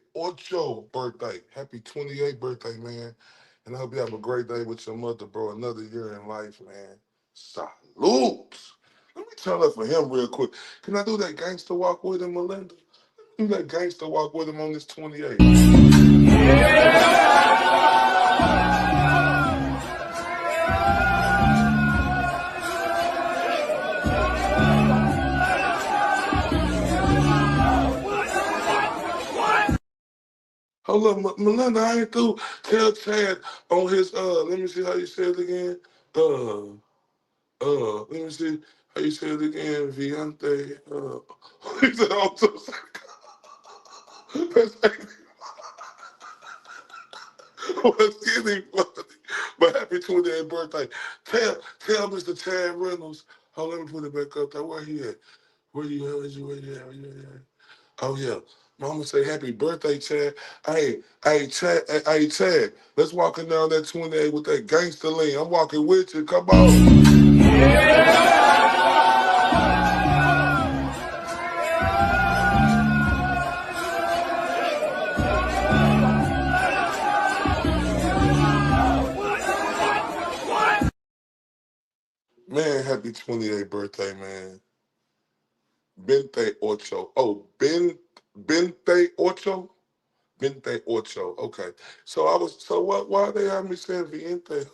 birthday. Happy 28th birthday, man. And I hope you have a great day with your mother, bro. Another year in life, man. Salute. Let me turn up for him real quick. Can I do that gangster walk with him, Melinda? Do that gangster walk with him on this 28th. Hold up, Melinda, I ain't through. Tell Chad on his, let me see how you say it again. Let me see how you say it again. Viante, he said, I'm so What's getting funny? But happy 28th birthday. Tell Mr. Chad Reynolds. Oh, let me put it back up there. Where he at? Where you at? Where you at? Oh, yeah. Mama say happy birthday, Chad. Hey, Chad, let's walk in down that 28 with that gangster lean. I'm walking with you. Come on. Man, happy 28th birthday, man. Bente Ocho. Oh, Bente Ocho? Bente Ocho. Okay. So why they have me saying Viente?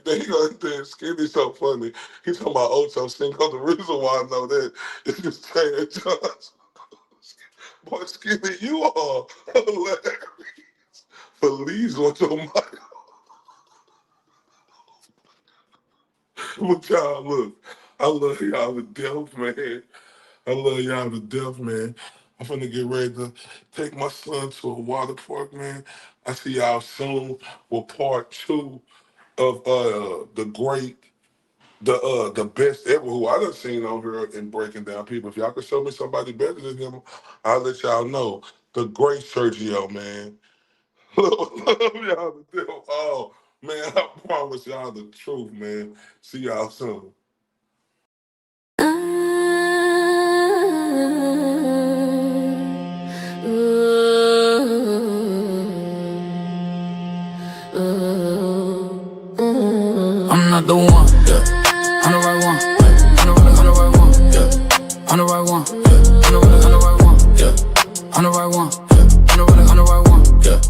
Then he got that skinny so funny. He talking about Ocho Cinco. The reason why I know that is just Chad Johnson. Boy, Skinny, you are hilarious. Feliz Ocho Mayo. But y'all, look, I love y'all to death, man. I love y'all to death, man. I'm finna get ready to take my son to a water park, man. I see y'all soon with part 2 of the best ever who I done seen on here in Breaking Down People. If y'all can show me somebody better than him, I'll let y'all know. The Great Sergio, man. Love y'all to death. Oh, man, I promise y'all the truth, man. See y'all soon. I'm not the one, yeah. I'm the right one, I'm the right one, yeah. I'm the right one, yeah. I'm the right one, yeah. I'm the right one, yeah. I'm the right one, yeah.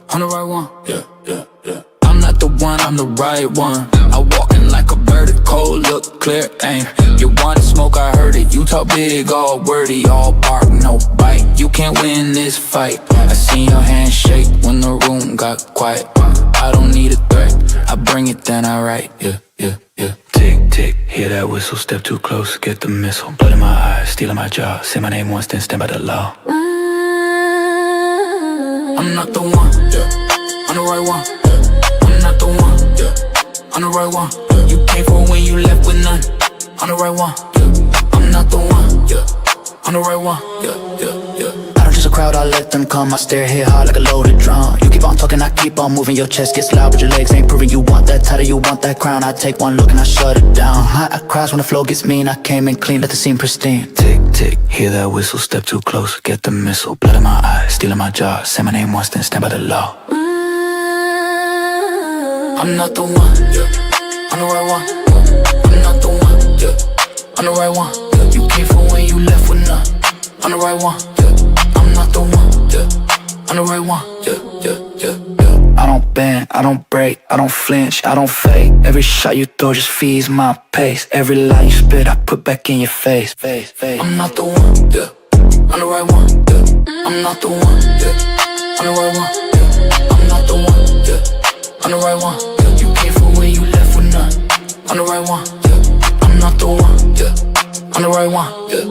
I'm the right one, yeah. I'm not the one, I'm the right one. I walk in like a vertical, look clear, aim. You wanna smoke, I heard it. You talk big, all wordy, all bark, no bite. You can't win this fight. I seen your hand shake when the room got quiet. I don't need a threat, I bring it, then I write, yeah. Tick, tick, hear that whistle, step too close, get the missile. Blood in my eyes, stealing my jaw. Say my name once, then stand by the law. I'm not the one, yeah. I'm the right one, yeah. I'm not the one, yeah. I'm the right one, yeah. You came for when you left with none. I'm the right one, yeah. I'm not the one, yeah. I'm the right one, yeah. I don't just a crowd, I let them come. I stare hit hard like a loaded drum. You keep on talking, I keep on moving. Your chest gets loud, but your legs ain't proving. You want that title, you want that crown. I take one look and I shut it down. I crash when the flow gets mean. I came in clean, let the scene pristine. Tick, tick, hear that whistle, step too close, get the missile. Blood in my eyes, stealing my jaw. Say my name once, then stand by the law. I'm not the one, yeah. I'm the right one. I'm not the one, yeah. I'm the right one, yeah. You came for when you left with none. I'm the right one, yeah. I'm not the one, yeah. I'm the right one, yeah. I don't bend, I don't break, I don't flinch, I don't fake. Every shot you throw just feeds my pace. Every lie you spit, I put back in your face. I'm not the one, yeah. I'm the right one, yeah. I'm not the one, yeah. I'm the right one, yeah. I'm not the one, yeah. I'm the right one, yeah. You came for when you left with none. I'm the right one, yeah. I'm not the one, yeah. I'm the right one, yeah.